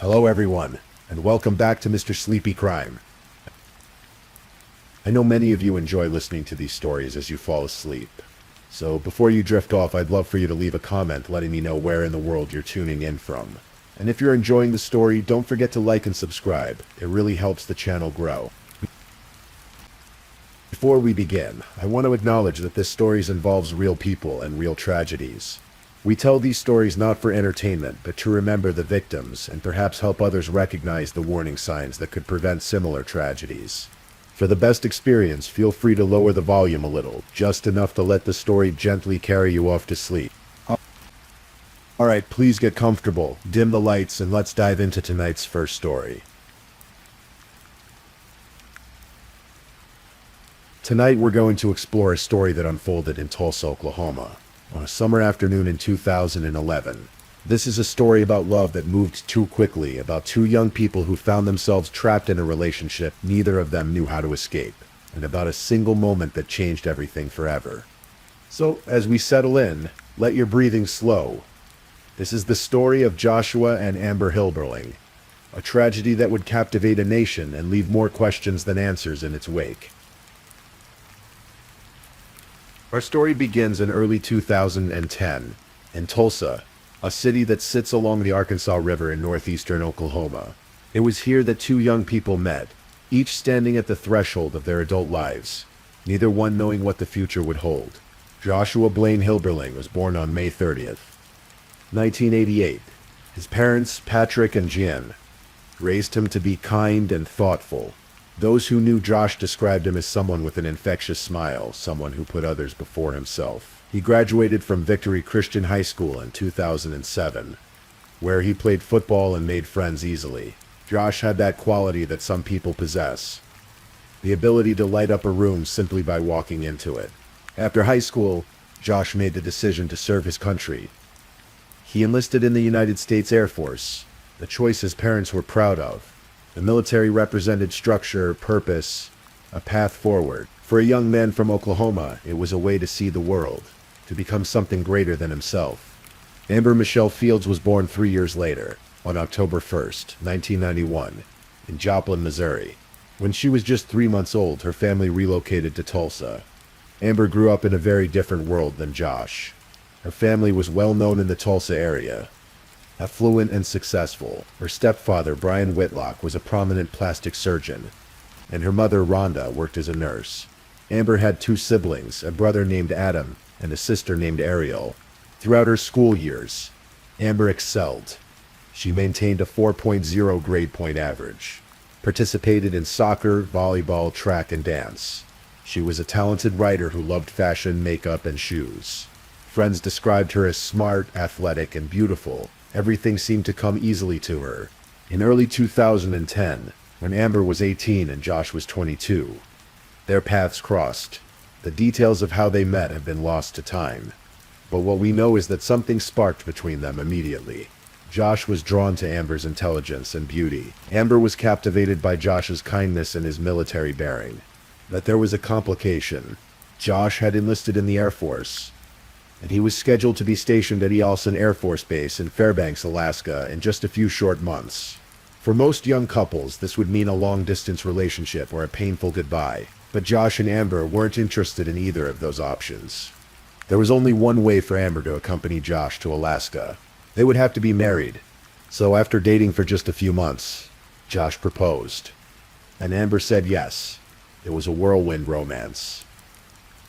Hello everyone, and welcome back to Mr. Sleepy Crime. I know many of you enjoy listening to these stories as you fall asleep. So before you drift off, I'd love for you to leave a comment letting me know where in the world you're tuning in from. And if you're enjoying the story, don't forget to like and subscribe. It really helps the channel grow. Before we begin, I want to acknowledge that this story involves real people and real tragedies. We tell these stories not for entertainment, but to remember the victims and perhaps help others recognize the warning signs that could prevent similar tragedies. For the best experience, feel free to lower the volume a little, just enough to let the story gently carry you off to sleep. Alright, please get comfortable, dim the lights, and let's dive into tonight's first story. Tonight we're going to explore a story that unfolded in Tulsa, Oklahoma, on a summer afternoon in 2011. This is a story about love that moved too quickly, about two young people who found themselves trapped in a relationship neither of them knew how to escape, and about a single moment that changed everything forever. So, as we settle in, let your breathing slow. This is the story of Joshua and Amber Hilberling, a tragedy that would captivate a nation and leave more questions than answers in its wake. Our story begins in early 2010, in Tulsa, a city that sits along the Arkansas River in northeastern Oklahoma. It was here that two young people met, each standing at the threshold of their adult lives, neither one knowing what the future would hold. Joshua Blaine Hilberling was born on May 30th, 1988. His parents, Patrick and Jen, raised him to be kind and thoughtful. Those who knew Josh described him as someone with an infectious smile, someone who put others before himself. He graduated from Victory Christian High School in 2007, where he played football and made friends easily. Josh had that quality that some people possess, the ability to light up a room simply by walking into it. After high school, Josh made the decision to serve his country. He enlisted in the United States Air Force, the choice his parents were proud of. The military represented structure, purpose, a path forward. For a young man from Oklahoma, it was a way to see the world, to become something greater than himself. Amber Michelle Fields was born 3 years later, on October 1st, 1991, in Joplin, Missouri. When she was just 3 months old, her family relocated to Tulsa. Amber grew up in a very different world than Josh. Her family was well known in the Tulsa area, affluent and successful. Her stepfather, Brian Whitlock, was a prominent plastic surgeon, and her mother, Rhonda, worked as a nurse. Amber had two siblings, a brother named Adam and a sister named Ariel. Throughout her school years, Amber excelled. She maintained a 4.0 grade point average, participated in soccer, volleyball, track, and dance. She was a talented writer who loved fashion, makeup, and shoes. Friends described her as smart, athletic, and beautiful. Everything seemed to come easily to her. In early 2010, when Amber was 18 and Josh was 22, their paths crossed. The details of how they met have been lost to time, but what we know is that something sparked between them immediately. Josh was drawn to Amber's intelligence and beauty. Amber was captivated by Josh's kindness and his military bearing. But there was a complication. Josh had enlisted in the Air Force, and he was scheduled to be stationed at Eielson Air Force Base in Fairbanks, Alaska, in just a few short months. For most young couples, this would mean a long-distance relationship or a painful goodbye, but Josh and Amber weren't interested in either of those options. There was only one way for Amber to accompany Josh to Alaska. They would have to be married. So after dating for just a few months, Josh proposed, and Amber said yes. It was a whirlwind romance,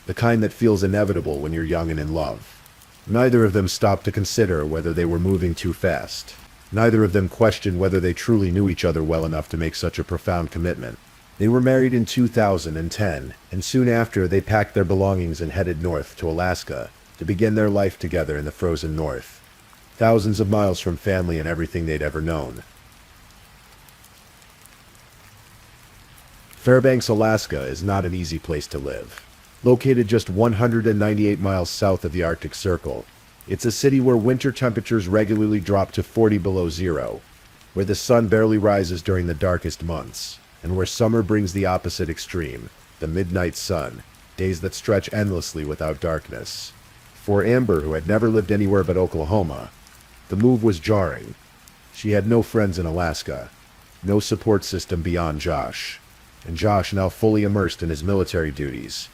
the kind that feels inevitable when you're young and in love. Neither of them stopped to consider whether they were moving too fast. Neither of them questioned whether they truly knew each other well enough to make such a profound commitment. They were married in 2010, and soon after they packed their belongings and headed north to Alaska to begin their life together in the frozen north, thousands of miles from family and everything they'd ever known. Fairbanks, Alaska is not an easy place to live. Located just 198 miles south of the Arctic Circle, it's a city where winter temperatures regularly drop to 40 below zero, where the sun barely rises during the darkest months, and where summer brings the opposite extreme, the midnight sun, days that stretch endlessly without darkness. For Amber, who had never lived anywhere but Oklahoma, the move was jarring. She had no friends in Alaska, no support system beyond Josh, and Josh, now fully immersed in his military duties,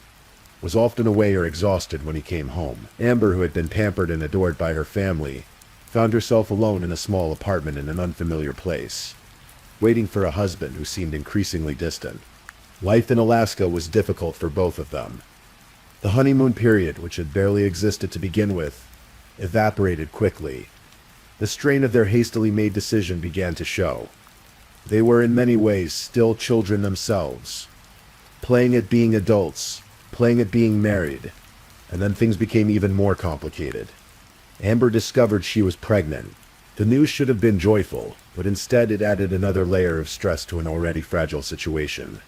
was often away or exhausted when he came home. Amber, who had been pampered and adored by her family, found herself alone in a small apartment in an unfamiliar place, waiting for a husband who seemed increasingly distant. Life in Alaska was difficult for both of them. The honeymoon period, which had barely existed to begin with, evaporated quickly. The strain of their hastily made decision began to show. They were in many ways still children themselves, playing at being adults, playing at being married, and then things became even more complicated. Amber discovered she was pregnant. The news should have been joyful, but instead it added another layer of stress to an already fragile situation.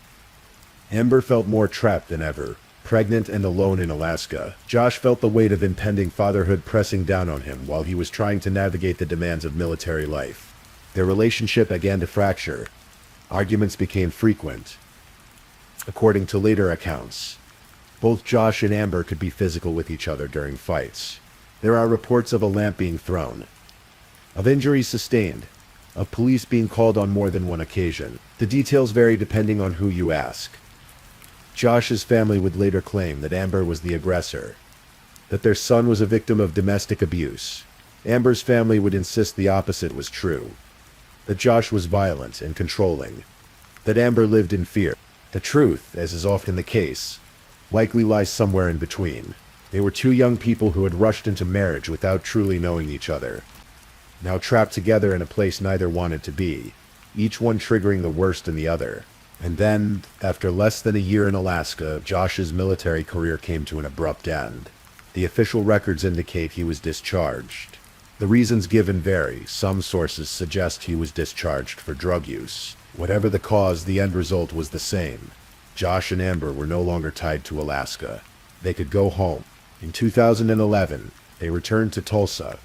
Amber felt more trapped than ever, pregnant and alone in Alaska. Josh felt the weight of impending fatherhood pressing down on him while he was trying to navigate the demands of military life. Their relationship began to fracture. Arguments became frequent. According to later accounts, both Josh and Amber could be physical with each other during fights. There are reports of a lamp being thrown, of injuries sustained, of police being called on more than one occasion. The details vary depending on who you ask. Josh's family would later claim that Amber was the aggressor, that their son was a victim of domestic abuse. Amber's family would insist the opposite was true, that Josh was violent and controlling, that Amber lived in fear. The truth, as is often the case, likely lies somewhere in between. They were two young people who had rushed into marriage without truly knowing each other, now trapped together in a place neither wanted to be, each one triggering the worst in the other. And then, after less than a year in Alaska, Josh's military career came to an abrupt end. The official records indicate he was discharged. The reasons given vary. Some sources suggest he was discharged for drug use. Whatever the cause, the end result was the same. Josh and Amber were no longer tied to Alaska. They could go home. In 2011, they returned to Tulsa.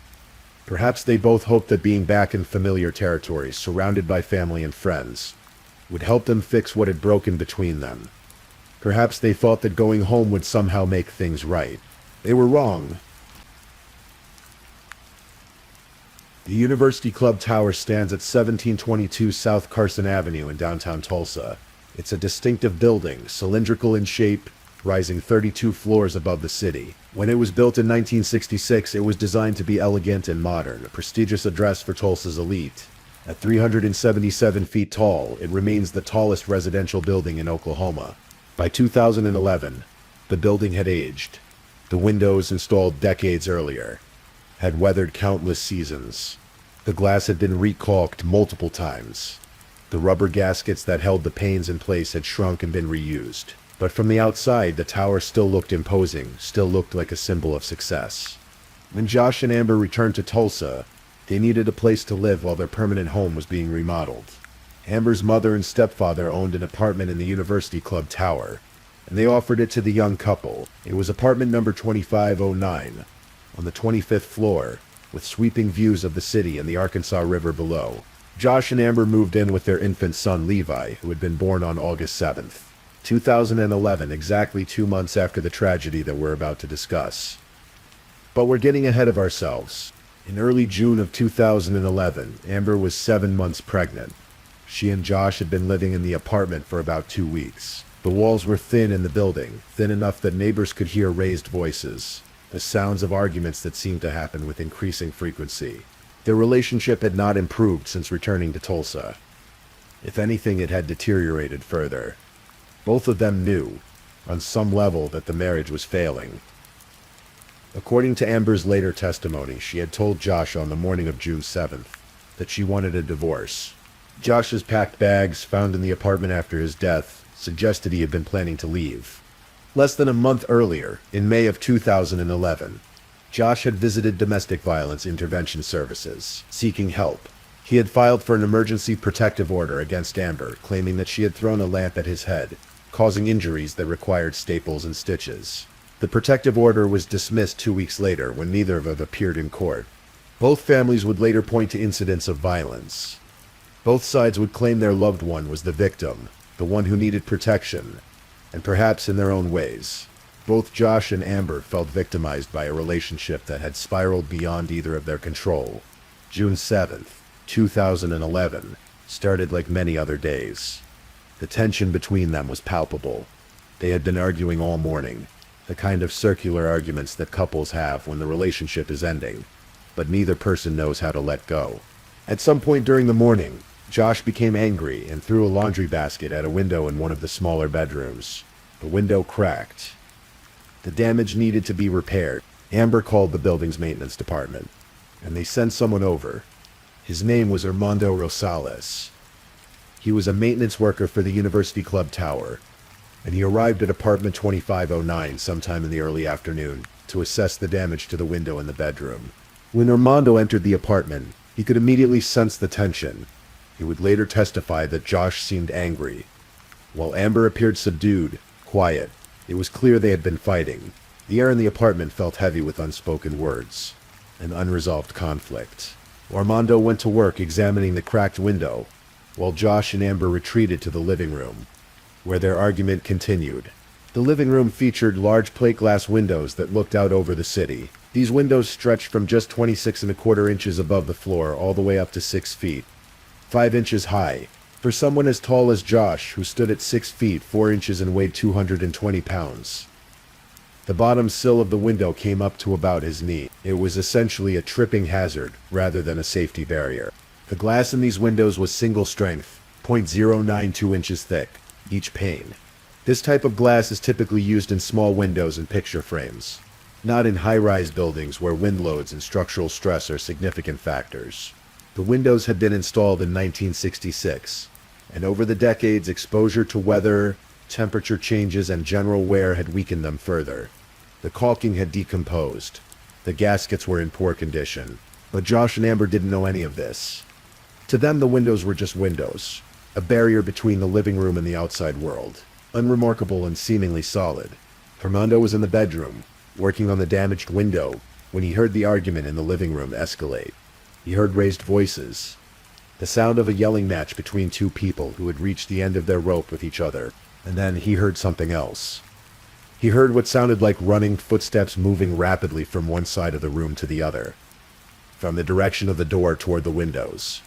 Perhaps they both hoped that being back in familiar territories, surrounded by family and friends, would help them fix what had broken between them. Perhaps they thought that going home would somehow make things right. They were wrong. The University Club Tower stands at 1722 South Carson Avenue in downtown Tulsa. It's a distinctive building, cylindrical in shape, rising 32 floors above the city. When it was built in 1966, it was designed to be elegant and modern, a prestigious address for Tulsa's elite. At 377 feet tall, it remains the tallest residential building in Oklahoma. By 2011, the building had aged. The windows, installed decades earlier, had weathered countless seasons. The glass had been recaulked multiple times. The rubber gaskets that held the panes in place had shrunk and been reused. But from the outside, the tower still looked imposing, still looked like a symbol of success. When Josh and Amber returned to Tulsa, they needed a place to live while their permanent home was being remodeled. Amber's mother and stepfather owned an apartment in the University Club Tower, and they offered it to the young couple. It was apartment number 2509, on the 25th floor, with sweeping views of the city and the Arkansas River below. Josh and Amber moved in with their infant son Levi, who had been born on August 7th, 2011, exactly 2 months after the tragedy that we're about to discuss. But we're getting ahead of ourselves. In early June of 2011, Amber was 7 months pregnant. She and Josh had been living in the apartment for about 2 weeks. The walls were thin in the building, thin enough that neighbors could hear raised voices, the sounds of arguments that seemed to happen with increasing frequency. Their relationship had not improved since returning to Tulsa. If anything, it had deteriorated further. Both of them knew, on some level, that the marriage was failing. According to Amber's later testimony, she had told Josh on the morning of June 7th that she wanted a divorce. Josh's packed bags, found in the apartment after his death, suggested he had been planning to leave. Less than a month earlier, in May of 2011, Josh had visited domestic violence intervention services, seeking help. He had filed for an emergency protective order against Amber, claiming that she had thrown a lamp at his head, causing injuries that required staples and stitches. The protective order was dismissed 2 weeks later when neither of them appeared in court. Both families would later point to incidents of violence. Both sides would claim their loved one was the victim, the one who needed protection, and perhaps in their own ways. Both Josh and Amber felt victimized by a relationship that had spiraled beyond either of their control. June 7th, 2011, started like many other days. The tension between them was palpable. They had been arguing all morning, the kind of circular arguments that couples have when the relationship is ending, but neither person knows how to let go. At some point during the morning, Josh became angry and threw a laundry basket at a window in one of the smaller bedrooms. The window cracked. The damage needed to be repaired. Amber called the building's maintenance department, and they sent someone over. His name was Armando Rosales. He was a maintenance worker for the University Club Tower, and he arrived at apartment 2509 sometime in the early afternoon to assess the damage to the window in the bedroom. When Armando entered the apartment, he could immediately sense the tension. He would later testify that Josh seemed angry, while Amber appeared subdued, quiet. It was clear they had been fighting. The air in the apartment felt heavy with unspoken words, an unresolved conflict. Armando went to work examining the cracked window, while Josh and Amber retreated to the living room, where their argument continued. The living room featured large plate glass windows that looked out over the city. These windows stretched from just 26¼ inches above the floor all the way up to 6 feet, 5 inches high. For someone as tall as Josh, who stood at 6 feet 4 inches and weighed 220 pounds. The bottom sill of the window came up to about his knee. It was essentially a tripping hazard rather than a safety barrier. The glass in these windows was single strength, 0.092 inches thick, each pane. This type of glass is typically used in small windows and picture frames, not in high-rise buildings where wind loads and structural stress are significant factors. The windows had been installed in 1966, and over the decades, exposure to weather, temperature changes, and general wear had weakened them further. The caulking had decomposed. The gaskets were in poor condition. But Josh and Amber didn't know any of this. To them, the windows were just windows, a barrier between the living room and the outside world, unremarkable and seemingly solid. Armando was in the bedroom, working on the damaged window, when he heard the argument in the living room escalate. He heard raised voices, the sound of a yelling match between two people who had reached the end of their rope with each other. And then he heard something else. He heard what sounded like running footsteps moving rapidly from one side of the room to the other, from the direction of the door toward the windows.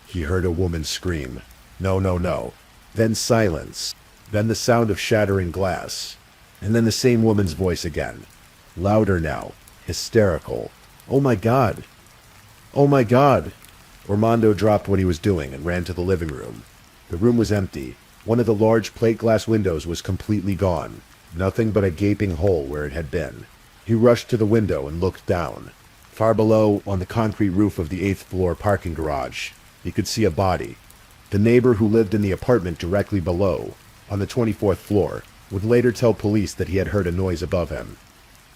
He heard a woman scream, "No, no, no." Then silence. Then the sound of shattering glass. And then the same woman's voice again. Louder now. Hysterical. "Oh my God! Oh my God!" Armando dropped what he was doing and ran to the living room. The room was empty. One of the large plate glass windows was completely gone, nothing but a gaping hole where it had been. He rushed to the window and looked down. Far below, on the concrete roof of the 8th floor parking garage, he could see a body. The neighbor who lived in the apartment directly below, on the 24th floor, would later tell police that he had heard a noise above him,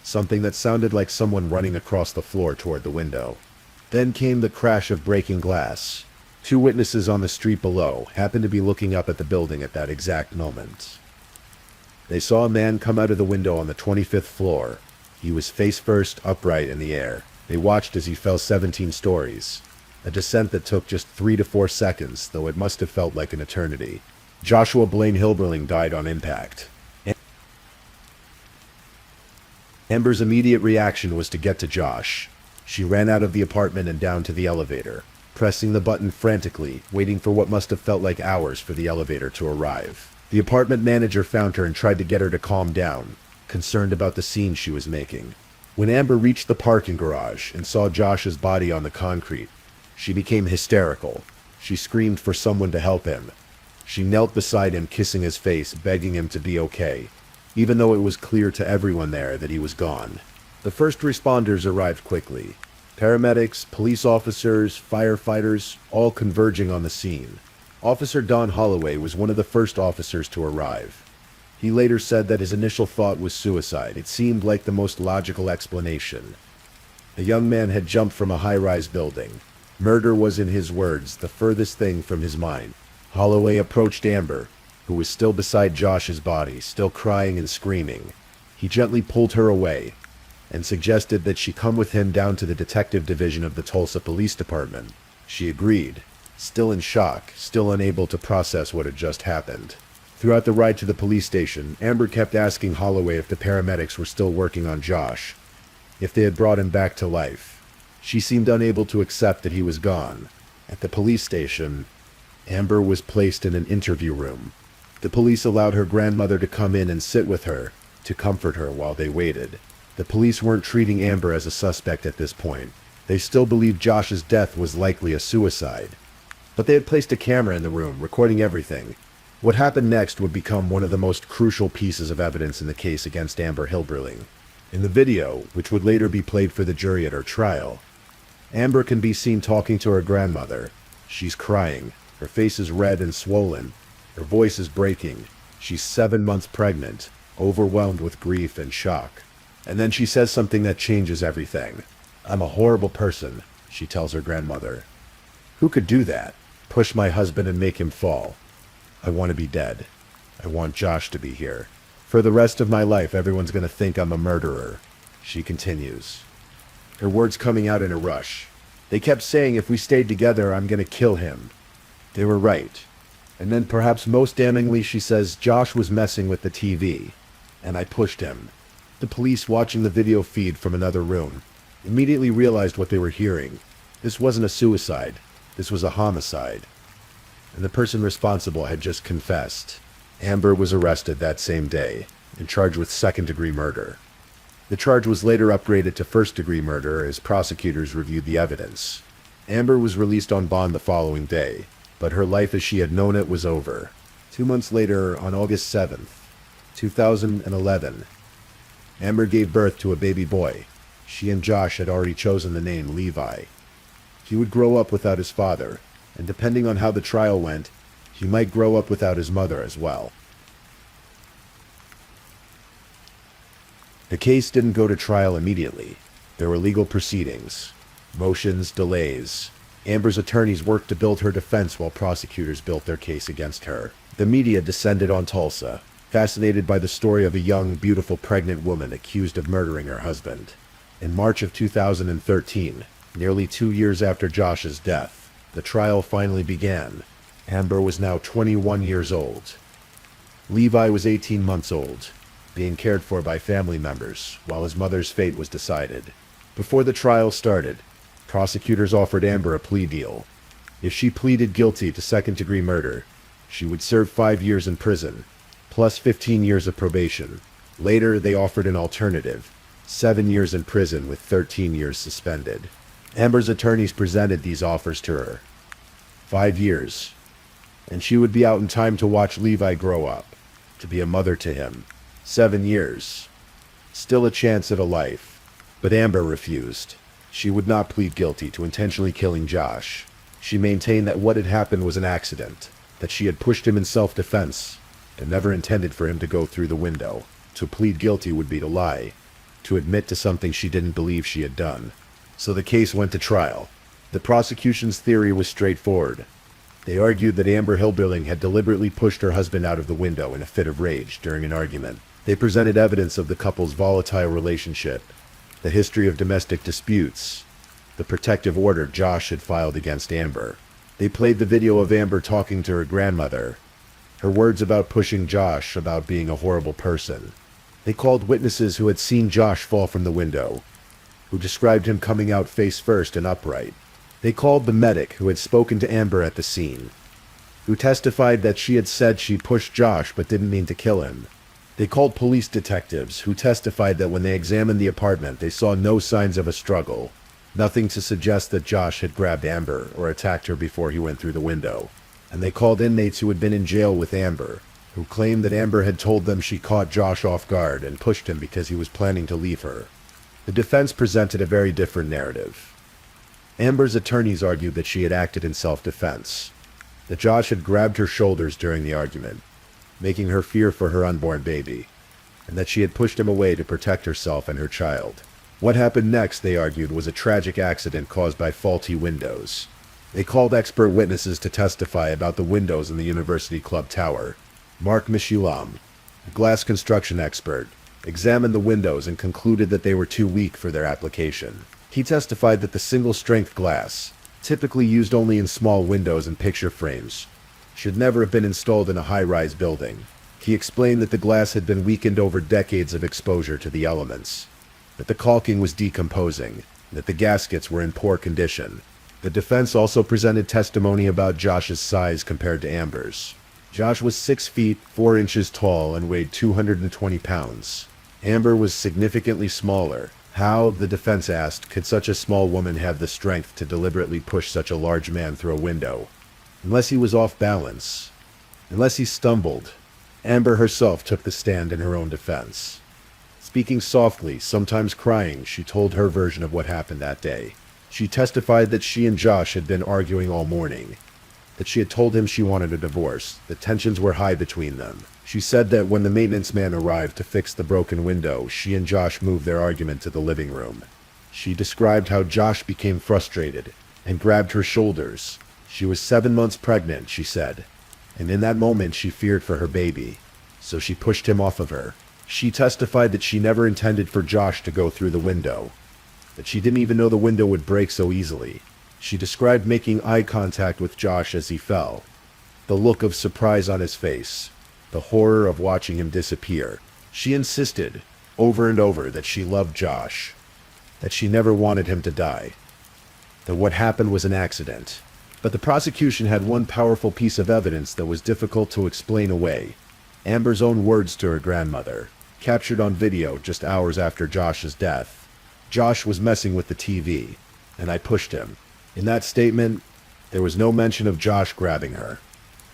something that sounded like someone running across the floor toward the window. Then came the crash of breaking glass. 2 witnesses on the street below happened to be looking up at the building at that exact moment. They saw a man come out of the window on the 25th floor. He was face first, upright in the air. They watched as he fell 17 stories, a descent that took just 3 to 4 seconds, though it must have felt like an eternity. Joshua Blaine Hilberling died on impact. Amber's immediate reaction was to get to Josh. She ran out of the apartment and down to the elevator, pressing the button frantically, waiting for what must have felt like hours for the elevator to arrive. The apartment manager found her and tried to get her to calm down, concerned about the scene she was making. When Amber reached the parking garage and saw Josh's body on the concrete, she became hysterical. She screamed for someone to help him. She knelt beside him, kissing his face, begging him to be okay, even though it was clear to everyone there that he was gone. The first responders arrived quickly. Paramedics, police officers, firefighters, all converging on the scene. Officer Don Holloway was one of the first officers to arrive. He later said that his initial thought was suicide. It seemed like the most logical explanation. The young man had jumped from a high-rise building. Murder was, in his words, the furthest thing from his mind. Holloway approached Amber, who was still beside Josh's body, still crying and screaming. He gently pulled her away and suggested that she come with him down to the detective division of the Tulsa Police Department. She agreed, still in shock, still unable to process what had just happened. Throughout the ride to the police station, Amber kept asking Holloway if the paramedics were still working on Josh, if they had brought him back to life. She seemed unable to accept that he was gone, At the police station, Amber was placed in an interview room. The police allowed her grandmother to come in and sit with her, to comfort her while they waited. The police weren't treating Amber as a suspect at this point. They still believed Josh's death was likely a suicide. But they had placed a camera in the room, recording everything. What happened next would become one of the most crucial pieces of evidence in the case against Amber Hilberling. In the video, which would later be played for the jury at her trial, Amber can be seen talking to her grandmother. She's crying. Her face is red and swollen. Her voice is breaking. She's 7 months pregnant, overwhelmed with grief and shock. And then she says something that changes everything. "I'm a horrible person," she tells her grandmother. "Who could do that? Push my husband and make him fall. I want to be dead. I want Josh to be here. For the rest of my life, everyone's going to think I'm a murderer," she continues. Her words coming out in a rush. "They kept saying if we stayed together, I'm going to kill him. They were right." And then perhaps most damningly, she says, "Josh was messing with the TV, and I pushed him." The police watching the video feed from another room immediately realized what they were hearing. This wasn't a suicide. This was a homicide. And the person responsible had just confessed. Amber was arrested that same day and charged with second-degree murder. The charge was later upgraded to first-degree murder as prosecutors reviewed the evidence. Amber was released on bond the following day, but her life as she had known it was over. 2 months later, on August 7th, 2011, Amber gave birth to a baby boy. She and Josh had already chosen the name Levi. He would grow up without his father, and depending on how the trial went, he might grow up without his mother as well. The case didn't go to trial immediately. There were legal proceedings, motions, delays. Amber's attorneys worked to build her defense while prosecutors built their case against her. The media descended on Tulsa, fascinated by the story of a young, beautiful pregnant woman accused of murdering her husband. In March of 2013, nearly 2 years after Josh's death, the trial finally began. Amber was now 21 years old. Levi was 18 months old, being cared for by family members while his mother's fate was decided. Before the trial started, prosecutors offered Amber a plea deal. If she pleaded guilty to second-degree murder, she would serve 5 years in prison, plus 15 years of probation. Later, they offered an alternative, 7 years in prison with 13 years suspended. Amber's attorneys presented these offers to her. 5 years, and she would be out in time to watch Levi grow up, to be a mother to him. 7 years, still a chance at a life. But Amber refused. She would not plead guilty to intentionally killing Josh. She maintained that what had happened was an accident, that she had pushed him in self-defense, and never intended for him to go through the window. To plead guilty would be to lie, to admit to something she didn't believe she had done. So the case went to trial. The prosecution's theory was straightforward. They argued that Amber Hilberling had deliberately pushed her husband out of the window in a fit of rage during an argument. They presented evidence of the couple's volatile relationship, the history of domestic disputes, the protective order Josh had filed against Amber. They played the video of Amber talking to her grandmother, her words about pushing Josh, about being a horrible person. They called witnesses who had seen Josh fall from the window, who described him coming out face first and upright. They called the medic who had spoken to Amber at the scene, who testified that she had said she pushed Josh but didn't mean to kill him. They called police detectives who testified that when they examined the apartment, they saw no signs of a struggle, nothing to suggest that Josh had grabbed Amber or attacked her before he went through the window. And they called inmates who had been in jail with Amber, who claimed that Amber had told them she caught Josh off guard and pushed him because he was planning to leave her. The defense presented a very different narrative. Amber's attorneys argued that she had acted in self-defense, that Josh had grabbed her shoulders during the argument, making her fear for her unborn baby, and that she had pushed him away to protect herself and her child. What happened next, they argued, was a tragic accident caused by faulty windows. They called expert witnesses to testify about the windows in the University Club Tower. Mark Mishulam, a glass construction expert, examined the windows and concluded that they were too weak for their application. He testified that the single-strength glass, typically used only in small windows and picture frames, should never have been installed in a high-rise building. He explained that the glass had been weakened over decades of exposure to the elements, that the caulking was decomposing, and that the gaskets were in poor condition. The defense also presented testimony about Josh's size compared to Amber's. Josh was 6 feet, 4 inches tall and weighed 220 pounds. Amber was significantly smaller. How, the defense asked, could such a small woman have the strength to deliberately push such a large man through a window? Unless he was off balance. Unless he stumbled. Amber herself took the stand in her own defense. Speaking softly, sometimes crying, she told her version of what happened that day. She testified that she and Josh had been arguing all morning, that she had told him she wanted a divorce, that tensions were high between them. She said that when the maintenance man arrived to fix the broken window, she and Josh moved their argument to the living room. She described how Josh became frustrated and grabbed her shoulders. She was 7 months pregnant, she said, and in that moment she feared for her baby, so she pushed him off of her. She testified that she never intended for Josh to go through the window, that she didn't even know the window would break so easily. She described making eye contact with Josh as he fell, the look of surprise on his face, the horror of watching him disappear. She insisted, over and over, that she loved Josh, that she never wanted him to die, that what happened was an accident. But the prosecution had one powerful piece of evidence that was difficult to explain away. Amber's own words to her grandmother, captured on video just hours after Josh's death. Josh was messing with the TV, and I pushed him. In that statement, there was no mention of Josh grabbing her.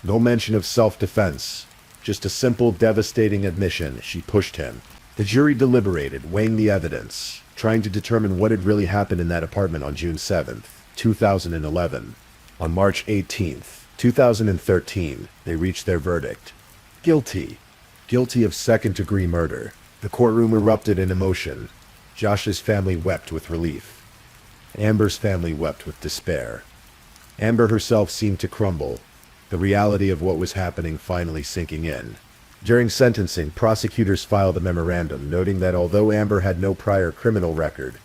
No mention of self-defense. Just a simple, devastating admission: she pushed him. The jury deliberated, weighing the evidence, trying to determine what had really happened in that apartment on June 7th, 2011. On March 18th, 2013, they reached their verdict. Guilty. Guilty of second-degree murder. The courtroom erupted in emotion. Josh's family wept with relief. Amber's family wept with despair. Amber herself seemed to crumble, the reality of what was happening finally sinking in. During sentencing, prosecutors filed a memorandum noting that although Amber had no prior criminal record,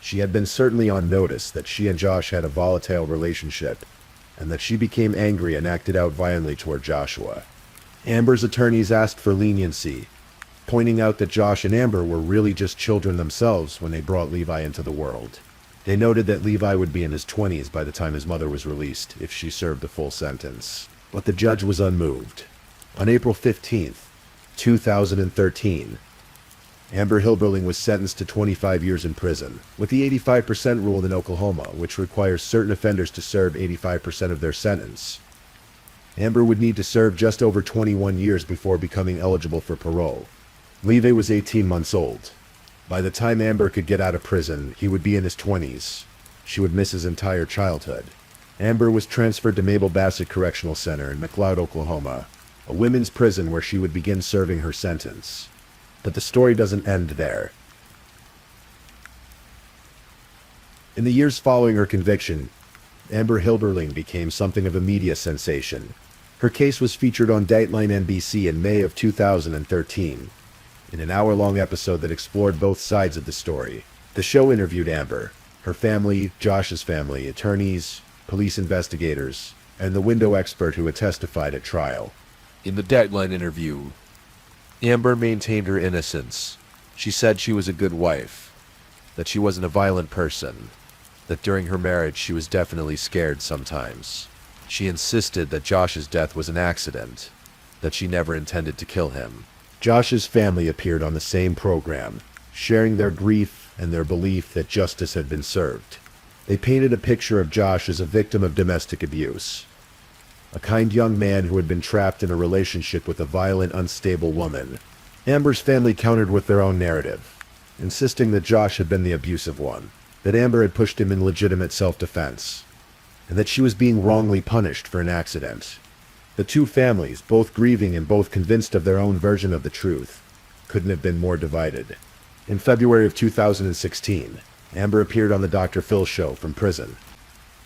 she had been certainly on notice that she and Josh had a volatile relationship, and that she became angry and acted out violently toward Joshua. Amber's attorneys asked for leniency, pointing out that Josh and Amber were really just children themselves when they brought Levi into the world. They noted that Levi would be in his 20s by the time his mother was released, if she served the full sentence. But the judge was unmoved. On April 15th, 2013, Amber Hilberling was sentenced to 25 years in prison, with the 85% rule in Oklahoma, which requires certain offenders to serve 85% of their sentence. Amber would need to serve just over 21 years before becoming eligible for parole. Levi was 18 months old. By the time Amber could get out of prison, he would be in his 20s. She would miss his entire childhood. Amber was transferred to Mabel Bassett Correctional Center in McLeod, Oklahoma, a women's prison where she would begin serving her sentence. But the story doesn't end there. In the years following her conviction, Amber Hilberling became something of a media sensation. Her case was featured on Dateline NBC in May of 2013, in an hour-long episode that explored both sides of the story. The show interviewed Amber, her family, Josh's family, attorneys, police investigators, and the window expert who had testified at trial. In the Dateline interview, Amber maintained her innocence. She said she was a good wife, that she wasn't a violent person, that during her marriage she was definitely scared sometimes. She insisted that Josh's death was an accident, that she never intended to kill him. Josh's family appeared on the same program, sharing their grief and their belief that justice had been served. They painted a picture of Josh as a victim of domestic abuse, a kind young man who had been trapped in a relationship with a violent, unstable woman. Amber's family countered with their own narrative, insisting that Josh had been the abusive one, that Amber had pushed him in legitimate self-defense, and that she was being wrongly punished for an accident. The two families, both grieving and both convinced of their own version of the truth, couldn't have been more divided. In February of 2016, Amber appeared on the Dr. Phil show from prison.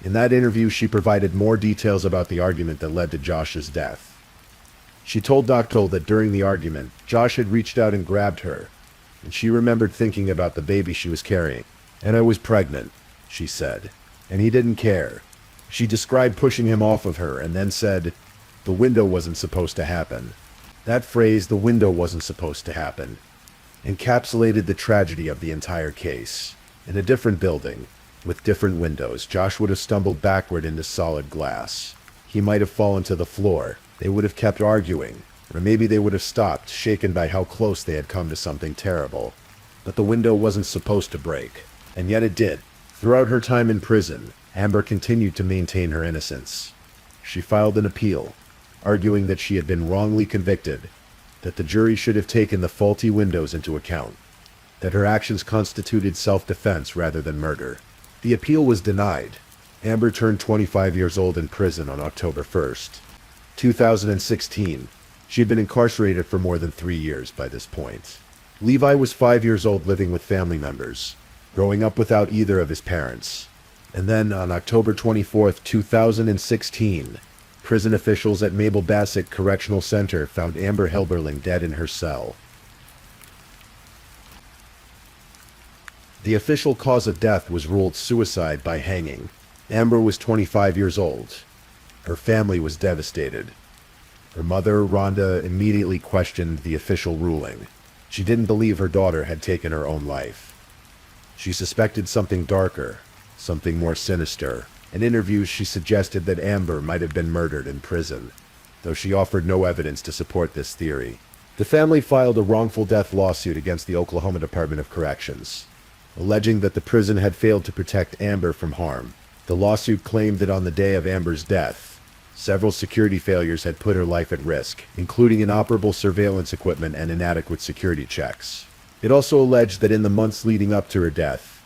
In that interview, she provided more details about the argument that led to Josh's death. She told Dr. Phil that during the argument, Josh had reached out and grabbed her, and she remembered thinking about the baby she was carrying. "And I was pregnant," she said, "and he didn't care." She described pushing him off of her and then said, "The window wasn't supposed to happen." That phrase, "the window wasn't supposed to happen," encapsulated the tragedy of the entire case. In a different building, With different windows, Josh would have stumbled backward into solid glass. He might have fallen to the floor. They would have kept arguing, or maybe they would have stopped, shaken by how close they had come to something terrible. But the window wasn't supposed to break, and yet it did. Throughout her time in prison, Amber continued to maintain her innocence. She filed an appeal, arguing that she had been wrongly convicted, that the jury should have taken the faulty windows into account, that her actions constituted self-defense rather than murder. The appeal was denied. Amber turned 25 years old in prison on October 1st, 2016. She had been incarcerated for more than 3 years by this point. Levi was 5 years old living with family members, growing up without either of his parents. And then on October 24th, 2016, prison officials at Mabel Bassett Correctional Center found Amber Hilberling dead in her cell. The official cause of death was ruled suicide by hanging. Amber was 25 years old. Her family was devastated. Her mother, Rhonda, immediately questioned the official ruling. She didn't believe her daughter had taken her own life. She suspected something darker, something more sinister. In interviews, she suggested that Amber might have been murdered in prison, though she offered no evidence to support this theory. The family filed a wrongful death lawsuit against the Oklahoma Department of Corrections, alleging that the prison had failed to protect Amber from harm. The lawsuit claimed that on the day of Amber's death, several security failures had put her life at risk, including inoperable surveillance equipment and inadequate security checks. It also alleged that in the months leading up to her death,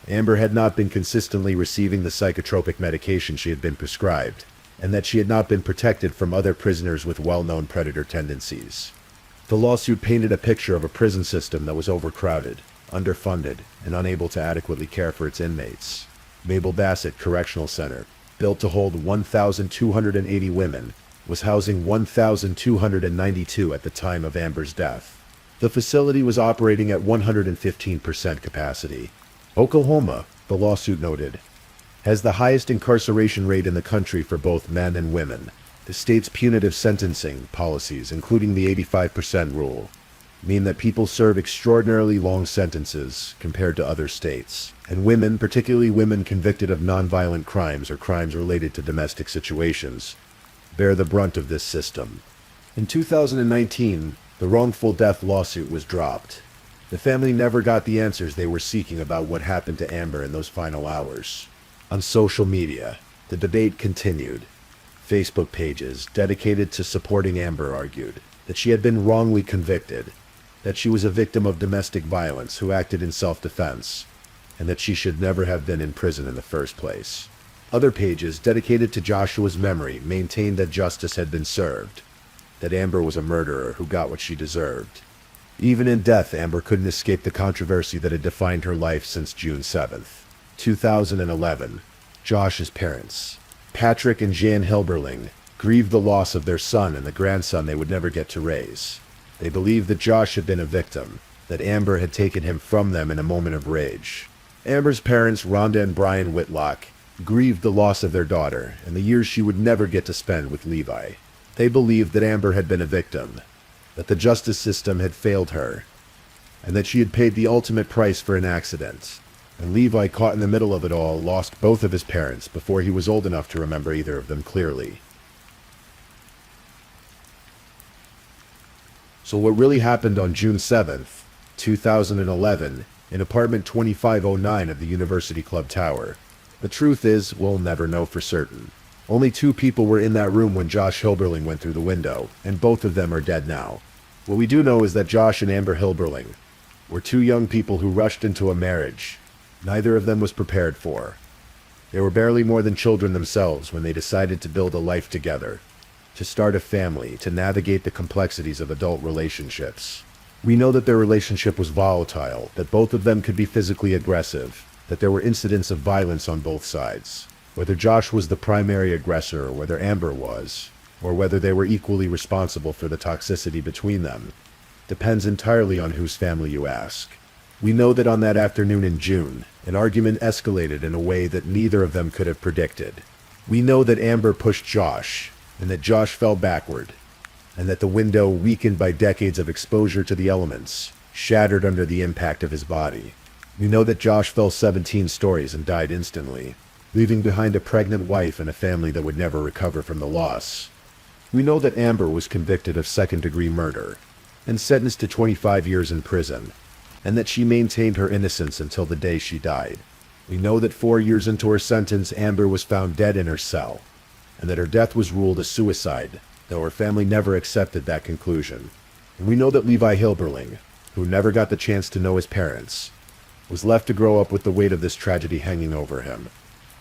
Amber had not been consistently receiving the psychotropic medication she had been prescribed, and that she had not been protected from other prisoners with well-known predator tendencies. The lawsuit painted a picture of a prison system that was overcrowded, underfunded, and unable to adequately care for its inmates. Mabel Bassett Correctional Center, built to hold 1,280 women, was housing 1,292 at the time of Amber's death. The facility was operating at 115% capacity. Oklahoma, the lawsuit noted, has the highest incarceration rate in the country for both men and women. The state's punitive sentencing policies, including the 85% rule, mean that people serve extraordinarily long sentences compared to other states. And women, particularly women convicted of nonviolent crimes or crimes related to domestic situations, bear the brunt of this system. In 2019, the wrongful death lawsuit was dropped. The family never got the answers they were seeking about what happened to Amber in those final hours. On social media, the debate continued. Facebook pages dedicated to supporting Amber argued that she had been wrongly convicted, that she was a victim of domestic violence who acted in self-defense, and that she should never have been in prison in the first place. Other pages dedicated to Joshua's memory maintained that justice had been served, that Amber was a murderer who got what she deserved. Even in death, Amber couldn't escape the controversy that had defined her life since June 7th, 2011. Josh's parents, Patrick and Jan Hilberling, grieved the loss of their son and the grandson they would never get to raise. They believed that Josh had been a victim, that Amber had taken him from them in a moment of rage. Amber's parents, Rhonda and Brian Whitlock, grieved the loss of their daughter and the years she would never get to spend with Levi. They believed that Amber had been a victim, that the justice system had failed her, and that she had paid the ultimate price for an accident. And Levi, caught in the middle of it all, lost both of his parents before he was old enough to remember either of them clearly. So what really happened on June 7th, 2011, in apartment 2509 of the University Club Tower? The truth is, we'll never know for certain. Only 2 people were in that room when Josh Hilberling went through the window, and both of them are dead now. What we do know is that Josh and Amber Hilberling were 2 young people who rushed into a marriage neither of them was prepared for. They were barely more than children themselves when they decided to build a life together, to start a family, to navigate the complexities of adult relationships. We know that their relationship was volatile, that both of them could be physically aggressive, that there were incidents of violence on both sides. Whether Josh was the primary aggressor or whether Amber was, or whether they were equally responsible for the toxicity between them, depends entirely on whose family you ask. We know that on that afternoon in June, an argument escalated in a way that neither of them could have predicted. We know that Amber pushed Josh, and that Josh fell backward, and that the window, weakened by decades of exposure to the elements, shattered under the impact of his body. We know that Josh fell 17 stories and died instantly, leaving behind a pregnant wife and a family that would never recover from the loss. We know that Amber was convicted of second-degree murder and sentenced to 25 years in prison, and that she maintained her innocence until the day she died. We know that 4 years into her sentence, Amber was found dead in her cell, and that her death was ruled a suicide, though her family never accepted that conclusion. And we know that Levi Hilberling, who never got the chance to know his parents, was left to grow up with the weight of this tragedy hanging over him,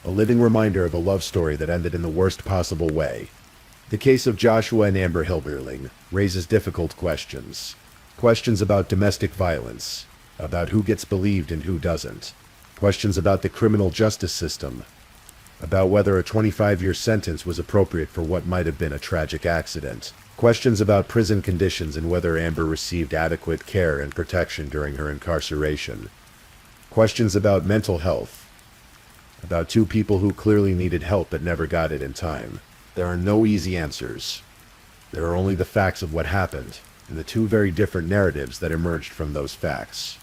a living reminder of a love story that ended in the worst possible way. The case of Joshua and Amber Hilberling raises difficult questions. Questions about domestic violence, about who gets believed and who doesn't. Questions about the criminal justice system, about whether a 25-year sentence was appropriate for what might have been a tragic accident. Questions about prison conditions and whether Amber received adequate care and protection during her incarceration. Questions about mental health, about two people who clearly needed help but never got it in time. There are no easy answers. There are only the facts of what happened, and the two very different narratives that emerged from those facts.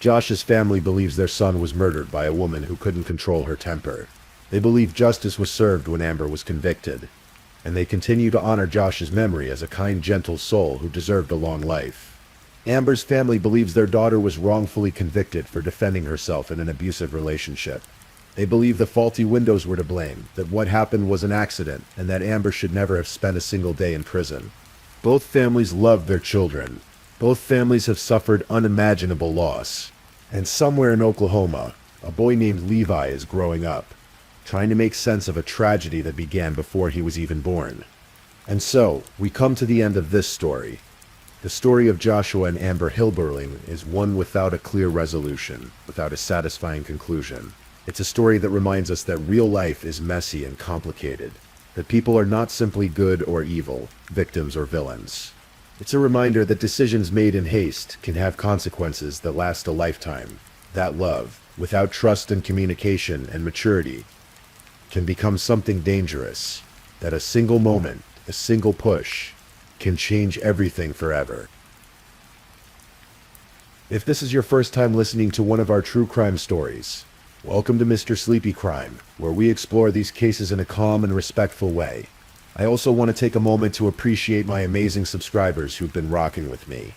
Josh's family believes their son was murdered by a woman who couldn't control her temper. They believe justice was served when Amber was convicted, and they continue to honor Josh's memory as a kind, gentle soul who deserved a long life. Amber's family believes their daughter was wrongfully convicted for defending herself in an abusive relationship. They believe the faulty windows were to blame, that what happened was an accident, and that Amber should never have spent a single day in prison. Both families love their children. Both families have suffered unimaginable loss. And somewhere in Oklahoma, a boy named Levi is growing up, trying to make sense of a tragedy that began before he was even born. And so, we come to the end of this story. The story of Joshua and Amber Hilberling is one without a clear resolution, without a satisfying conclusion. It's a story that reminds us that real life is messy and complicated, that people are not simply good or evil, victims or villains. It's a reminder that decisions made in haste can have consequences that last a lifetime, that love, without trust and communication and maturity, can become something dangerous, that a single moment, a single push, can change everything forever. If this is your first time listening to one of our true crime stories, welcome to Mr. Sleepy Crime, where we explore these cases in a calm and respectful way. I also want to take a moment to appreciate my amazing subscribers who've been rocking with me.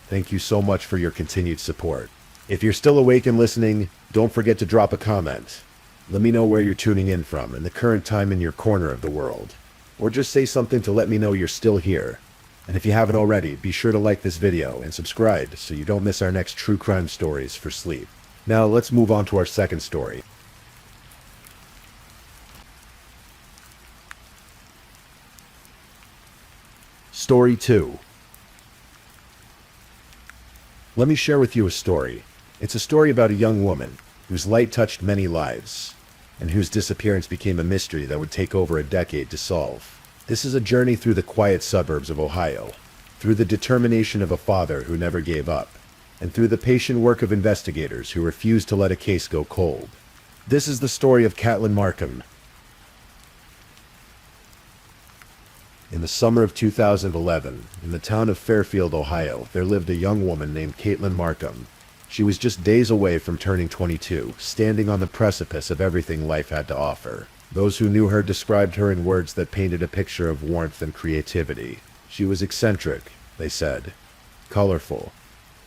Thank you so much for your continued support. If you're still awake and listening, don't forget to drop a comment. Let me know where you're tuning in from and the current time in your corner of the world. Or just say something to let me know you're still here. And if you haven't already, be sure to like this video and subscribe so you don't miss our next true crime stories for sleep. Now let's move on to our second story. Story 2. Let me share with you a story. It's a story about a young woman whose light touched many lives, and whose disappearance became a mystery that would take over a decade to solve. This is a journey through the quiet suburbs of Ohio, through the determination of a father who never gave up, and through the patient work of investigators who refused to let a case go cold. This is the story of Caitlin Markham. In the summer of 2011, in the town of Fairfield, Ohio, there lived a young woman named Caitlin Markham. She was just days away from turning 22, standing on the precipice of everything life had to offer. Those who knew her described her in words that painted a picture of warmth and creativity. She was eccentric, they said, colorful,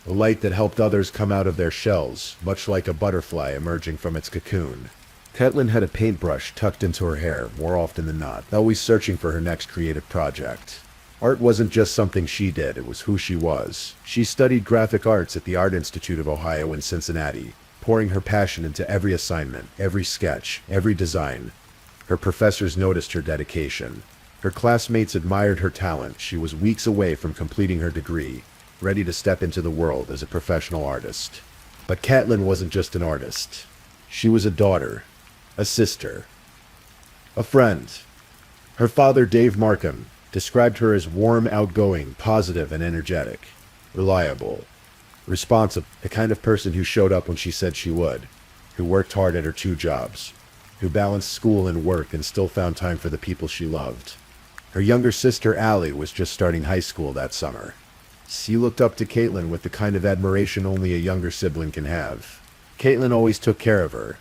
a light that helped others come out of their shells, much like a butterfly emerging from its cocoon. Caitlin had a paintbrush tucked into her hair more often than not, always searching for her next creative project. Art wasn't just something she did, it was who she was. She studied graphic arts at the Art Institute of Ohio in Cincinnati, pouring her passion into every assignment, every sketch, every design. Her professors noticed her dedication. Her classmates admired her talent. She was weeks away from completing her degree, ready to step into the world as a professional artist. But Caitlin wasn't just an artist. She was a daughter, a sister, a friend. Her father, Dave Markham, described her as warm, outgoing, positive, and energetic, reliable, responsive, the kind of person who showed up when she said she would, who worked hard at her 2 jobs, who balanced school and work and still found time for the people she loved. Her younger sister, Allie, was just starting high school that summer. She looked up to Caitlin with the kind of admiration only a younger sibling can have. Caitlin always took care of her,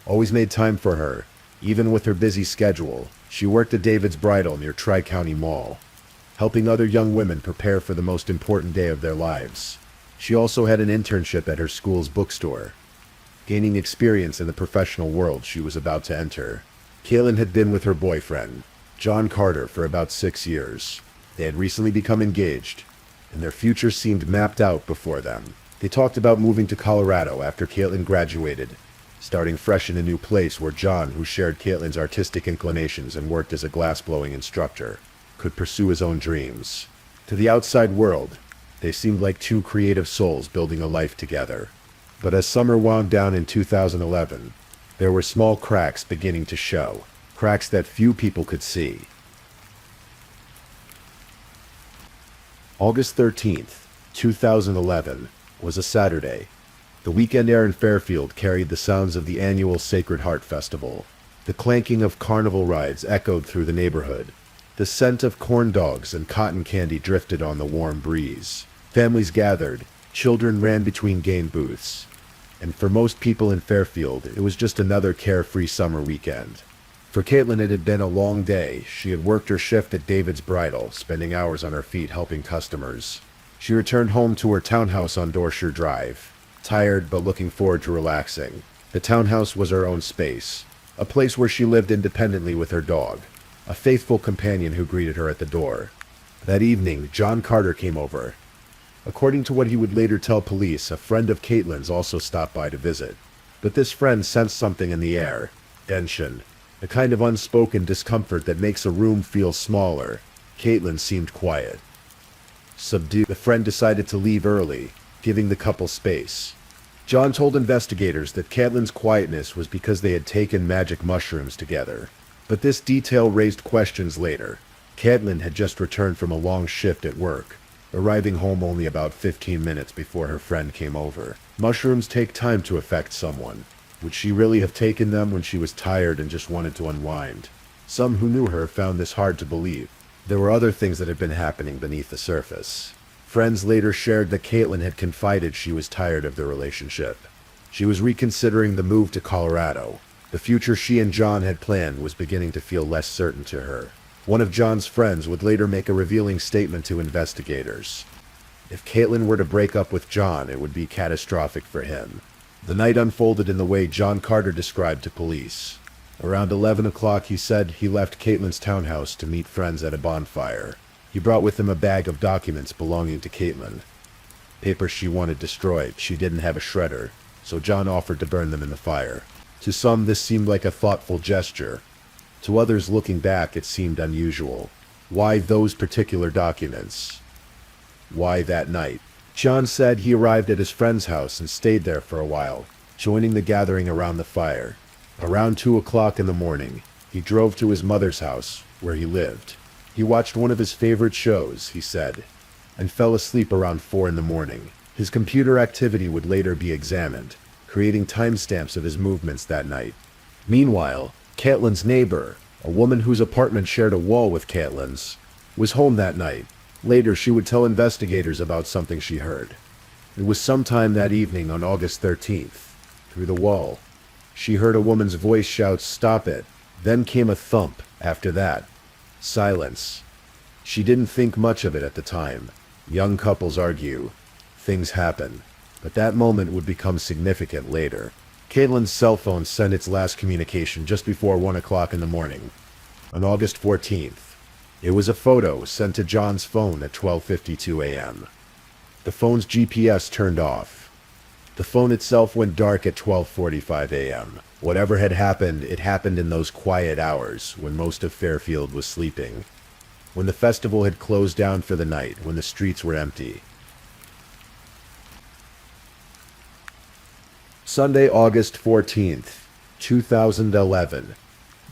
always made time for her, even with her busy schedule. She worked at David's Bridal near Tri-County Mall, helping other young women prepare for the most important day of their lives. She also had an internship at her school's bookstore, gaining experience in the professional world she was about to enter. Caitlin had been with her boyfriend, John Carter, for about 6 years. They had recently become engaged, and their future seemed mapped out before them. They talked about moving to Colorado after Caitlin graduated, starting fresh in a new place where John, who shared Caitlin's artistic inclinations and worked as a glass-blowing instructor, could pursue his own dreams. To the outside world, they seemed like two creative souls building a life together. But as summer wound down in 2011, there were small cracks beginning to show, cracks that few people could see. August 13th, 2011, was a Saturday. The weekend air in Fairfield carried the sounds of the annual Sacred Heart Festival. The clanking of carnival rides echoed through the neighborhood. The scent of corn dogs and cotton candy drifted on the warm breeze. Families gathered, children ran between game booths, and for most people in Fairfield, it was just another carefree summer weekend. For Caitlin, it had been a long day. She had worked her shift at David's Bridal, spending hours on her feet helping customers. She returned home to her townhouse on Dorshire Drive, tired but looking forward to relaxing. The townhouse was her own space, a place where she lived independently with her dog, a faithful companion who greeted her at the door. That evening, John Carter came over. According to what he would later tell police, a friend of Caitlin's also stopped by to visit. But this friend sensed something in the air, tension, a kind of unspoken discomfort that makes a room feel smaller. Caitlin seemed quiet, subdued. The friend decided to leave early, giving the couple space. John told investigators that Caitlin's quietness was because they had taken magic mushrooms together. But this detail raised questions later. Caitlin had just returned from a long shift at work, arriving home only about 15 minutes before her friend came over. Mushrooms take time to affect someone. Would she really have taken them when she was tired and just wanted to unwind? Some who knew her found this hard to believe. There were other things that had been happening beneath the surface. Friends later shared that Caitlin had confided she was tired of the relationship. She was reconsidering the move to Colorado. The future she and John had planned was beginning to feel less certain to her. One of John's friends would later make a revealing statement to investigators. If Caitlin were to break up with John, it would be catastrophic for him. The night unfolded in the way John Carter described to police. Around 11 o'clock, he said he left Caitlin's townhouse to meet friends at a bonfire. He brought with him a bag of documents belonging to Caitlin. Papers she wanted destroyed. She didn't have a shredder, so John offered to burn them in the fire. To some, this seemed like a thoughtful gesture. To others, looking back, it seemed unusual. Why those particular documents? Why that night? John said he arrived at his friend's house and stayed there for a while, joining the gathering around the fire. Around 2 o'clock in the morning, he drove to his mother's house, where he lived. He watched one of his favorite shows, he said, and fell asleep around 4 in the morning. His computer activity would later be examined, creating timestamps of his movements that night. Meanwhile, Caitlin's neighbor, a woman whose apartment shared a wall with Caitlin's, was home that night. Later, she would tell investigators about something she heard. It was sometime that evening on August 13th. Through the wall, she heard a woman's voice shout, "Stop it." Then came a thump. After that, silence. She didn't think much of it at the time. Young couples argue. Things happen. But that moment would become significant later. Caitlin's cell phone sent its last communication just before 1 o'clock in the morning. On August 14th, it was a photo sent to John's phone at 12:52 a.m. The phone's GPS turned off. The phone itself went dark at 12:45 a.m. Whatever had happened, it happened in those quiet hours when most of Fairfield was sleeping, when the festival had closed down for the night, when the streets were empty. Sunday, August 14th, 2011,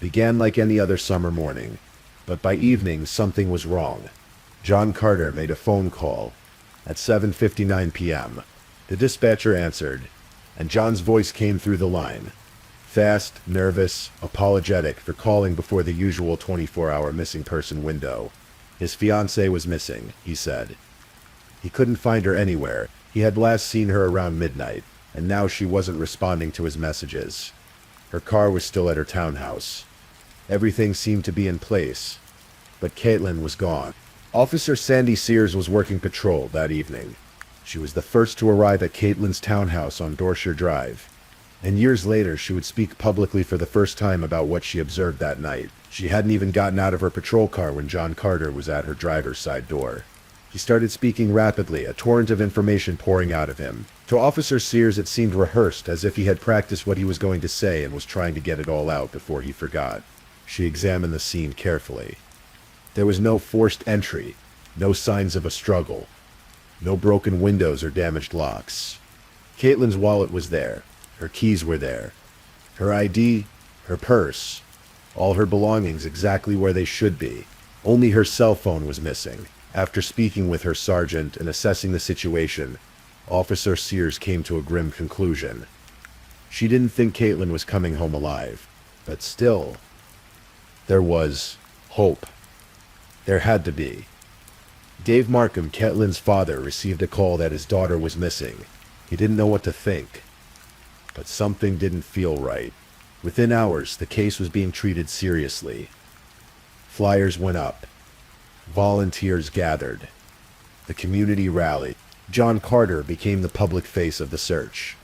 began like any other summer morning. But by evening, something was wrong. John Carter made a phone call at 7:59 p.m. The dispatcher answered, and John's voice came through the line. Fast, nervous, apologetic for calling before the usual 24-hour missing person window. His fiancée was missing, he said. He couldn't find her anywhere. He had last seen her around midnight. and now she wasn't responding to his messages. Her car was still at her townhouse. Everything seemed to be in place, but Caitlin was gone. Officer Sandy Sears was working patrol that evening. She was the first to arrive at Caitlin's townhouse on Dorshire Drive, and years later she would speak publicly for the first time about what she observed that night. She hadn't even gotten out of her patrol car when John Carter was at her driver's side door. He started speaking rapidly, a torrent of information pouring out of him. To Officer Sears it seemed rehearsed, as if he had practiced what he was going to say and was trying to get it all out before he forgot. She examined the scene carefully. There was no forced entry, no signs of a struggle, no broken windows or damaged locks. Caitlin's wallet was there, her keys were there, her ID, her purse, all her belongings exactly where they should be. Only her cell phone was missing. After speaking with her sergeant and assessing the situation, Officer Sears came to a grim conclusion. She didn't think Caitlin was coming home alive, but still, there was hope. There had to be. Dave Markham, Caitlin's father, received a call that his daughter was missing. He didn't know what to think, but something didn't feel right. Within hours, the case was being treated seriously. Flyers went up. Volunteers gathered. The community rallied. John Carter became the public face of the search.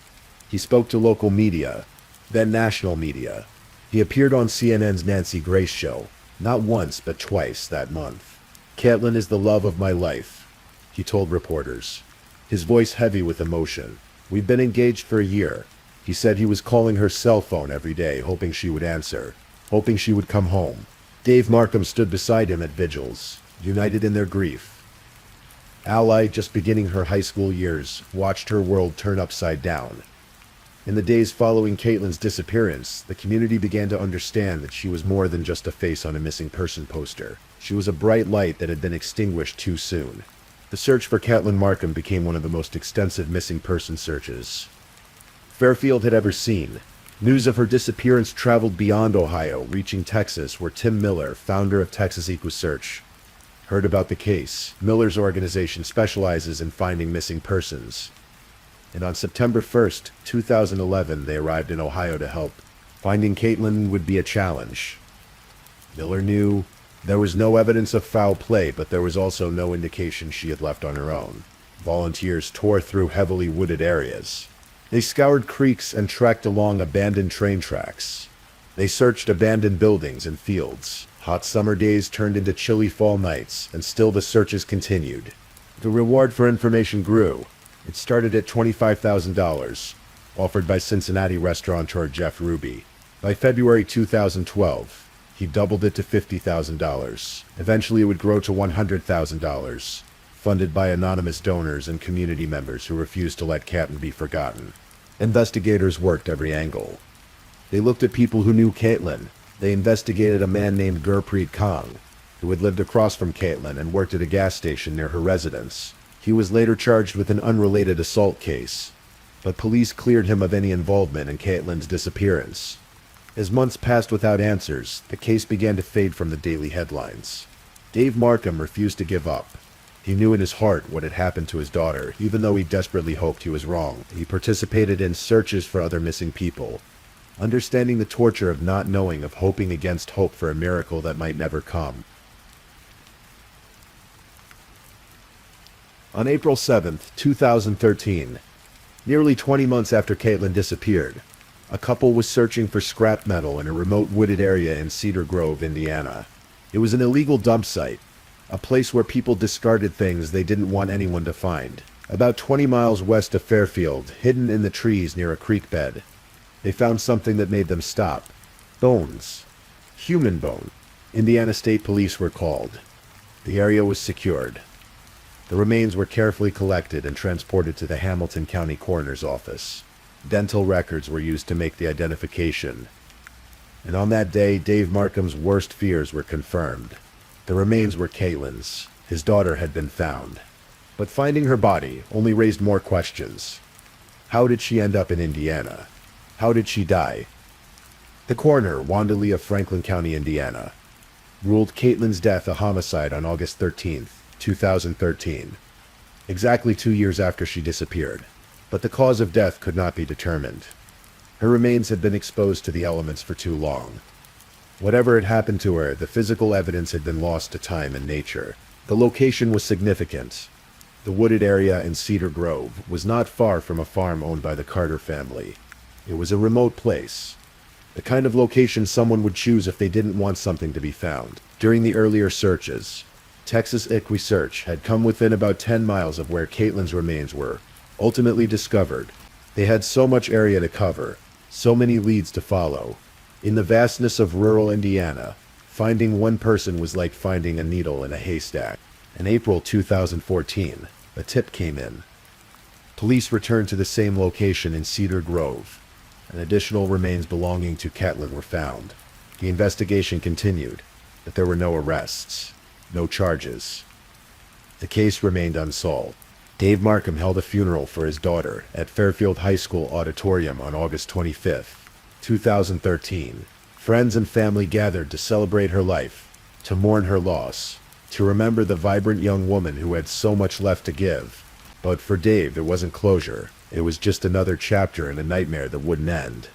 He spoke to local media, then national media. He appeared on CNN's Nancy Grace show, not once but twice that month. "Caitlin is the love of my life," he told reporters, his voice heavy with emotion. "We've been engaged for a year." He said he was calling her cell phone every day, hoping she would answer, hoping she would come home. Dave Markham stood beside him at vigils, united in their grief. Ally, just beginning her high school years, watched her world turn upside down. In the days following Caitlin's disappearance, the community began to understand that she was more than just a face on a missing person poster. She was a bright light that had been extinguished too soon. The search for Caitlin Markham became one of the most extensive missing person searches Fairfield had ever seen. News of her disappearance traveled beyond Ohio, reaching Texas, where Tim Miller, founder of Texas Equus Search, heard about the case. Miller's organization specializes in finding missing persons, and on September 1st, 2011, they arrived in Ohio to help. Finding Caitlin would be a challenge. Miller knew there was no evidence of foul play, but there was also no indication she had left on her own. Volunteers tore through heavily wooded areas. They scoured creeks and trekked along abandoned train tracks. They searched abandoned buildings and fields. Hot summer days turned into chilly fall nights, and still the searches continued. The reward for information grew. It started at $25,000, offered by Cincinnati restaurateur Jeff Ruby. By February 2012, he doubled it to $50,000. Eventually it would grow to $100,000, funded by anonymous donors and community members who refused to let Caitlin be forgotten. Investigators worked every angle. They looked at people who knew Caitlin. They investigated a man named Gurpreet Kang, who had lived across from Caitlin and worked at a gas station near her residence. He was later charged with an unrelated assault case, but police cleared him of any involvement in Caitlin's disappearance. As months passed without answers, the case began to fade from the daily headlines. Dave Markham refused to give up. He knew in his heart what had happened to his daughter, even though he desperately hoped he was wrong. He participated in searches for other missing people, understanding the torture of not knowing, of hoping against hope for a miracle that might never come. On April 7th, 2013, nearly 20 months after Caitlin disappeared, a couple was searching for scrap metal in a remote wooded area in Cedar Grove, Indiana. It was an illegal dump site, a place where people discarded things they didn't want anyone to find. About 20 miles west of Fairfield, hidden in the trees near a creek bed, they found something that made them stop. Bones. Human bone. Indiana State Police were called. The area was secured. The remains were carefully collected and transported to the Hamilton County Coroner's Office. Dental records were used to make the identification. And on that day, Dave Markham's worst fears were confirmed. The remains were Caitlin's. His daughter had been found. But finding her body only raised more questions. How did she end up in Indiana? How did she die? The coroner, Wanda Lee of Franklin County, Indiana, ruled Caitlin's death a homicide on August 13th, 2013, exactly 2 years after she disappeared. but the cause of death could not be determined. Her remains had been exposed to the elements for too long. Whatever had happened to her, the physical evidence had been lost to time and nature. The location was significant. The wooded area in Cedar Grove was not far from a farm owned by the Carter family. It was a remote place, the kind of location someone would choose if they didn't want something to be found. During the earlier searches, Texas IQ had come within about 10 miles of where Caitlin's remains were ultimately discovered. They had so much area to cover, so many leads to follow. In the vastness of rural Indiana, finding one person was like finding a needle in a haystack. In April 2014, a tip came in. Police returned to the same location in Cedar Grove, and additional remains belonging to Caitlin were found. The investigation continued, but there were no arrests, no charges. The case remained unsolved. Dave Markham held a funeral for his daughter at Fairfield High School Auditorium on August 25, 2013. Friends and family gathered to celebrate her life, to mourn her loss, to remember the vibrant young woman who had so much left to give. But for Dave, it wasn't closure. It was just another chapter in a nightmare that wouldn't end.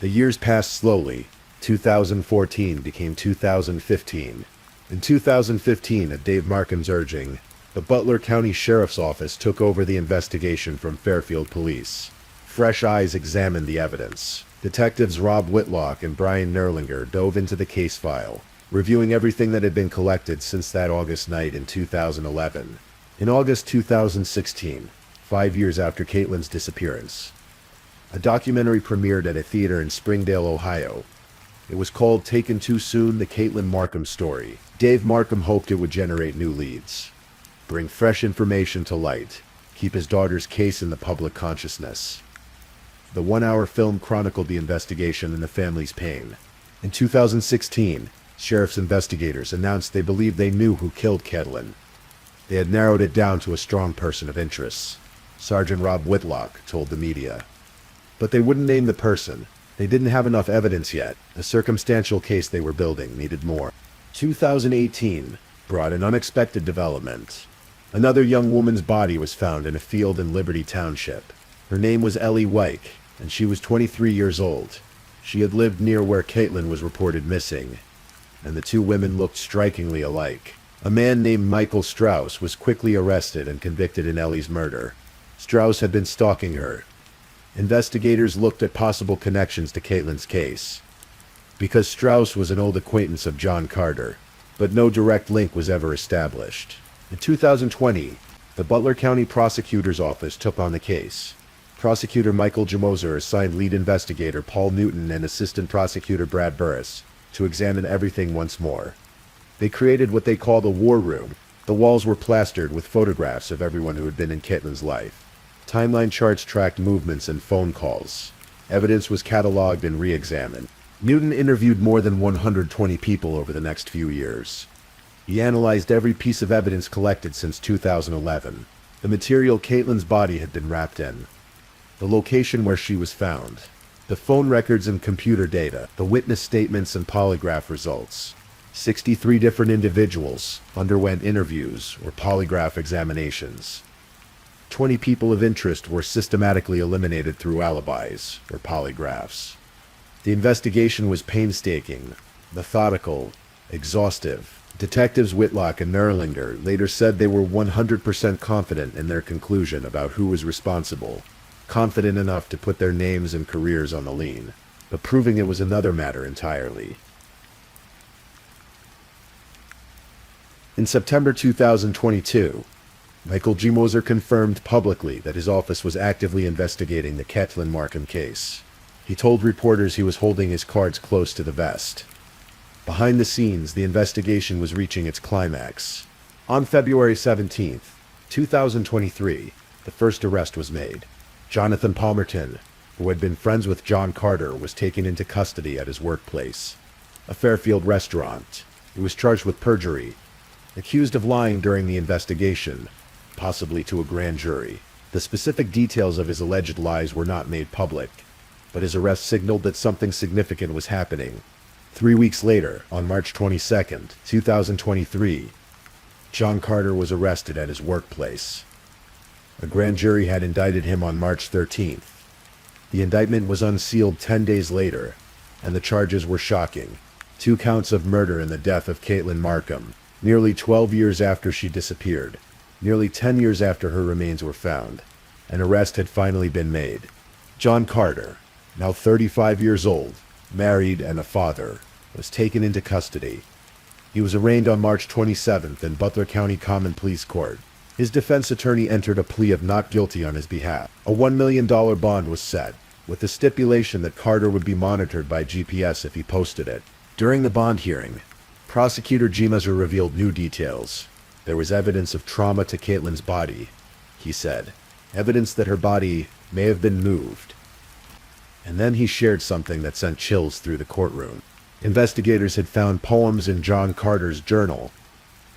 The years passed slowly. 2014 became 2015. In 2015, at Dave Markham's urging, the Butler County Sheriff's Office took over the investigation from Fairfield Police. Fresh eyes examined the evidence. Detectives Rob Whitlock and Brian Nerlinger dove into the case file, reviewing everything that had been collected since that August night in 2011. In August 2016, 5 years after Caitlin's disappearance, a documentary premiered at a theater in Springdale, Ohio. It was called Taken Too Soon: The Caitlin Markham Story. Dave Markham hoped it would generate new leads, bring fresh information to light, keep his daughter's case in the public consciousness. The one-hour film chronicled the investigation and the family's pain. In 2016, sheriff's investigators announced they believed they knew who killed Caitlin. They had narrowed it down to a strong person of interest. Sergeant Rob Whitlock told the media. But they wouldn't name the person. They didn't have enough evidence yet. The circumstantial case they were building needed more. 2018 brought an unexpected development. Another young woman's body was found in a field in Liberty Township. Her name was Ellie Wyke, and she was 23 years old. She had lived near where Caitlin was reported missing, and the two women looked strikingly alike. A man named Michael Strauss was quickly arrested and convicted in Ellie's murder. Strauss had been stalking her. Investigators looked at possible connections to Caitlin's case, because Strauss was an old acquaintance of John Carter, but no direct link was ever established. In 2020, the Butler County Prosecutor's Office took on the case. Prosecutor Michael J. Moser assigned lead investigator Paul Newton and assistant prosecutor Brad Burris to examine everything once more. They created what they called a war room. The walls were plastered with photographs of everyone who had been in Caitlin's life. Timeline charts tracked movements and phone calls. Evidence was cataloged and re-examined. Newton interviewed more than 120 people over the next few years. He analyzed every piece of evidence collected since 2011. The material Caitlin's body had been wrapped in, the location where she was found, the phone records and computer data, the witness statements and polygraph results. 63 different individuals underwent interviews or polygraph examinations. 20 people of interest were systematically eliminated through alibis or polygraphs. The investigation was painstaking, methodical, exhaustive. Detectives Whitlock and Nerlinger later said they were 100% confident in their conclusion about who was responsible, confident enough to put their names and careers on the lean, but proving it was another matter entirely. In September 2022, Michael G. Moser confirmed publicly that his office was actively investigating the Caitlin Markham case. He told reporters he was holding his cards close to the vest. Behind the scenes, the investigation was reaching its climax. On February 17, 2023, the first arrest was made. Jonathan Palmerton, who had been friends with John Carter, was taken into custody at his workplace, a Fairfield restaurant. He was charged with perjury, accused of lying during the investigation, possibly to a grand jury. The specific details of his alleged lies were not made public, but his arrest signaled that something significant was happening. 3 weeks later, on March 22, 2023, John Carter was arrested at his workplace. A grand jury had indicted him on March 13th. The indictment was unsealed 10 days later, and the charges were shocking. 2 counts of murder in the death of Caitlin Markham, nearly 12 years after she disappeared, nearly 10 years after her remains were found. An arrest had finally been made. John Carter, now 35 years old, married and a father, was taken into custody. He was arraigned on March 27th in Butler County Common Pleas Court. His defense attorney entered a plea of not guilty on his behalf. A $1 million bond was set, with the stipulation that Carter would be monitored by GPS if he posted it. During the bond hearing, prosecutor Gimazer revealed new details. There was evidence of trauma to Caitlin's body, he said. Evidence that her body may have been moved. And then he shared something that sent chills through the courtroom. Investigators had found poems in John Carter's journal.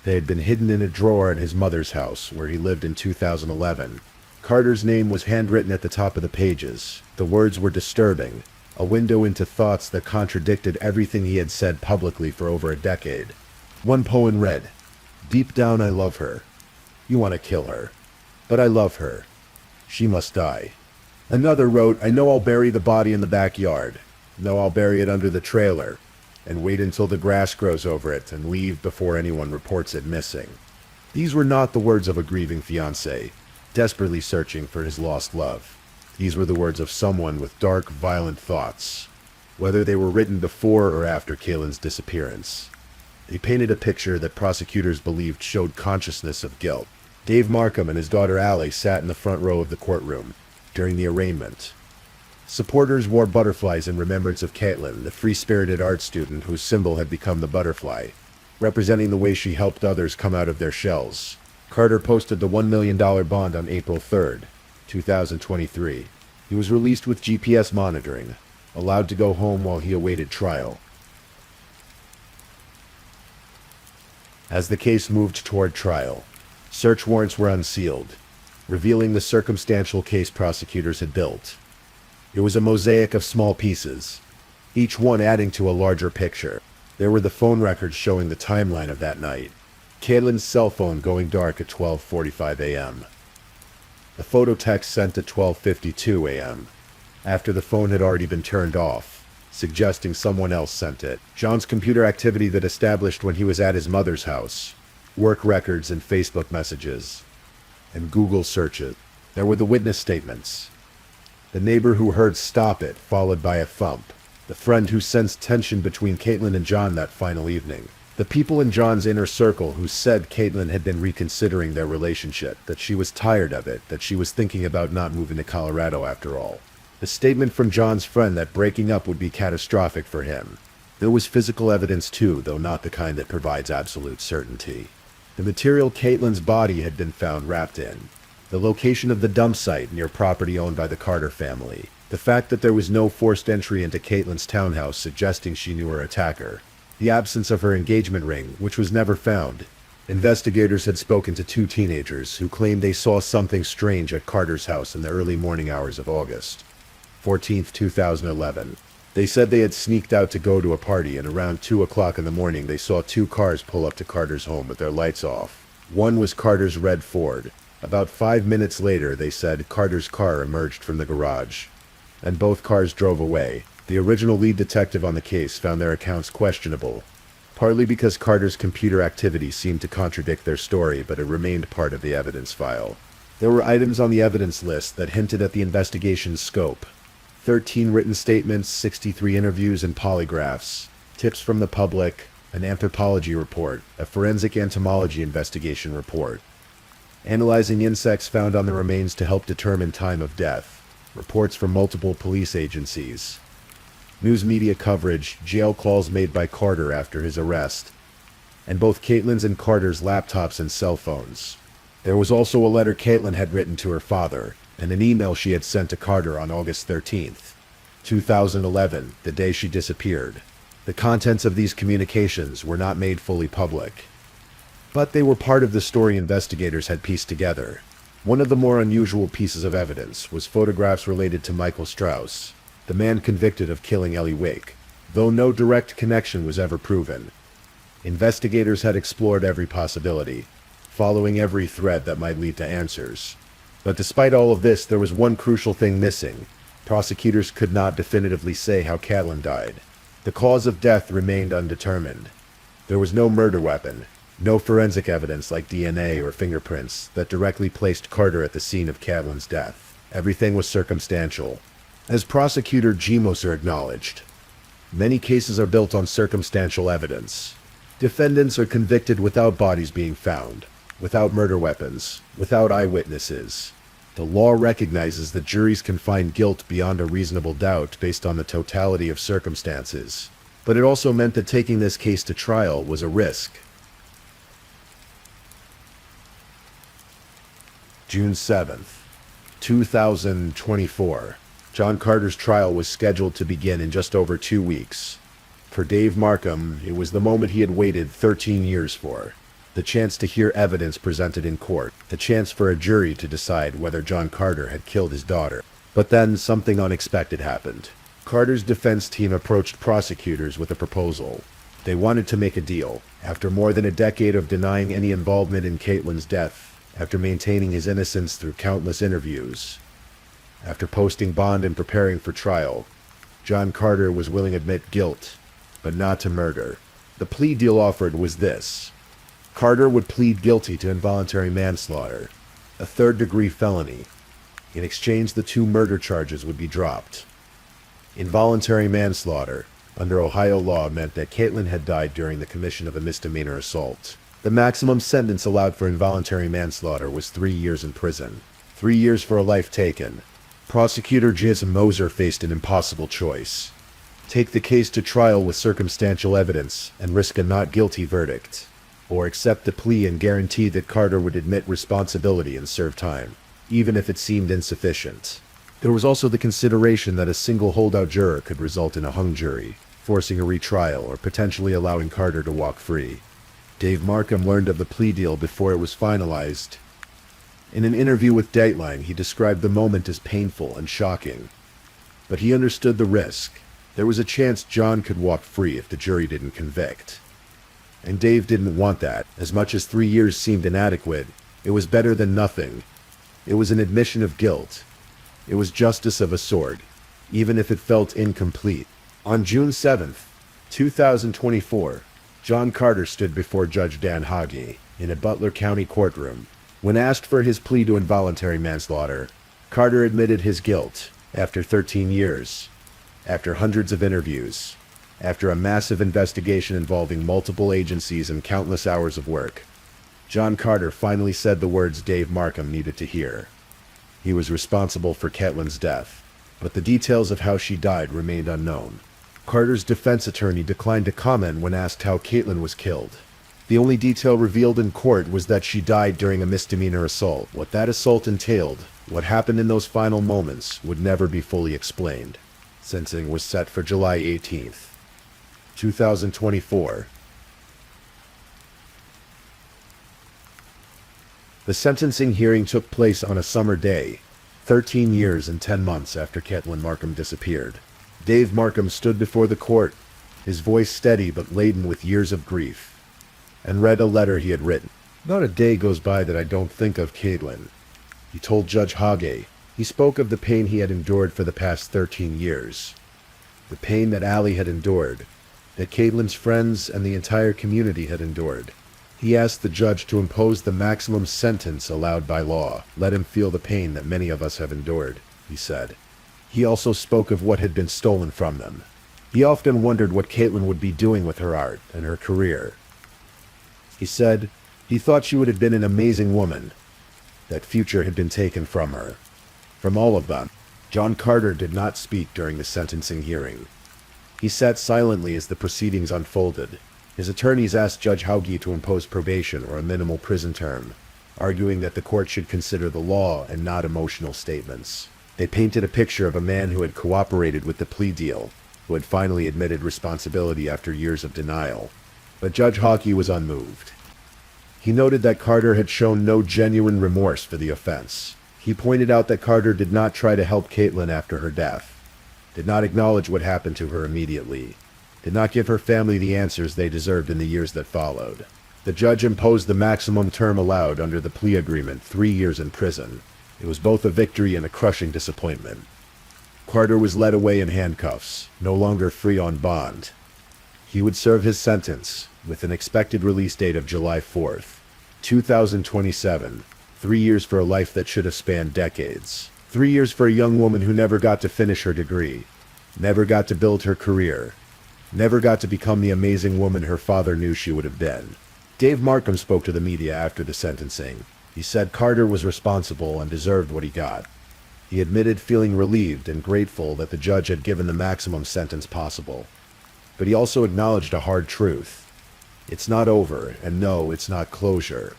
They had been hidden in a drawer at his mother's house, where he lived in 2011. Carter's name was handwritten at the top of the pages. The words were disturbing, a window into thoughts that contradicted everything he had said publicly for over a decade. One poem read, "Deep down I love her. You want to kill her. But I love her. She must die." Another wrote, "I know I'll bury the body in the backyard. No, I'll bury it under the trailer, and wait until the grass grows over it and leave before anyone reports it missing." These were not the words of a grieving fiancé, desperately searching for his lost love. These were the words of someone with dark, violent thoughts, whether they were written before or after Caitlin's disappearance. They painted a picture that prosecutors believed showed consciousness of guilt. Dave Markham and his daughter Allie sat in the front row of the courtroom during the arraignment. Supporters wore butterflies in remembrance of Caitlin, the free-spirited art student whose symbol had become the butterfly, representing the way she helped others come out of their shells. Carter posted the $1 million bond on April 3rd, 2023. He was released with GPS monitoring, allowed to go home while he awaited trial. As the case moved toward trial, search warrants were unsealed, revealing the circumstantial case prosecutors had built. It was a mosaic of small pieces, each one adding to a larger picture. There were the phone records showing the timeline of that night. Caitlin's cell phone going dark at 12:45 a.m. The photo text sent at 12:52 a.m., after the phone had already been turned off, suggesting someone else sent it. John's computer activity that established when he was at his mother's house, work records and Facebook messages, and Google searches. There were the witness statements. The neighbor who heard "stop it," followed by a thump. The friend who sensed tension between Caitlin and John that final evening. The people in John's inner circle who said Caitlin had been reconsidering their relationship, that she was tired of it, that she was thinking about not moving to Colorado after all. The statement from John's friend that breaking up would be catastrophic for him. There was physical evidence too, though not the kind that provides absolute certainty. The material Caitlin's body had been found wrapped in. The location of the dump site near property owned by the Carter family. The fact that there was no forced entry into Caitlin's townhouse suggesting she knew her attacker. The absence of her engagement ring, which was never found. Investigators had spoken to 2 teenagers who claimed they saw something strange at Carter's house in the early morning hours of August 14th, 2011. They said they had sneaked out to go to a party, and around 2 o'clock in the morning they saw 2 cars pull up to Carter's home with their lights off. One was Carter's red Ford. About 5 minutes later, they said Carter's car emerged from the garage, and both cars drove away. The original lead detective on the case found their accounts questionable, partly because Carter's computer activity seemed to contradict their story, but it remained part of the evidence file. There were items on the evidence list that hinted at the investigation's scope. 13 written statements, 63 interviews and polygraphs, tips from the public, an anthropology report, a forensic entomology investigation report, analyzing insects found on the remains to help determine time of death, reports from multiple police agencies, news media coverage, jail calls made by Carter after his arrest, and both Caitlin's and Carter's laptops and cell phones. There was also a letter Caitlin had written to her father, and an email she had sent to Carter on August 13th, 2011, the day she disappeared. The contents of these communications were not made fully public, but they were part of the story investigators had pieced together. One of the more unusual pieces of evidence was photographs related to Michael Strauss, the man convicted of killing Ellie Wake, though no direct connection was ever proven. Investigators had explored every possibility. following every thread that might lead to answers. But despite all of this, there was one crucial thing missing. Prosecutors could not definitively say how Catelyn died. The cause of death remained undetermined. There was no murder weapon, no forensic evidence like DNA or fingerprints that directly placed Carter at the scene of Catelyn's death. Everything was circumstantial. As prosecutor G. Moser acknowledged, many cases are built on circumstantial evidence. Defendants are convicted without bodies being found, without murder weapons, without eyewitnesses. The law recognizes that juries can find guilt beyond a reasonable doubt based on the totality of circumstances. But it also meant that taking this case to trial was a risk. June 7th, 2024. John Carter's trial was scheduled to begin in just over 2 weeks. For Dave Markham, it was the moment he had waited 13 years for. The chance to hear evidence presented in court. The chance for a jury to decide whether John Carter had killed his daughter. But then something unexpected happened. Carter's defense team approached prosecutors with a proposal. They wanted to make a deal. After more than a decade of denying any involvement in Catelyn's death, after maintaining his innocence through countless interviews, after posting bond and preparing for trial, John Carter was willing to admit guilt, but not to murder. The plea deal offered was this. Carter would plead guilty to involuntary manslaughter, a third-degree felony. In exchange, the 2 murder charges would be dropped. Involuntary manslaughter, under Ohio law, meant that Catelyn had died during the commission of a misdemeanor assault. The maximum sentence allowed for involuntary manslaughter was 3 years in prison. 3 years for a life taken. Prosecutor J. Moser faced an impossible choice. Take the case to trial with circumstantial evidence and risk a not guilty verdict, or accept the plea and guarantee that Carter would admit responsibility and serve time, even if it seemed insufficient. There was also the consideration that a single holdout juror could result in a hung jury, forcing a retrial or potentially allowing Carter to walk free. Dave Markham learned of the plea deal before it was finalized. In an interview with Dateline, he described the moment as painful and shocking. But he understood the risk. There was a chance John could walk free if the jury didn't convict. And Dave didn't want that. As much as 3 years seemed inadequate, it was better than nothing. It was an admission of guilt. It was justice of a sort, even if it felt incomplete. On June 7th, 2024, John Carter stood before Judge Dan Hagee in a Butler County courtroom. When asked for his plea to involuntary manslaughter, Carter admitted his guilt after 13 years, after hundreds of interviews, after a massive investigation involving multiple agencies and countless hours of work. John Carter finally said the words Dave Markham needed to hear. He was responsible for Catelyn's death, but the details of how she died remained unknown. Carter's defense attorney declined to comment when asked how Catelyn was killed. The only detail revealed in court was that she died during a misdemeanor assault. What that assault entailed, what happened in those final moments, would never be fully explained. Sentencing was set for July 18th, 2024. The sentencing hearing took place on a summer day, 13 years and 10 months after Catelyn Markham disappeared. Dave Markham stood before the court, his voice steady but laden with years of grief, and read a letter he had written. Not a day goes by that I don't think of Catelyn, he told Judge Hagee. He spoke of the pain he had endured for the past 13 years. The pain that Allie had endured, that Catelyn's friends and the entire community had endured. He asked the judge to impose the maximum sentence allowed by law. Let him feel the pain that many of us have endured, he said. He also spoke of what had been stolen from them. He often wondered what Catelyn would be doing with her art and her career. He said he thought she would have been an amazing woman. That future had been taken from her. From all of them. John Carter did not speak during the sentencing hearing. He sat silently as the proceedings unfolded. His attorneys asked Judge Hagee to impose probation or a minimal prison term, arguing that the court should consider the law and not emotional statements. They painted a picture of a man who had cooperated with the plea deal, who had finally admitted responsibility after years of denial. But Judge Hagee was unmoved. He noted that Carter had shown no genuine remorse for the offense. He pointed out that Carter did not try to help Catelyn after her death, did not acknowledge what happened to her immediately, did not give her family the answers they deserved in the years that followed. The judge imposed the maximum term allowed under the plea agreement, 3 years in prison. It was both a victory and a crushing disappointment. Carter was led away in handcuffs, no longer free on bond. He would serve his sentence, with an expected release date of July 4th, 2027. 3 years for a life that should have spanned decades. 3 years for a young woman who never got to finish her degree, never got to build her career, never got to become the amazing woman her father knew she would have been. Dave Markham spoke to the media after the sentencing. He said Carter was responsible and deserved what he got. He admitted feeling relieved and grateful that the judge had given the maximum sentence possible. But he also acknowledged a hard truth. It's not over, and no, it's not closure.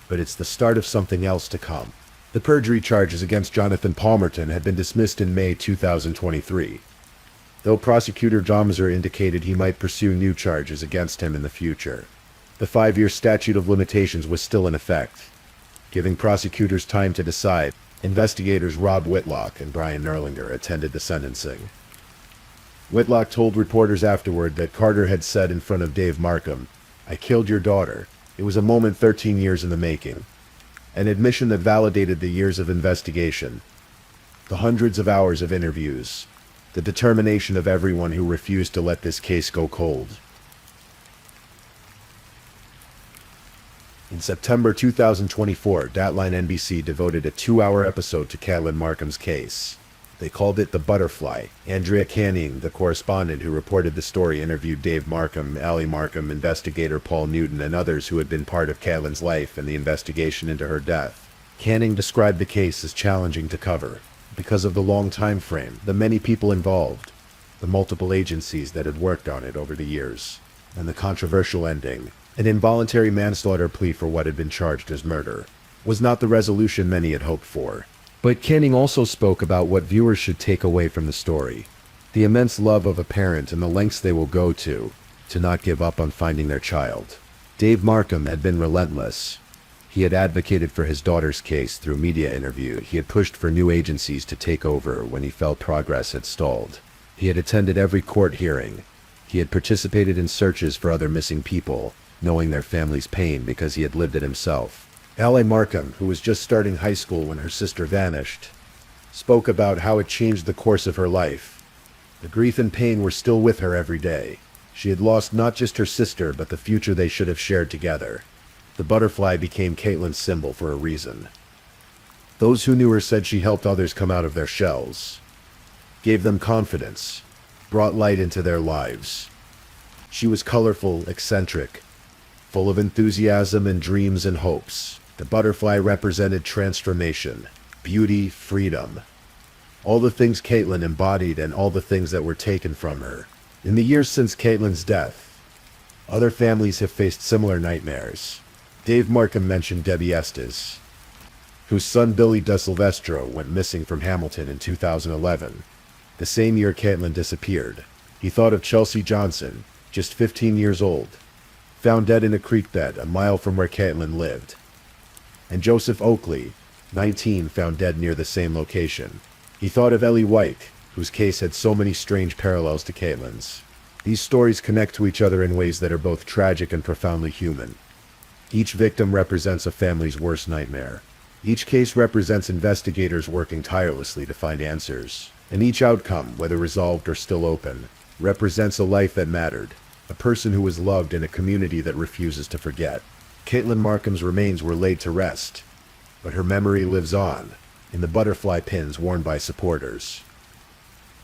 But it's the start of something else to come. The perjury charges against Jonathan Palmerton had been dismissed in May 2023, though prosecutor Domzer indicated he might pursue new charges against him in the future. The 5-year statute of limitations was still in effect, giving prosecutors time to decide. Investigators Rob Whitlock and Brian Nerlinger attended the sentencing. Whitlock told reporters afterward that Carter had said in front of Dave Markham, "I killed your daughter." It was a moment 13 years in the making. An admission that validated the years of investigation, the hundreds of hours of interviews, the determination of everyone who refused to let this case go cold. In September 2024, Dateline NBC devoted a 2-hour episode to Caitlin Markham's case. They called it The Butterfly. Andrea Canning, the correspondent who reported the story, interviewed Dave Markham, Allie Markham, investigator Paul Newton, and others who had been part of Caitlin's life and the investigation into her death. Canning described the case as challenging to cover because of the long time frame, the many people involved, the multiple agencies that had worked on it over the years, and the controversial ending. An involuntary manslaughter plea for what had been charged as murder was not the resolution many had hoped for. But Canning also spoke about what viewers should take away from the story. The immense love of a parent and the lengths they will go to not give up on finding their child. Dave Markham had been relentless. He had advocated for his daughter's case through media interview. He had pushed for new agencies to take over when he felt progress had stalled. He had attended every court hearing. He had participated in searches for other missing people, knowing their family's pain because he had lived it himself. Allie Markham, who was just starting high school when her sister vanished, spoke about how it changed the course of her life. The grief and pain were still with her every day. She had lost not just her sister, but the future they should have shared together. The butterfly became Caitlin's symbol for a reason. Those who knew her said she helped others come out of their shells, gave them confidence, brought light into their lives. She was colorful, eccentric, full of enthusiasm and dreams and hopes. The butterfly represented transformation, beauty, freedom. All the things Caitlin embodied and all the things that were taken from her. In the years since Caitlin's death, other families have faced similar nightmares. Dave Markham mentioned Debbie Estes, whose son Billy DeSilvestro went missing from Hamilton in 2011, the same year Caitlin disappeared. He thought of Chelsea Johnson, just 15 years old, found dead in a creek bed a mile from where Caitlin lived. And Joseph Oakley, 19, found dead near the same location. He thought of Ellie White, whose case had so many strange parallels to Caitlin's. These stories connect to each other in ways that are both tragic and profoundly human. Each victim represents a family's worst nightmare. Each case represents investigators working tirelessly to find answers. And each outcome, whether resolved or still open, represents a life that mattered, a person who was loved in a community that refuses to forget. Caitlin Markham's remains were laid to rest, but her memory lives on, in the butterfly pins worn by supporters,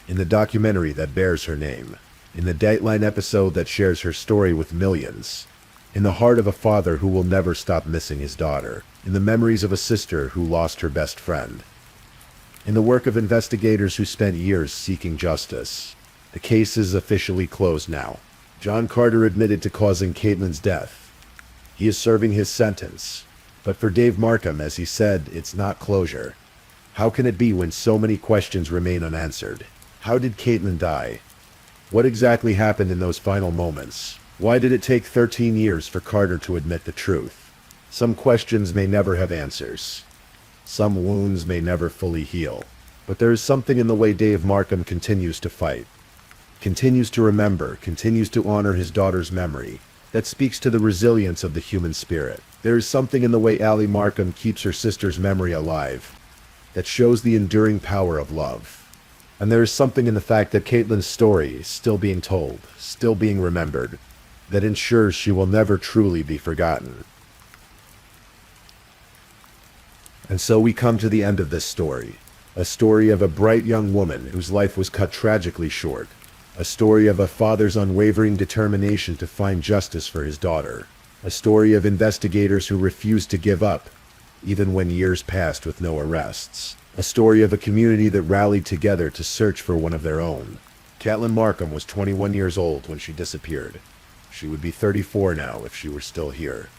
in the documentary that bears her name, in the Dateline episode that shares her story with millions, in the heart of a father who will never stop missing his daughter, in the memories of a sister who lost her best friend, in the work of investigators who spent years seeking justice. The case is officially closed now. John Carter admitted to causing Caitlin's death. He is serving his sentence. But for Dave Markham, as he said, it's not closure. How can it be when so many questions remain unanswered? How did Caitlin die? What exactly happened in those final moments? Why did it take 13 years for Carter to admit the truth? Some questions may never have answers. Some wounds may never fully heal. But there is something in the way Dave Markham continues to fight, continues to remember, continues to honor his daughter's memory. that speaks to the resilience of the human spirit. There is something in the way Allie Markham keeps her sister's memory alive that shows the enduring power of love. And there is something in the fact that Caitlin's story is still being told, still being remembered, that ensures she will never truly be forgotten. And so we come to the end of this story. A story of a bright young woman whose life was cut tragically short. A story of a father's unwavering determination to find justice for his daughter. A story of investigators who refused to give up, even when years passed with no arrests. A story of a community that rallied together to search for one of their own. Caitlin Markham was 21 years old when she disappeared. She would be 34 now if she were still here.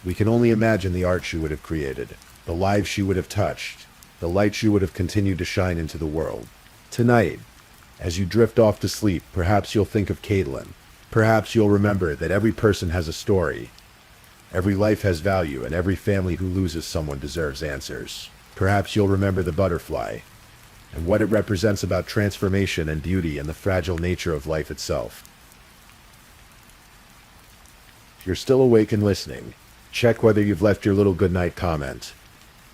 We can only imagine the art she would have created, the lives she would have touched, the light she would have continued to shine into the world. Tonight, as you drift off to sleep, perhaps you'll think of Caitlin. Perhaps you'll remember that every person has a story. Every life has value, and every family who loses someone deserves answers. Perhaps you'll remember the butterfly, and what it represents about transformation and beauty and the fragile nature of life itself. If you're still awake and listening, check whether you've left your little goodnight comment.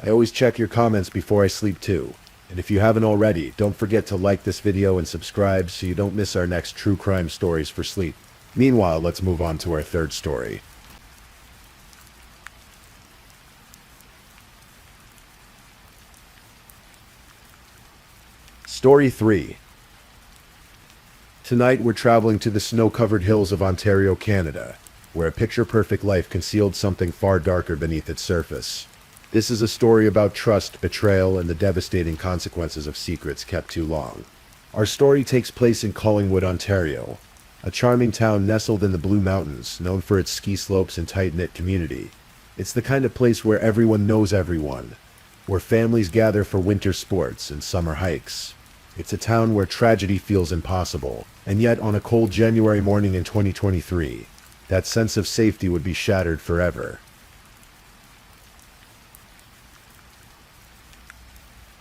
I always check your comments before I sleep too. And if you haven't already, don't forget to like this video and subscribe so you don't miss our next true crime stories for sleep. Meanwhile, let's move on to our third story. Story 3. Tonight we're traveling to the snow-covered hills of Ontario, Canada, where a picture-perfect life concealed something far darker beneath its surface. This is a story about trust, betrayal, and the devastating consequences of secrets kept too long. Our story takes place in Collingwood, Ontario, a charming town nestled in the Blue Mountains, known for its ski slopes and tight-knit community. It's the kind of place where everyone knows everyone, where families gather for winter sports and summer hikes. It's a town where tragedy feels impossible, and yet on a cold January morning in 2023, that sense of safety would be shattered forever.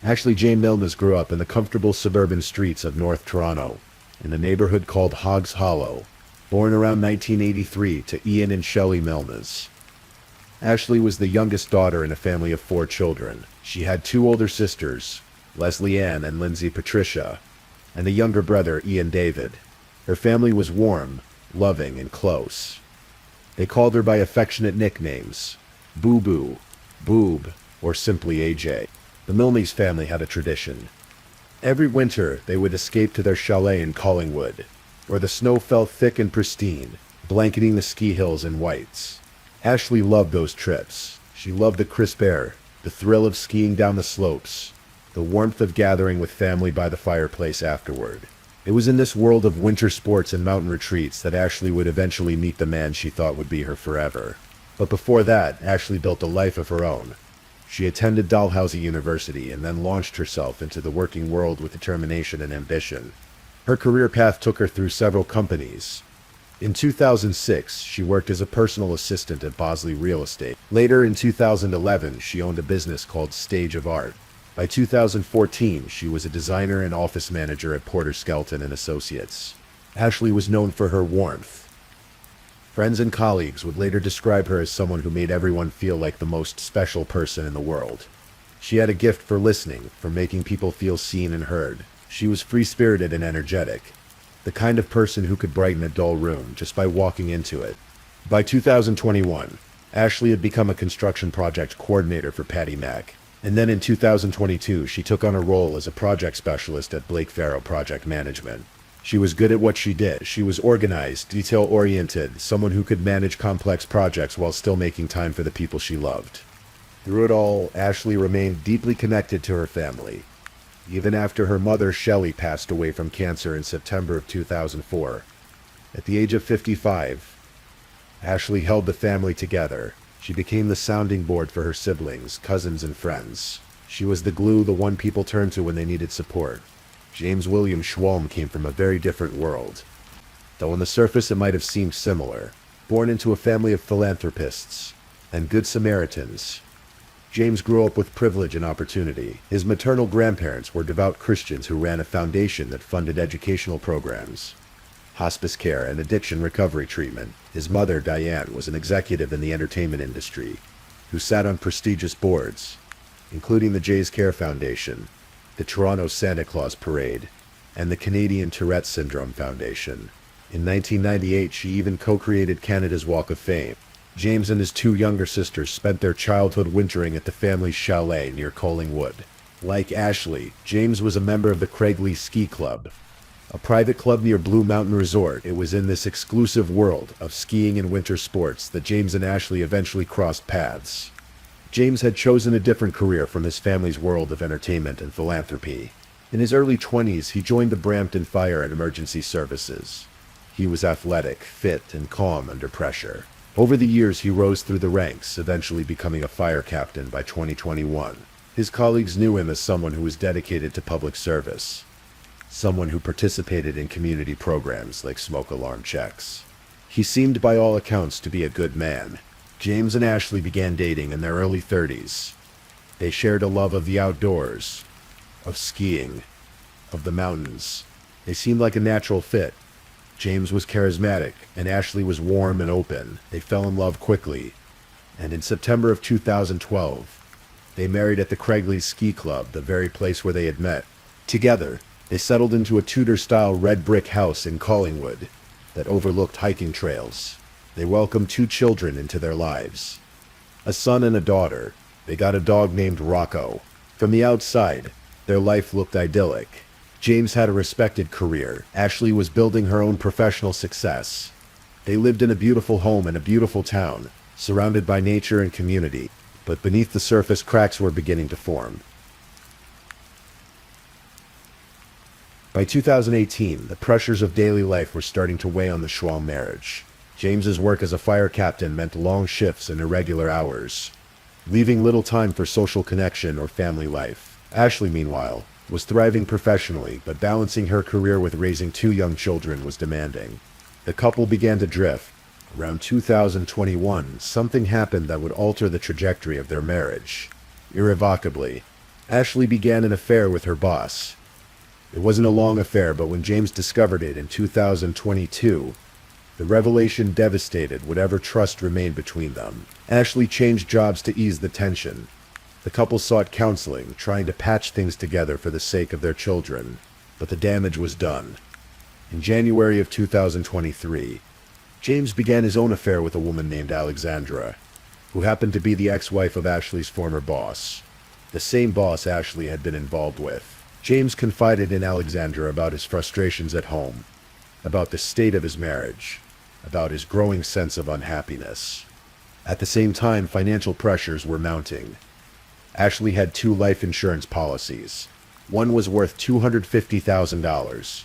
Ashley Jane Milnes grew up in the comfortable suburban streets of North Toronto, in a neighborhood called Hoggs Hollow, born around 1983 to Ian and Shelley Milnes. Ashley was the youngest daughter in a family of 4 children. She had 2 older sisters, Leslie Ann and Lindsay Patricia, and a younger brother, Ian David. Her family was warm, loving, and close. They called her by affectionate nicknames, Boo Boo, Boob, or simply AJ. The Milnes family had a tradition. Every winter, they would escape to their chalet in Collingwood, where the snow fell thick and pristine, blanketing the ski hills in whites. Ashley loved those trips. She loved the crisp air, the thrill of skiing down the slopes, the warmth of gathering with family by the fireplace afterward. It was in this world of winter sports and mountain retreats that Ashley would eventually meet the man she thought would be her forever. But before that, Ashley built a life of her own. She attended Dalhousie University and then launched herself into the working world with determination and ambition. Her career path took her through several companies. In 2006, she worked as a personal assistant at Bosley Real Estate. Later in 2011, she owned a business called Stage of Art. By 2014, she was a designer and office manager at Porter Skelton and Associates. Ashley was known for her warmth. Friends and colleagues would later describe her as someone who made everyone feel like the most special person in the world. She had a gift for listening, for making people feel seen and heard. She was free-spirited and energetic, the kind of person who could brighten a dull room just by walking into it. By 2021, Ashley had become a construction project coordinator for Patty Mac. And then in 2022, she took on a role as a project specialist at Blake Farrow Project Management. She was good at what she did. She was organized, detail-oriented, someone who could manage complex projects while still making time for the people she loved. Through it all, Ashley remained deeply connected to her family. Even after her mother, Shelley, passed away from cancer in September of 2004. At the age of 55, Ashley held the family together. She became the sounding board for her siblings, cousins, and friends. She was the glue, the one people turned to when they needed support. James William Schwalm came from a very different world, though on the surface it might have seemed similar. Born into a family of philanthropists and good Samaritans, James grew up with privilege and opportunity. His maternal grandparents were devout Christians who ran a foundation that funded educational programs, hospice care, and addiction recovery treatment. His mother, Diane, was an executive in the entertainment industry who sat on prestigious boards, including the Jays Care Foundation, the Toronto Santa Claus Parade, and the Canadian Tourette Syndrome Foundation. In 1998, she even co-created Canada's Walk of Fame. James and his two younger sisters spent their childhood wintering at the family's chalet near Collingwood. Like Ashley, James was a member of the Craigley Ski Club, a private club near Blue Mountain Resort. It was in this exclusive world of skiing and winter sports that James and Ashley eventually crossed paths. James had chosen a different career from his family's world of entertainment and philanthropy. In his early 20s, he joined the Brampton Fire and Emergency Services. He was athletic, fit, and calm under pressure. Over the years, he rose through the ranks, eventually becoming a fire captain by 2021. His colleagues knew him as someone who was dedicated to public service, someone who participated in community programs like smoke alarm checks. He seemed by all accounts to be a good man. James and Ashley began dating in their early 30s. They shared a love of the outdoors, of skiing, of the mountains. They seemed like a natural fit. James was charismatic, and Ashley was warm and open. They fell in love quickly, and in September of 2012, they married at the Craigley Ski Club, the very place where they had met. Together, they settled into a Tudor-style red brick house in Collingwood that overlooked hiking trails. They welcomed two children into their lives, a son and a daughter. They got a dog named Rocco. From the outside, their life looked idyllic. James had a respected career. Ashley was building her own professional success. They lived in a beautiful home in a beautiful town, surrounded by nature and community. But beneath the surface, cracks were beginning to form. By 2018, the pressures of daily life were starting to weigh on the Schwalm marriage. James's work as a fire captain meant long shifts and irregular hours, leaving little time for social connection or family life. Ashley, meanwhile, was thriving professionally, but balancing her career with raising two young children was demanding. The couple began to drift. Around 2021, something happened that would alter the trajectory of their marriage. Irrevocably, Ashley began an affair with her boss. It wasn't a long affair, but when James discovered it in 2022, the revelation devastated whatever trust remained between them. Ashley changed jobs to ease the tension. The couple sought counseling, trying to patch things together for the sake of their children, but the damage was done. In January of 2023, James began his own affair with a woman named Alexandra, who happened to be the ex-wife of Ashley's former boss, the same boss Ashley had been involved with. James confided in Alexandra about his frustrations at home, about the state of his marriage, about his growing sense of unhappiness. At the same time, financial pressures were mounting. Ashley had two life insurance policies. One was worth $250,000,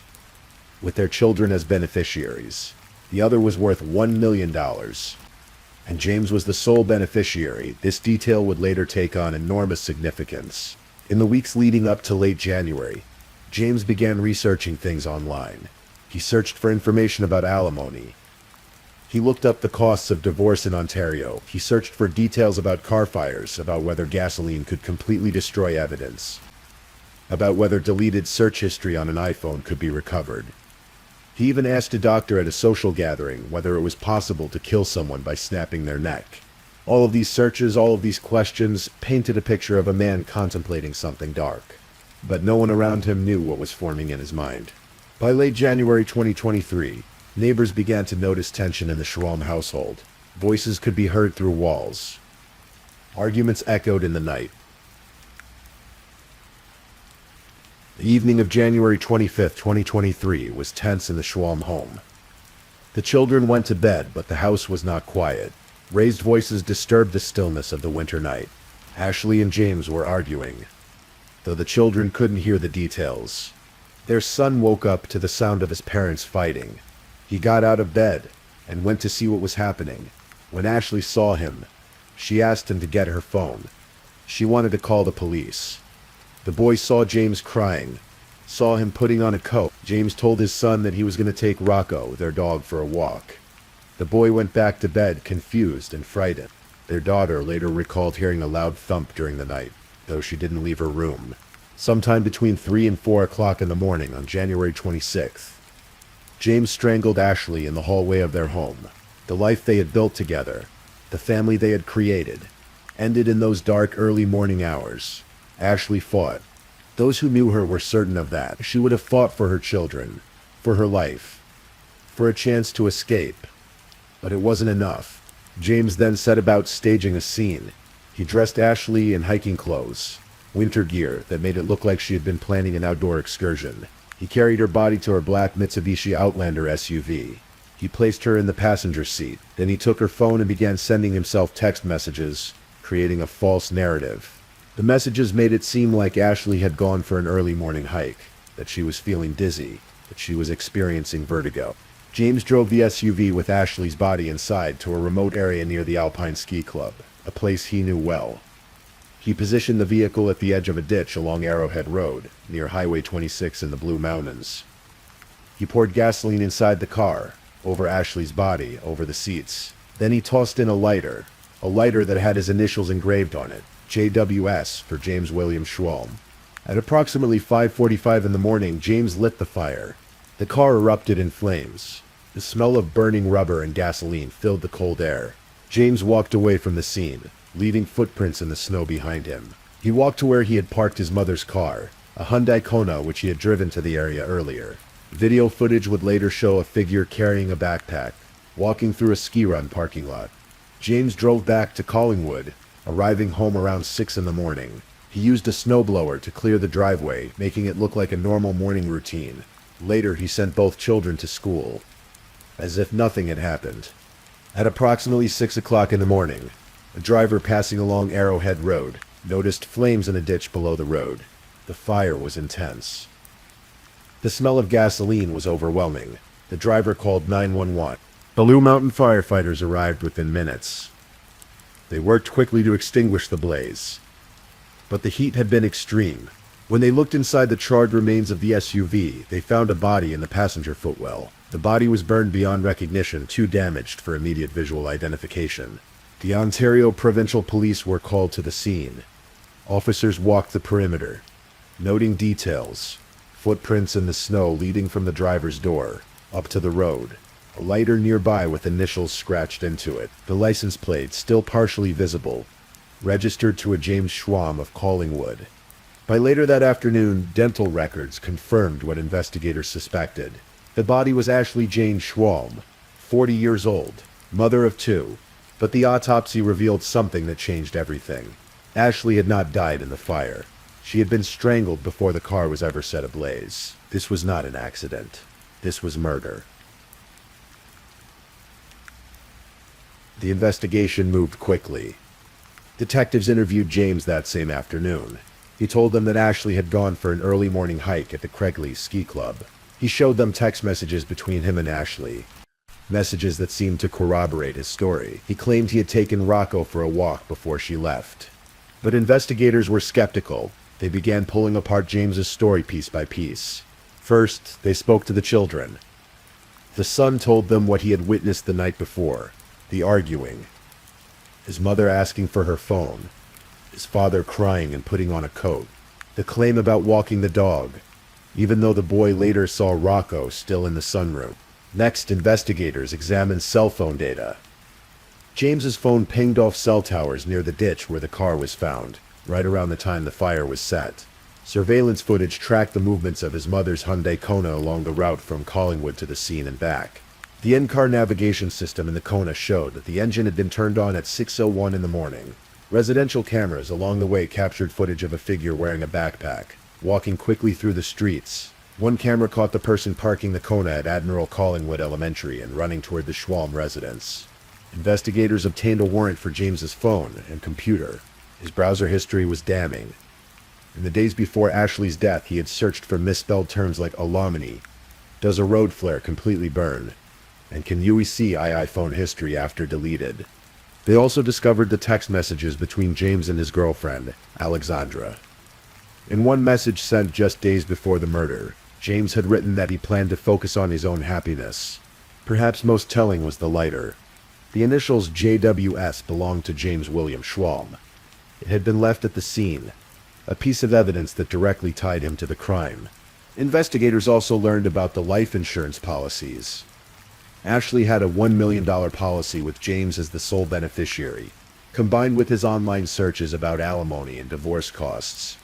with their children as beneficiaries. The other was worth $1 million, and James was the sole beneficiary. This detail would later take on enormous significance. In the weeks leading up to late January, James began researching things online. He searched for information about alimony. He looked up the costs of divorce in Ontario. He searched for details about car fires, about whether gasoline could completely destroy evidence, about whether deleted search history on an iPhone could be recovered. He even asked a doctor at a social gathering whether it was possible to kill someone by snapping their neck. All of these searches, all of these questions, painted a picture of a man contemplating something dark. But no one around him knew what was forming in his mind. By late January 2023, neighbors began to notice tension in the Schwalm household. Voices could be heard through walls. Arguments echoed in the night. The evening of January 25, 2023 was tense in the Schwalm home. The children went to bed, but the house was not quiet. Raised voices disturbed the stillness of the winter night. Ashley and James were arguing, though the children couldn't hear the details. Their son woke up to the sound of his parents fighting. He got out of bed and went to see what was happening. When Ashley saw him, she asked him to get her phone. She wanted to call the police. The boy saw James crying, saw him putting on a coat. James told his son that he was going to take Rocco, their dog, for a walk. The boy went back to bed, confused and frightened. Their daughter later recalled hearing a loud thump during the night, though she didn't leave her room. Sometime between 3 and 4 o'clock in the morning on January 26th, James strangled Ashley in the hallway of their home. The life they had built together, the family they had created, ended in those dark early morning hours. Ashley fought. Those who knew her were certain of that. She would have fought for her children, for her life, for a chance to escape. But it wasn't enough. James then set about staging a scene. He dressed Ashley in hiking clothes, winter gear that made it look like she had been planning an outdoor excursion. He carried her body to her black Mitsubishi Outlander SUV. He placed her in the passenger seat. Then he took her phone and began sending himself text messages, creating a false narrative. The messages made it seem like Ashley had gone for an early morning hike, that she was feeling dizzy, that she was experiencing vertigo. James drove the SUV with Ashley's body inside to a remote area near the Alpine Ski Club, a place he knew well. He positioned the vehicle at the edge of a ditch along Arrowhead Road, near Highway 26 in the Blue Mountains. He poured gasoline inside the car, over Ashley's body, over the seats. Then he tossed in a lighter that had his initials engraved on it, JWS for James William Schwalm. At approximately 5:45 in the morning, James lit the fire. The car erupted in flames. The smell of burning rubber and gasoline filled the cold air. James walked away from the scene, leaving footprints in the snow behind him. He walked to where he had parked his mother's car, a Hyundai Kona which he had driven to the area earlier. Video footage would later show a figure carrying a backpack, walking through a ski run parking lot. James drove back to Collingwood, arriving home around 6 in the morning. He used a snowblower to clear the driveway, making it look like a normal morning routine. Later, he sent both children to school, as if nothing had happened. At approximately 6 o'clock in the morning, a driver passing along Arrowhead Road noticed flames in a ditch below the road. The fire was intense. The smell of gasoline was overwhelming. The driver called 911. Blue Mountain firefighters arrived within minutes. They worked quickly to extinguish the blaze. But the heat had been extreme. When they looked inside the charred remains of the SUV, they found a body in the passenger footwell. The body was burned beyond recognition, too damaged for immediate visual identification. The Ontario Provincial Police were called to the scene. Officers walked the perimeter, noting details, footprints in the snow leading from the driver's door up to the road, a lighter nearby with initials scratched into it, the license plate still partially visible, registered to a James Schwalm of Collingwood. By later that afternoon, dental records confirmed what investigators suspected. The body was Ashley Jane Schwalm, 40 years old, mother of 2, but the autopsy revealed something that changed everything. Ashley had not died in the fire. She had been strangled before the car was ever set ablaze. This was not an accident. This was murder. The investigation moved quickly. Detectives interviewed James that same afternoon. He told them that Ashley had gone for an early morning hike at the Craigley Ski Club. He showed them text messages between him and Ashley, messages that seemed to corroborate his story. He claimed he had taken Rocco for a walk before she left. But investigators were skeptical. They began pulling apart James's story piece by piece. First, they spoke to the children. The son told them what he had witnessed the night before, the arguing, his mother asking for her phone, his father crying and putting on a coat, the claim about walking the dog, even though the boy later saw Rocco still in the sunroom. Next, investigators examined cell phone data. James's phone pinged off cell towers near the ditch where the car was found, right around the time the fire was set. Surveillance footage tracked the movements of his mother's Hyundai Kona along the route from Collingwood to the scene and back. The in-car navigation system in the Kona showed that the engine had been turned on at 6:01 in the morning. Residential cameras along the way captured footage of a figure wearing a backpack, walking quickly through the streets. One camera caught the person parking the Kona at Admiral Collingwood Elementary and running toward the Schwalm residence. Investigators obtained a warrant for James's phone and computer. His browser history was damning. In the days before Ashley's death, he had searched for misspelled terms like Alomini, does a road flare completely burn, and can you see iPhone history after deleted. They also discovered the text messages between James and his girlfriend, Alexandra. In one message sent just days before the murder, James had written that he planned to focus on his own happiness. Perhaps most telling was the lighter. The initials JWS belonged to James William Schwalm. It had been left at the scene, a piece of evidence that directly tied him to the crime. Investigators also learned about the life insurance policies. Ashley had a $1 million policy with James as the sole beneficiary, combined with his online searches about alimony and divorce costs.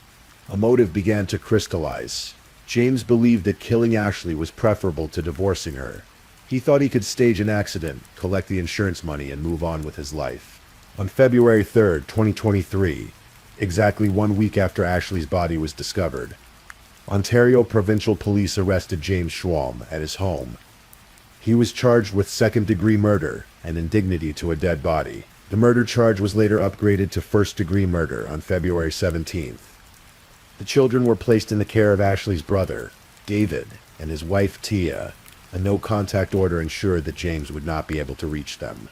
A motive began to crystallize. James believed that killing Ashley was preferable to divorcing her. He thought he could stage an accident, collect the insurance money, and move on with his life. On February 3rd, 2023, exactly 1 week after Ashley's body was discovered, Ontario Provincial Police arrested James Schwalm at his home. He was charged with second-degree murder and indignity to a dead body. The murder charge was later upgraded to first-degree murder on February 17th. The children were placed in the care of Ashley's brother, David, and his wife, Tia. A no-contact order ensured that James would not be able to reach them.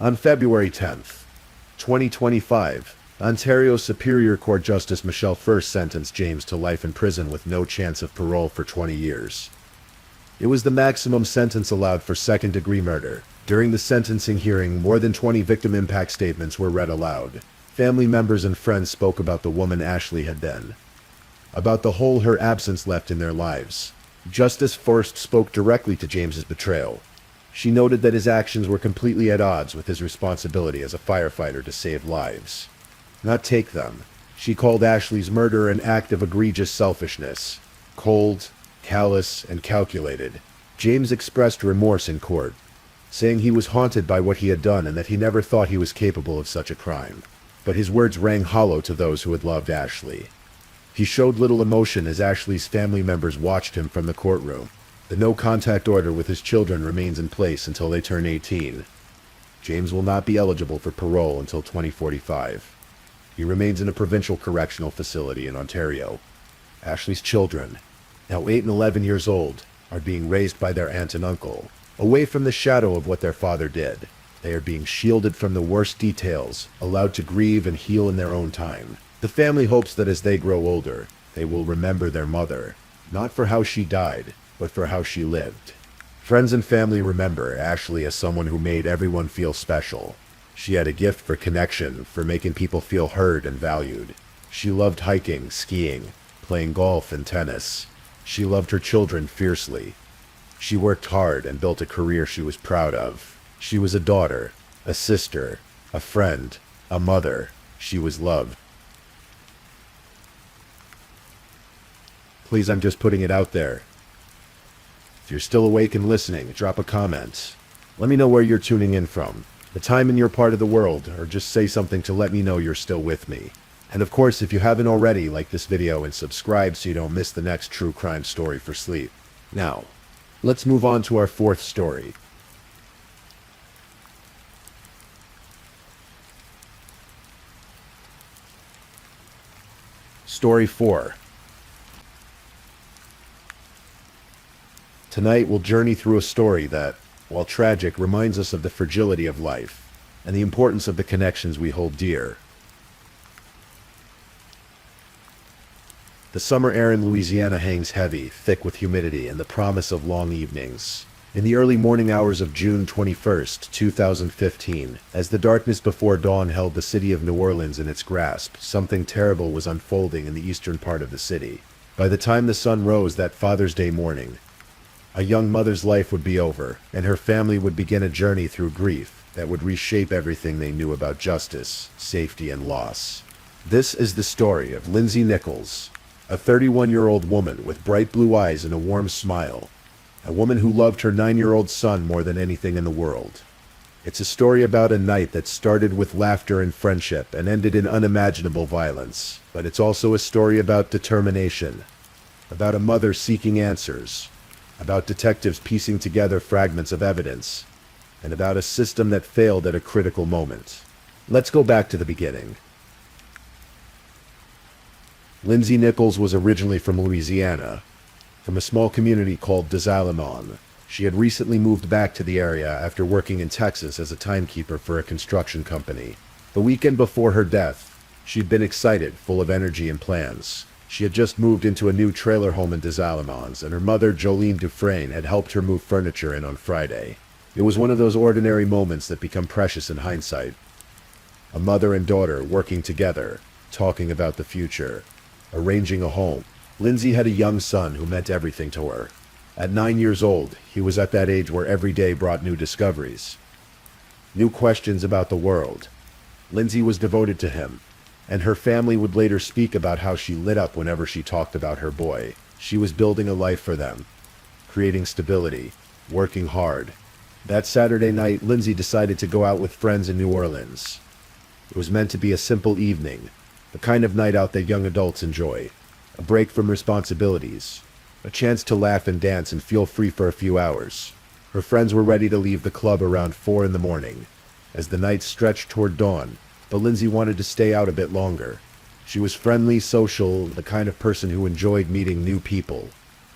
On February 10th, 2025, Ontario Superior Court Justice Michelle First sentenced James to life in prison with no chance of parole for 20 years. It was the maximum sentence allowed for second-degree murder. During the sentencing hearing, more than 20 victim impact statements were read aloud. Family members and friends spoke about the woman Ashley had been, about the hole her absence left in their lives. Justice First spoke directly to James's betrayal. She noted that his actions were completely at odds with his responsibility as a firefighter to save lives, not take them. She called Ashley's murder an act of egregious selfishness, cold, callous, and calculated. James expressed remorse in court, saying he was haunted by what he had done and that he never thought he was capable of such a crime. But his words rang hollow to those who had loved Ashley. He showed little emotion as Ashley's family members watched him from the courtroom. The no-contact order with his children remains in place until they turn 18. James will not be eligible for parole until 2045. He remains in a provincial correctional facility in Ontario. Ashley's children, now 8 and 11 years old, are being raised by their aunt and uncle, away from the shadow of what their father did. They are being shielded from the worst details, allowed to grieve and heal in their own time. The family hopes that as they grow older, they will remember their mother, not for how she died, but for how she lived. Friends and family remember Ashley as someone who made everyone feel special. She had a gift for connection, for making people feel heard and valued. She loved hiking, skiing, playing golf and tennis. She loved her children fiercely. She worked hard and built a career she was proud of. She was a daughter, a sister, a friend, a mother. She was loved. Please, I'm just putting it out there. If you're still awake and listening, drop a comment. Let me know where you're tuning in from, the time in your part of the world, or just say something to let me know you're still with me. And of course, if you haven't already, like this video and subscribe so you don't miss the next true crime story for sleep. Now, let's move on to our fourth story. Story 4. Tonight we'll journey through a story that, while tragic, reminds us of the fragility of life and the importance of the connections we hold dear. The summer air in Louisiana hangs heavy, thick with humidity and the promise of long evenings. In the early morning hours of June 21st, 2015, as the darkness before dawn held the city of New Orleans in its grasp, something terrible was unfolding in the eastern part of the city. By the time the sun rose that Father's Day morning, a young mother's life would be over, and her family would begin a journey through grief that would reshape everything they knew about justice, safety, and loss. This is the story of Lindsay Nichols, a 31-year-old woman with bright blue eyes and a warm smile, a woman who loved her 9-year-old son more than anything in the world. It's a story about a night that started with laughter and friendship and ended in unimaginable violence, but it's also a story about determination, about a mother seeking answers, about detectives piecing together fragments of evidence, and about a system that failed at a critical moment. Let's go back to the beginning. Lindsay Nichols was originally from Louisiana, from a small community called Des Allemands. She had recently moved back to the area after working in Texas as a timekeeper for a construction company. The weekend before her death, she'd been excited, full of energy and plans. She had just moved into a new trailer home in Des Allemands, and her mother, Jolene Dufresne, had helped her move furniture in on Friday. It was one of those ordinary moments that become precious in hindsight. A mother and daughter working together, talking about the future, arranging a home. Lindsay had a young son who meant everything to her. At 9 years old, he was at that age where every day brought new discoveries, new questions about the world. Lindsay was devoted to him, and her family would later speak about how she lit up whenever she talked about her boy. She was building a life for them, creating stability, working hard. That Saturday night, Lindsay decided to go out with friends in New Orleans. It was meant to be a simple evening, the kind of night out that young adults enjoy. A break from responsibilities, a chance to laugh and dance and feel free for a few hours. Her friends were ready to leave the club around 4 in the morning, as the night stretched toward dawn, but Lindsay wanted to stay out a bit longer. She was friendly, social, the kind of person who enjoyed meeting new people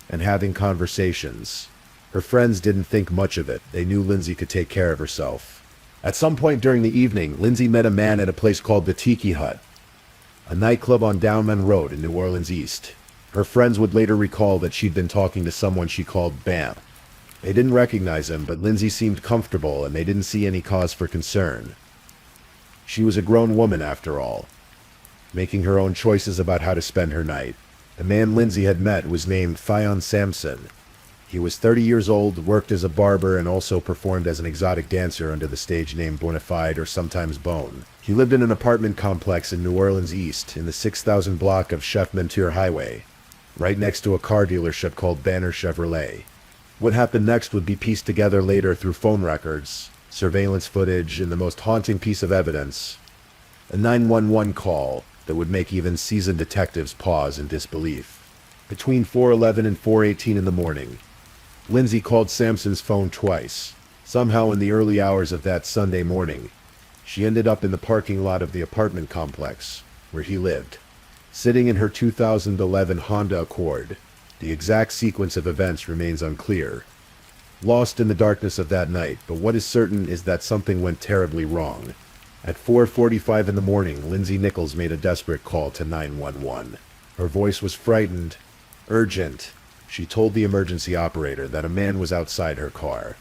and having conversations. Her friends didn't think much of it. They knew Lindsay could take care of herself. At some point during the evening, Lindsay met a man at a place called the Tiki Hut, a nightclub on Downman Road in New Orleans East. Her friends would later recall that she'd been talking to someone she called Bam. They didn't recognize him, but Lindsay seemed comfortable and they didn't see any cause for concern. She was a grown woman after all, making her own choices about how to spend her night. The man Lindsay had met was named Fion Sampson. He was 30 years old, worked as a barber, and also performed as an exotic dancer under the stage name Bonafide or sometimes Bone. He lived in an apartment complex in New Orleans East, in the 6,000 block of Chef Menteur Highway, right next to a car dealership called Banner Chevrolet. What happened next would be pieced together later through phone records, surveillance footage, and the most haunting piece of evidence, a 911 call that would make even seasoned detectives pause in disbelief. Between 4:11 and 4:18 in the morning, Lindsay called Sampson's phone twice. Somehow in the early hours of that Sunday morning, she ended up in the parking lot of the apartment complex where he lived, sitting in her 2011 Honda Accord. The exact sequence of events remains unclear, lost in the darkness of that night, but what is certain is that something went terribly wrong. At 4:45 in the morning, Lindsay Nichols made a desperate call to 911. Her voice was frightened, urgent. She told the emergency operator that a man was outside her car,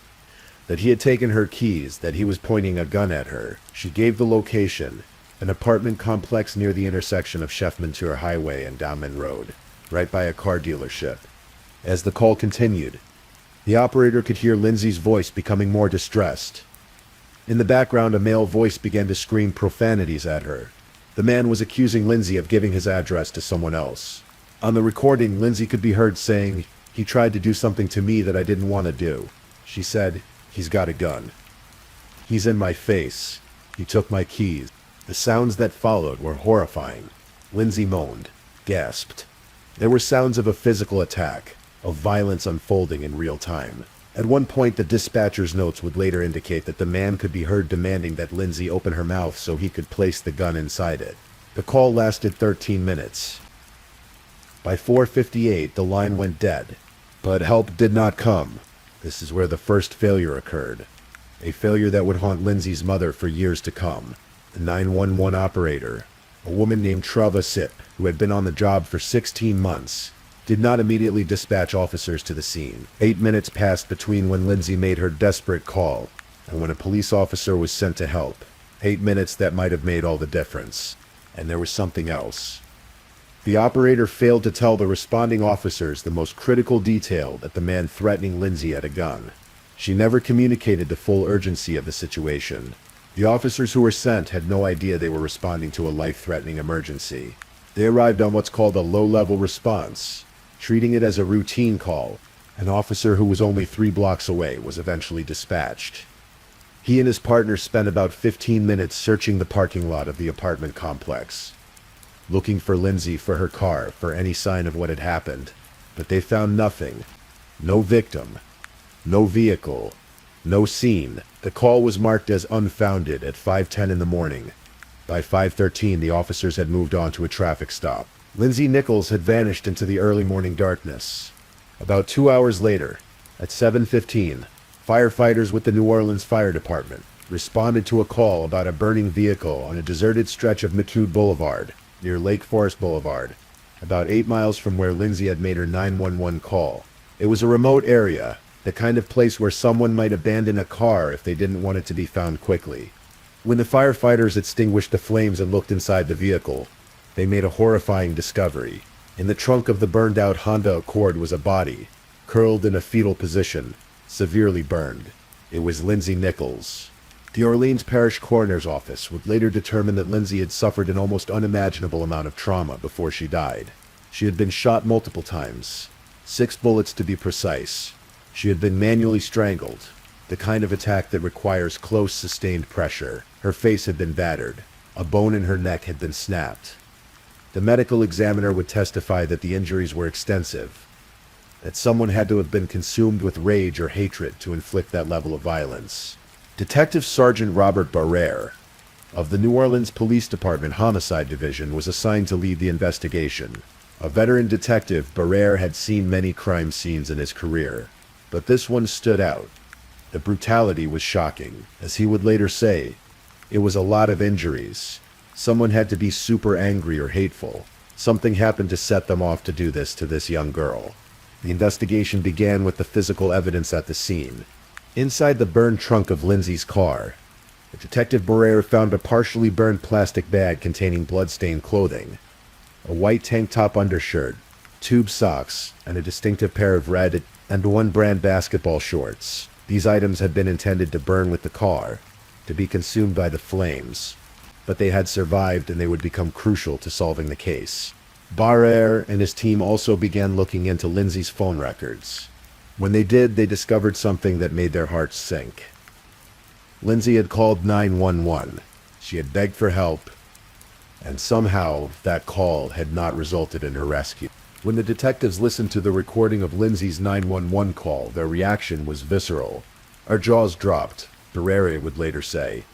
that he had taken her keys, that he was pointing a gun at her. She gave the location, an apartment complex near the intersection of Chef Menteur Highway and Downman Road, right by a car dealership. As the call continued, the operator could hear Lindsay's voice becoming more distressed. In the background, a male voice began to scream profanities at her. The man was accusing Lindsay of giving his address to someone else. On the recording, Lindsay could be heard saying, "He tried to do something to me that I didn't want to do." She said, "He's got a gun. He's in my face. He took my keys." The sounds that followed were horrifying. Lindsay moaned, gasped. There were sounds of a physical attack, of violence unfolding in real time. At one point, the dispatcher's notes would later indicate that the man could be heard demanding that Lindsay open her mouth so he could place the gun inside it. The call lasted 13 minutes. By 4:58, the line went dead, but help did not come. This is where the first failure occurred, a failure that would haunt Lindsay's mother for years to come. The 911 operator, a woman named Trava Sip, who had been on the job for 16 months, did not immediately dispatch officers to the scene. 8 minutes passed between when Lindsay made her desperate call and when a police officer was sent to help. 8 minutes that might have made all the difference. And there was something else. The operator failed to tell the responding officers the most critical detail, that the man threatening Lindsay had a gun. She never communicated the full urgency of the situation. The officers who were sent had no idea they were responding to a life-threatening emergency. They arrived on what's called a low-level response, treating it as a routine call. An officer who was only 3 blocks away was eventually dispatched. He and his partner spent about 15 minutes searching the parking lot of the apartment complex, looking for Lindsay, for her car, for any sign of what had happened. But they found nothing. No victim. No vehicle. No scene. The call was marked as unfounded at 5:10 in the morning. By 5:13, the officers had moved on to a traffic stop. Lindsay Nichols had vanished into the early morning darkness. About 2 hours later, at 7:15, firefighters with the New Orleans Fire Department responded to a call about a burning vehicle on a deserted stretch of Matude Boulevard, near Lake Forest Boulevard, about 8 miles from where Lindsay had made her 911 call. It was a remote area, the kind of place where someone might abandon a car if they didn't want it to be found quickly. When the firefighters extinguished the flames and looked inside the vehicle, they made a horrifying discovery. In the trunk of the burned-out Honda Accord was a body, curled in a fetal position, severely burned. It was Lindsay Nichols. The Orleans Parish Coroner's Office would later determine that Lindsay had suffered an almost unimaginable amount of trauma before she died. She had been shot multiple times, 6 bullets to be precise. She had been manually strangled, the kind of attack that requires close, sustained pressure. Her face had been battered. A bone in her neck had been snapped. The medical examiner would testify that the injuries were extensive, that someone had to have been consumed with rage or hatred to inflict that level of violence. Detective Sergeant Robert Barrere of the New Orleans Police Department Homicide Division was assigned to lead the investigation. A veteran detective, Barrere had seen many crime scenes in his career, but this one stood out. The brutality was shocking. As he would later say, it was a lot of injuries. Someone had to be super angry or hateful. Something happened to set them off to do this to this young girl. The investigation began with the physical evidence at the scene. Inside the burned trunk of Lindsay's car, Detective Barrere found a partially burned plastic bag containing blood-stained clothing, a white tank top undershirt, tube socks, and a distinctive pair of red and one brand basketball shorts. These items had been intended to burn with the car, to be consumed by the flames, but they had survived and they would become crucial to solving the case. Barrere and his team also began looking into Lindsay's phone records. When they did, they discovered something that made their hearts sink. Lindsay had called 911. She had begged for help, and somehow that call had not resulted in her rescue. When the detectives listened to the recording of Lindsay's 911 call, their reaction was visceral. Our jaws dropped, Barrere would later say.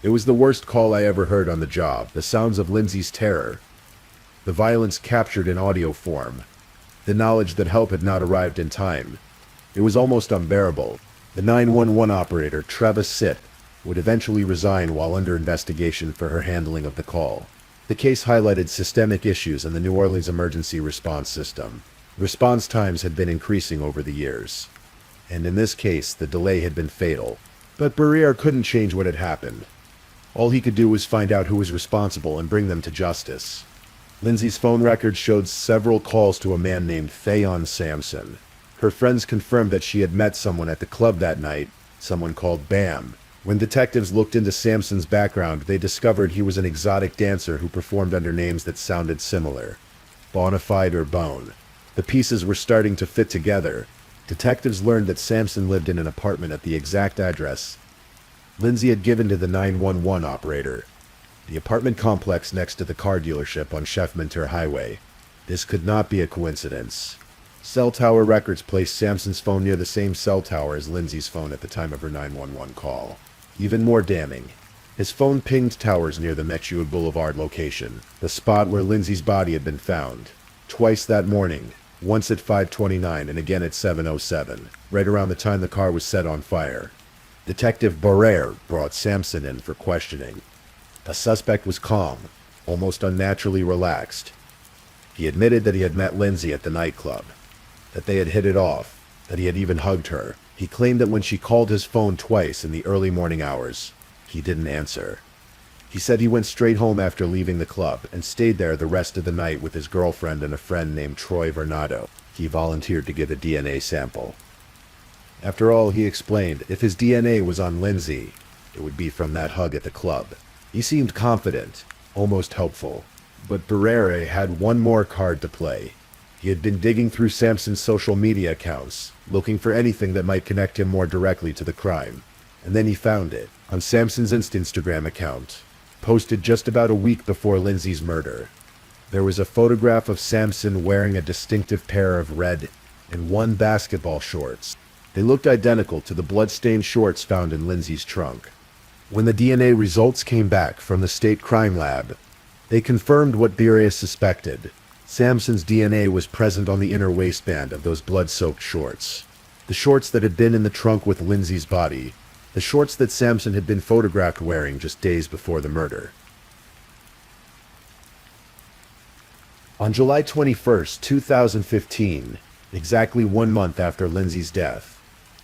It was the worst call I ever heard on the job. The sounds of Lindsay's terror, the violence captured in audio form, the knowledge that help had not arrived in time. It was almost unbearable. The 911 operator, Travis Sitt, would eventually resign while under investigation for her handling of the call. The case highlighted systemic issues in the New Orleans emergency response system. Response times had been increasing over the years, and in this case, the delay had been fatal. But Barrere couldn't change what had happened. All he could do was find out who was responsible and bring them to justice. Lindsay's phone records showed several calls to a man named Thayon Sampson. Her friends confirmed that she had met someone at the club that night, someone called Bam. When detectives looked into Sampson's background, they discovered he was an exotic dancer who performed under names that sounded similar, Bonafide or Bone. The pieces were starting to fit together. Detectives learned that Sampson lived in an apartment at the exact address Lindsay had given to the 911 operator, the apartment complex next to the car dealership on Chef Mentor Highway. This could not be a coincidence. Cell tower records placed Sampson's phone near the same cell tower as Lindsay's phone at the time of her 911 call. Even more damning, his phone pinged towers near the Metude Boulevard location, the spot where Lindsay's body had been found, twice that morning, once at 5:29 and again at 7:07, right around the time the car was set on fire. Detective Barrere brought Sampson in for questioning. The suspect was calm, almost unnaturally relaxed. He admitted that he had met Lindsay at the nightclub, that they had hit it off, that he had even hugged her. He claimed that when she called his phone twice in the early morning hours, he didn't answer. He said he went straight home after leaving the club and stayed there the rest of the night with his girlfriend and a friend named Troy Vernado. He volunteered to give a DNA sample. After all, he explained, if his DNA was on Lindsay, it would be from that hug at the club. He seemed confident, almost helpful. But Barrere had one more card to play. He had been digging through Sampson's social media accounts, looking for anything that might connect him more directly to the crime. And then he found it, on Sampson's Instagram account, posted just about a week before Lindsay's murder. There was a photograph of Sampson wearing a distinctive pair of red and one basketball shorts. They looked identical to the blood-stained shorts found in Lindsay's trunk. When the DNA results came back from the state crime lab, they confirmed what Barrere suspected. Sampson's DNA was present on the inner waistband of those blood-soaked shorts. The shorts that had been in the trunk with Lindsay's body. The shorts that Sampson had been photographed wearing just days before the murder. On July 21st, 2015, exactly 1 month after Lindsay's death,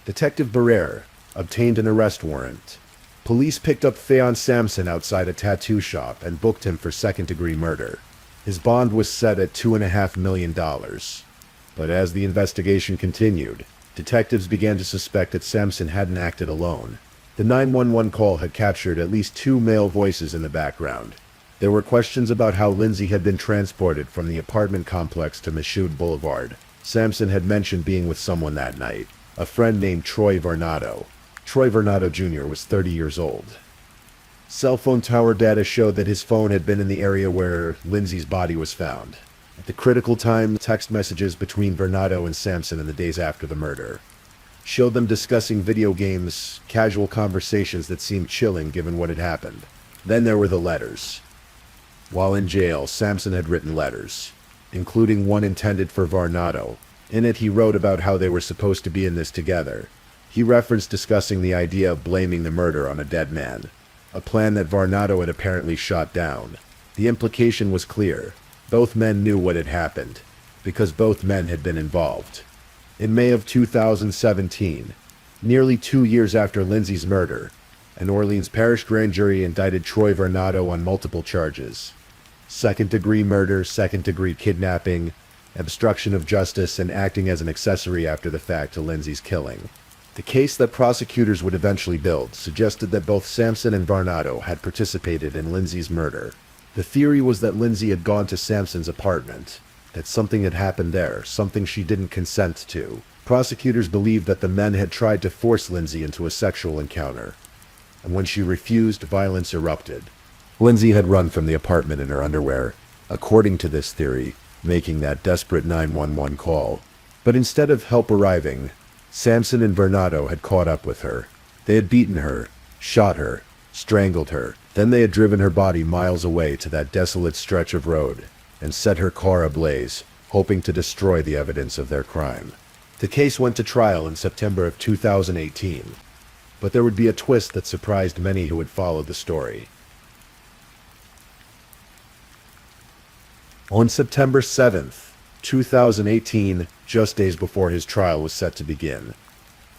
Detective Barrere obtained an arrest warrant. Police picked up Thayon Sampson outside a tattoo shop and booked him for second-degree murder. His bond was set at $2.5 million. But as the investigation continued, detectives began to suspect that Sampson hadn't acted alone. The 911 call had captured at least two male voices in the background. There were questions about how Lindsay had been transported from the apartment complex to Michoud Boulevard. Sampson had mentioned being with someone that night, a friend named Troy Varnado. Troy Varnado Jr. was 30 years old. Cell phone tower data showed that his phone had been in the area where Lindsay's body was found. At the critical time, text messages between Varnado and Sampson in the days after the murder showed them discussing video games, casual conversations that seemed chilling given what had happened. Then there were the letters. While in jail, Sampson had written letters, including one intended for Varnado. In it, he wrote about how they were supposed to be in this together. He referenced discussing the idea of blaming the murder on a dead man, a plan that Varnado had apparently shot down. The implication was clear. Both men knew what had happened, because both men had been involved. In May of 2017, nearly 2 years after Lindsay's murder, an Orleans Parish grand jury indicted Troy Varnado on multiple charges: second-degree murder, second-degree kidnapping, obstruction of justice, and acting as an accessory after the fact to Lindsay's killing. The case that prosecutors would eventually build suggested that both Sampson and Varnado had participated in Lindsay's murder. The theory was that Lindsay had gone to Sampson's apartment, that something had happened there, something she didn't consent to. Prosecutors believed that the men had tried to force Lindsay into a sexual encounter, and when she refused, violence erupted. Lindsay had run from the apartment in her underwear, according to this theory, making that desperate 911 call. But instead of help arriving, Sampson and Varnado had caught up with her. They had beaten her, shot her, strangled her. Then they had driven her body miles away to that desolate stretch of road and set her car ablaze, hoping to destroy the evidence of their crime. The case went to trial in September of 2018, but there would be a twist that surprised many who had followed the story. On September 7th, 2018, just days before his trial was set to begin,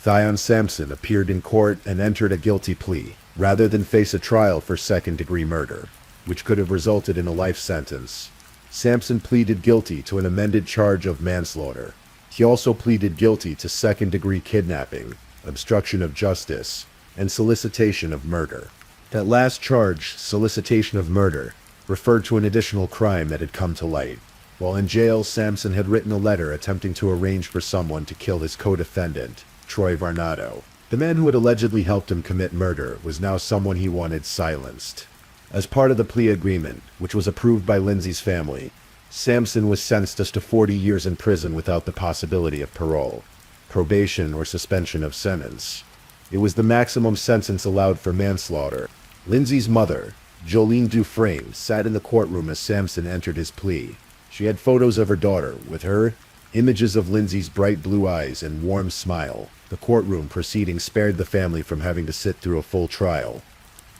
Thion Sampson appeared in court and entered a guilty plea, rather than face a trial for second-degree murder, which could have resulted in a life sentence. Sampson pleaded guilty to an amended charge of manslaughter. He also pleaded guilty to second-degree kidnapping, obstruction of justice, and solicitation of murder. That last charge, solicitation of murder, referred to an additional crime that had come to light. While in jail, Sampson had written a letter attempting to arrange for someone to kill his co-defendant, Troy Varnado. The man who had allegedly helped him commit murder was now someone he wanted silenced. As part of the plea agreement, which was approved by Lindsay's family, Sampson was sentenced to 40 years in prison without the possibility of parole, probation, or suspension of sentence. It was the maximum sentence allowed for manslaughter. Lindsay's mother, Jolene Dufresne, sat in the courtroom as Sampson entered his plea. She had photos of her daughter with her, images of Lindsay's bright blue eyes and warm smile. The courtroom proceedings spared the family from having to sit through a full trial,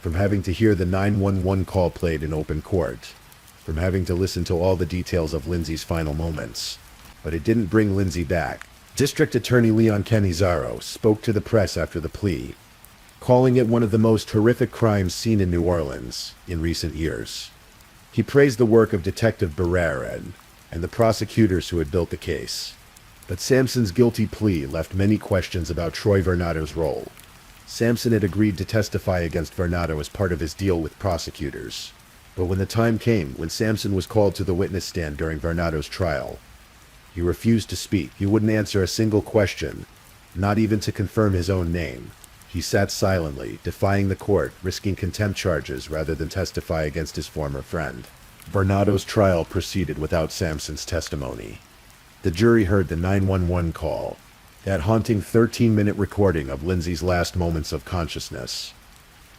from having to hear the 911 call played in open court, from having to listen to all the details of Lindsay's final moments. But it didn't bring Lindsay back. District Attorney Leon Canizaro spoke to the press after the plea, calling it one of the most horrific crimes seen in New Orleans in recent years. He praised the work of Detective Barrera and the prosecutors who had built the case. But Sampson's guilty plea left many questions about Troy Varnado's role. Sampson had agreed to testify against Varnado as part of his deal with prosecutors. But when the time came, when Sampson was called to the witness stand during Varnado's trial, he refused to speak. He wouldn't answer a single question, not even to confirm his own name. He sat silently, defying the court, risking contempt charges rather than testify against his former friend. Varnado's trial proceeded without Sampson's testimony. The jury heard the 911 call, that haunting 13-minute recording of Lindsay's last moments of consciousness.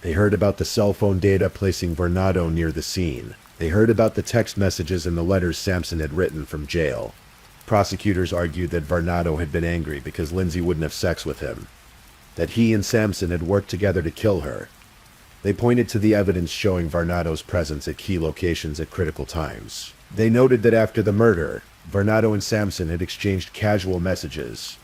They heard about the cell phone data placing Varnado near the scene. They heard about the text messages and the letters Sampson had written from jail. Prosecutors argued that Varnado had been angry because Lindsay wouldn't have sex with him, that he and Sampson had worked together to kill her. They pointed to the evidence showing Varnado's presence at key locations at critical times. They noted that after the murder, Varnado and Sampson had exchanged casual messages,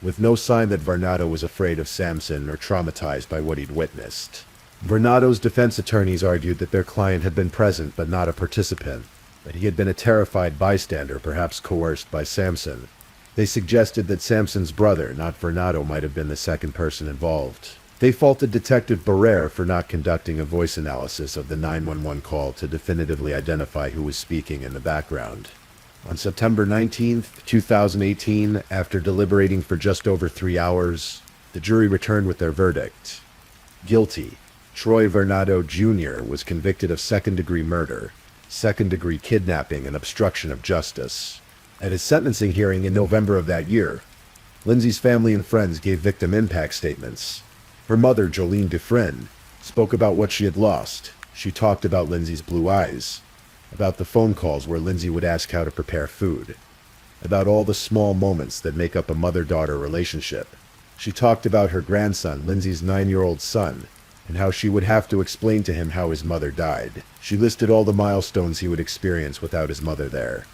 with no sign that Varnado was afraid of Sampson or traumatized by what he'd witnessed. Varnado's defense attorneys argued that their client had been present but not a participant. but he had been a terrified bystander, perhaps coerced by Samson. They suggested that Samson's brother, not Bernardo, might have been the second person involved. They faulted Detective Barrere for not conducting a voice analysis of the 911 call to definitively identify who was speaking in the background. On September 19, 2018, after deliberating for just over 3 hours, the jury returned with their verdict. Guilty. Troy Bernardo Jr. was convicted of second-degree murder, second-degree kidnapping, and obstruction of justice. At his sentencing hearing in November of that year, Lindsay's family and friends gave victim impact statements. Her mother, Jolene Dufresne, spoke about what she had lost. She talked about Lindsay's blue eyes, about the phone calls where Lindsay would ask how to prepare food, about all the small moments that make up a mother-daughter relationship. She talked about her grandson, Lindsay's 9-year-old son, and how she would have to explain to him how his mother died. She listed all the milestones he would experience without his mother there.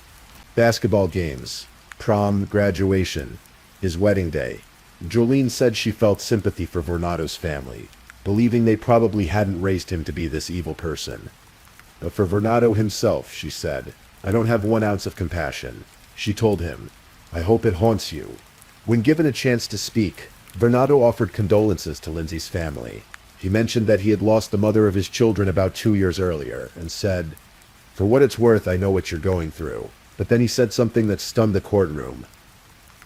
Basketball games, prom, graduation, his wedding day. Jolene said she felt sympathy for Bernardo's family, believing they probably hadn't raised him to be this evil person. But for Bernardo himself, she said, "I don't have 1 ounce of compassion." She told him, "I hope it haunts you." When given a chance to speak, Bernardo offered condolences to Lindsay's family. He mentioned that he had lost the mother of his children about 2 years earlier, and said, "For what it's worth, I know what you're going through." But then he said something that stunned the courtroom.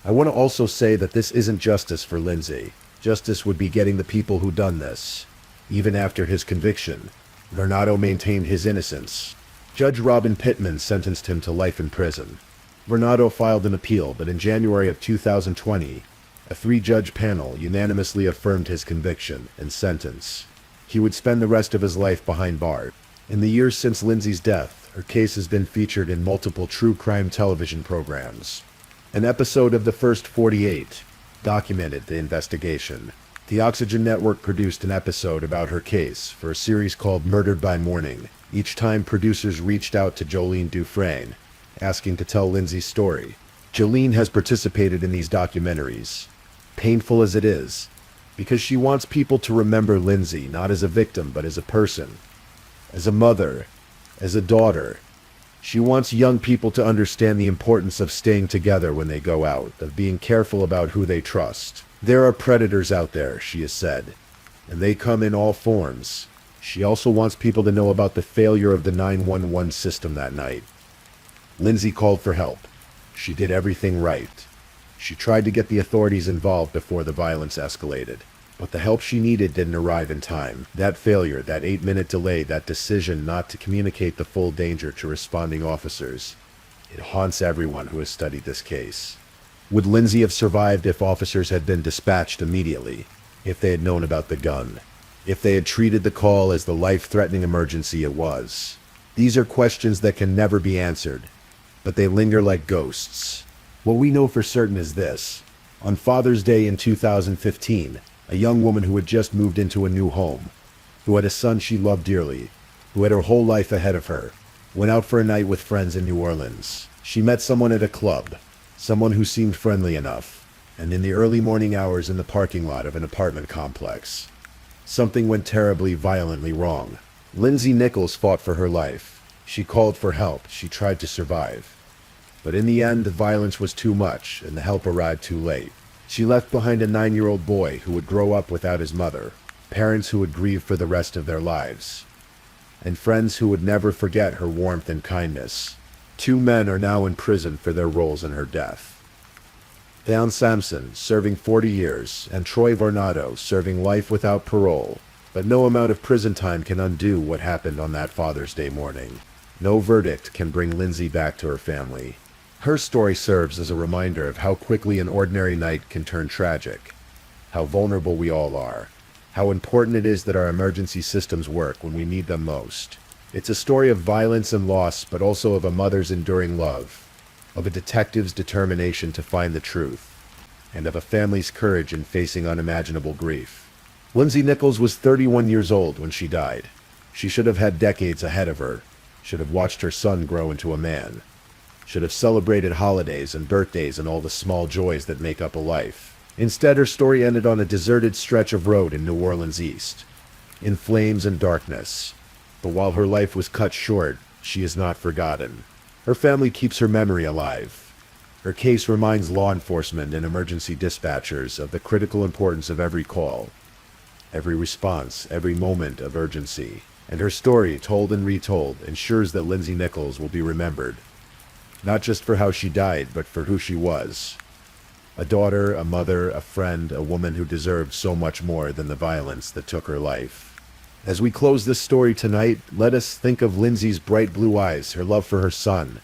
"I want to also say that this isn't justice for Lindsay. Justice would be getting the people who done this." Even after his conviction, Bernardo maintained his innocence. Judge Robin Pittman sentenced him to life in prison. Bernardo filed an appeal, but in January of 2020, a 3-judge panel unanimously affirmed his conviction and sentence. He would spend the rest of his life behind bars. In the years since Lindsay's death, her case has been featured in multiple true crime television programs. An episode of The First 48 documented the investigation. The Oxygen Network produced an episode about her case for a series called Murdered by Morning. Each time, producers reached out to Jolene Dufresne, asking to tell Lindsay's story. Jolene has participated in these documentaries, painful as it is, because she wants people to remember Lindsay not as a victim but as a person, as a mother, as a daughter. She wants young people to understand the importance of staying together when they go out, of being careful about who they trust. There are predators out there, she has said, and they come in all forms. She also wants people to know about the failure of the 911 system that night. Lindsay called for help. She did everything right. She tried to get the authorities involved before the violence escalated. But the help she needed didn't arrive in time. That failure, that 8-minute delay, that decision not to communicate the full danger to responding officers, it haunts everyone who has studied this case. Would Lindsay have survived if officers had been dispatched immediately? If they had known about the gun? If they had treated the call as the life-threatening emergency it was? These are questions that can never be answered, but they linger like ghosts. What we know for certain is this. On Father's Day in 2015, a young woman who had just moved into a new home, who had a son she loved dearly, who had her whole life ahead of her, went out for a night with friends in New Orleans. She met someone at a club, someone who seemed friendly enough, and in the early morning hours in the parking lot of an apartment complex, something went terribly, violently wrong. Lindsay Nichols fought for her life. She called for help. She tried to survive. But in the end, the violence was too much, and the help arrived too late. She left behind a 9-year-old boy who would grow up without his mother, parents who would grieve for the rest of their lives, and friends who would never forget her warmth and kindness. 2 men are now in prison for their roles in her death. Dawn Sampson, serving 40 years, and Troy Bernardo, serving life without parole. But no amount of prison time can undo what happened on that Father's Day morning. No verdict can bring Lindsay back to her family. Her story serves as a reminder of how quickly an ordinary night can turn tragic, how vulnerable we all are, how important it is that our emergency systems work when we need them most. It's a story of violence and loss, but also of a mother's enduring love, of a detective's determination to find the truth, and of a family's courage in facing unimaginable grief. Lindsay Nichols was 31 years old when she died. She should have had decades ahead of her, should have watched her son grow into a man, should have celebrated holidays and birthdays and all the small joys that make up a life. Instead, her story ended on a deserted stretch of road in New Orleans East, in flames and darkness. But while her life was cut short, she is not forgotten. Her family keeps her memory alive. Her case reminds law enforcement and emergency dispatchers of the critical importance of every call, every response, every moment of urgency. And her story, told and retold, ensures that Lindsay Nichols will be remembered, not just for how she died, but for who she was. A daughter, a mother, a friend, a woman who deserved so much more than the violence that took her life. As we close this story tonight, let us think of Lindsay's bright blue eyes, her love for her son,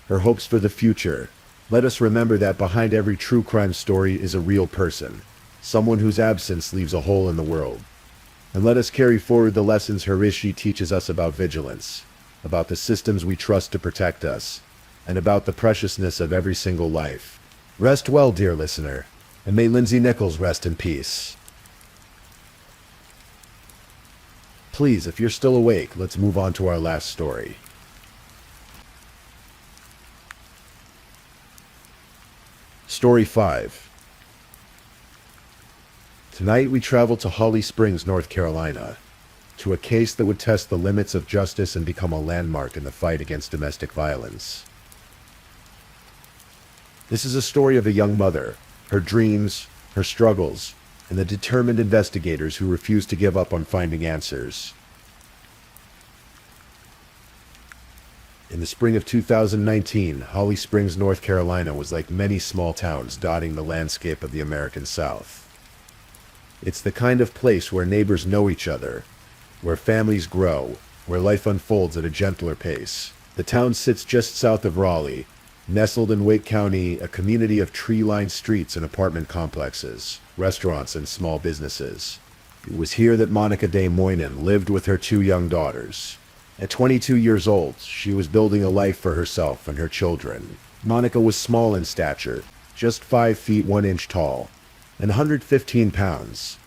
her hopes for the future. Let us remember that behind every true crime story is a real person, someone whose absence leaves a hole in the world. And let us carry forward the lessons her issue teaches us about vigilance, about the systems we trust to protect us, and about the preciousness of every single life. Rest well, dear listener, and may Lindsay Nichols rest in peace. Please, if you're still awake, let's move on to our last story. Story 5. Tonight we travel to Holly Springs, North Carolina, to a case that would test the limits of justice and become a landmark in the fight against domestic violence. This is a story of a young mother, her dreams, her struggles, and the determined investigators who refuse to give up on finding answers. In the spring of 2019, Holly Springs, North Carolina was like many small towns dotting the landscape of the American South. It's the kind of place where neighbors know each other, where families grow, where life unfolds at a gentler pace. The town sits just south of Raleigh, nestled in Wake County, a community of tree-lined streets and apartment complexes, restaurants and small businesses. It was here that Monica Day Moynihan lived with her 2 young daughters. At 22 years old, she was building a life for herself and her children. Monica was small in stature, just 5 feet 1 inch tall, and 115 pounds.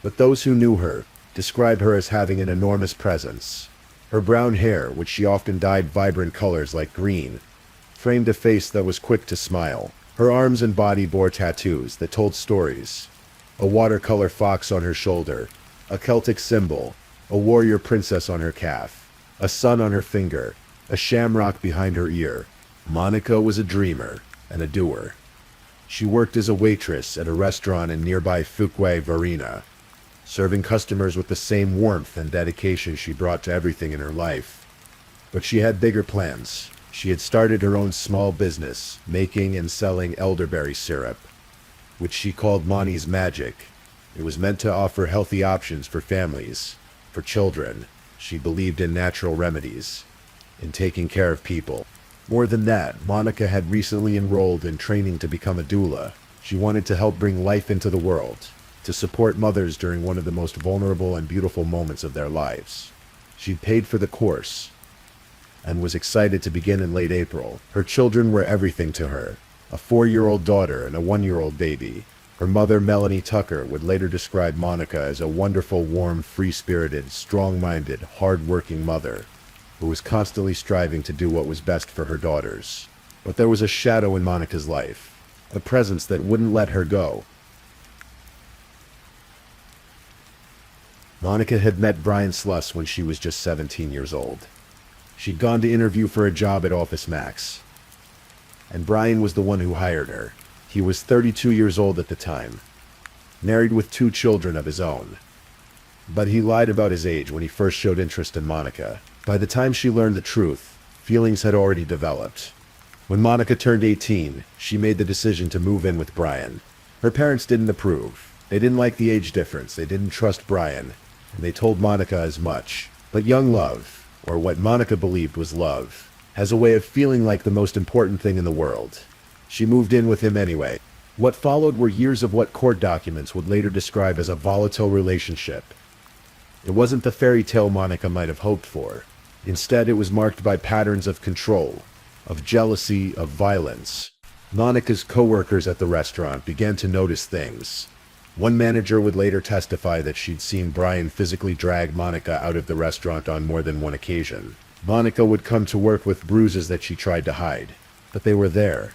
But those who knew her described her as having an enormous presence. Her brown hair, which she often dyed vibrant colors like green, framed a face that was quick to smile. Her arms and body bore tattoos that told stories. A watercolor fox on her shoulder, a Celtic symbol, a warrior princess on her calf, a sun on her finger, a shamrock behind her ear. Monica was a dreamer and a doer. She worked as a waitress at a restaurant in nearby Fuquay, Varina, serving customers with the same warmth and dedication she brought to everything in her life. But she had bigger plans. She had started her own small business, making and selling elderberry syrup, which she called Monty's Magic. It was meant to offer healthy options for families, for children. She believed in natural remedies, in taking care of people. More than that, Monica had recently enrolled in training to become a doula. She wanted to help bring life into the world, to support mothers during one of the most vulnerable and beautiful moments of their lives. She'd paid for the course, and was excited to begin in late April. Her children were everything to her, a 4-year-old daughter and a 1-year-old baby. Her mother, Melanie Tucker, would later describe Monica as a wonderful, warm, free-spirited, strong-minded, hard-working mother who was constantly striving to do what was best for her daughters. But there was a shadow in Monica's life, a presence that wouldn't let her go. Monica had met Brian Sluss when she was just 17 years old. She'd gone to interview for a job at Office Max, and Brian was the one who hired her. He was 32 years old at the time, married with 2 children of his own. But he lied about his age when he first showed interest in Monica. By the time she learned the truth, feelings had already developed. When Monica turned 18, she made the decision to move in with Brian. Her parents didn't approve. They didn't like the age difference, they didn't trust Brian, and they told Monica as much. But young love, or what Monica believed was love, has a way of feeling like the most important thing in the world. She moved in with him anyway. What followed were years of what court documents would later describe as a volatile relationship. It wasn't the fairy tale Monica might have hoped for. Instead, it was marked by patterns of control, of jealousy, of violence. Monica's co-workers at the restaurant began to notice things. One manager would later testify that she'd seen Brian physically drag Monica out of the restaurant on more than one occasion. Monica would come to work with bruises that she tried to hide, but they were there,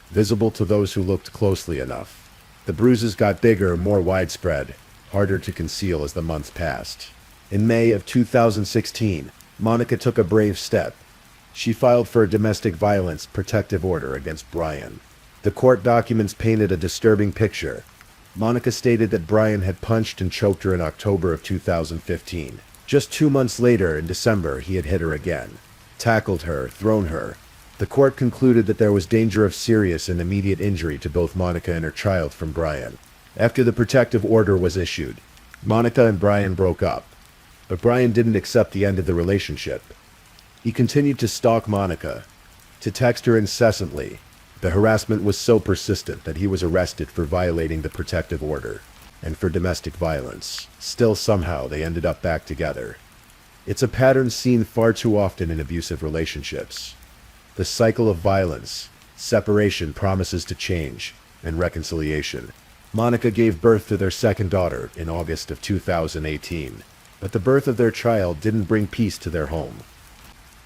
visible to those who looked closely enough. The bruises got bigger, more widespread, harder to conceal as the months passed. In May of 2016, Monica took a brave step. She filed for a domestic violence protective order against Brian. The court documents painted a disturbing picture. Monica stated that Brian had punched and choked her in October of 2015. Just 2 months later, in December, he had hit her again, tackled her, thrown her. The court concluded that there was danger of serious and immediate injury to both Monica and her child from Brian. After the protective order was issued, Monica and Brian broke up. But Brian didn't accept the end of the relationship. He continued to stalk Monica, to text her incessantly. The harassment was so persistent that he was arrested for violating the protective order and for domestic violence. Still, somehow, they ended up back together. It's a pattern seen far too often in abusive relationships. The cycle of violence, separation promises to change, and reconciliation. Monica gave birth to their second daughter in August of 2018, but the birth of their child didn't bring peace to their home.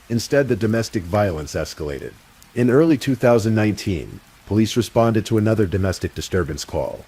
Instead, the domestic violence escalated. In early 2019, police responded to another domestic disturbance call.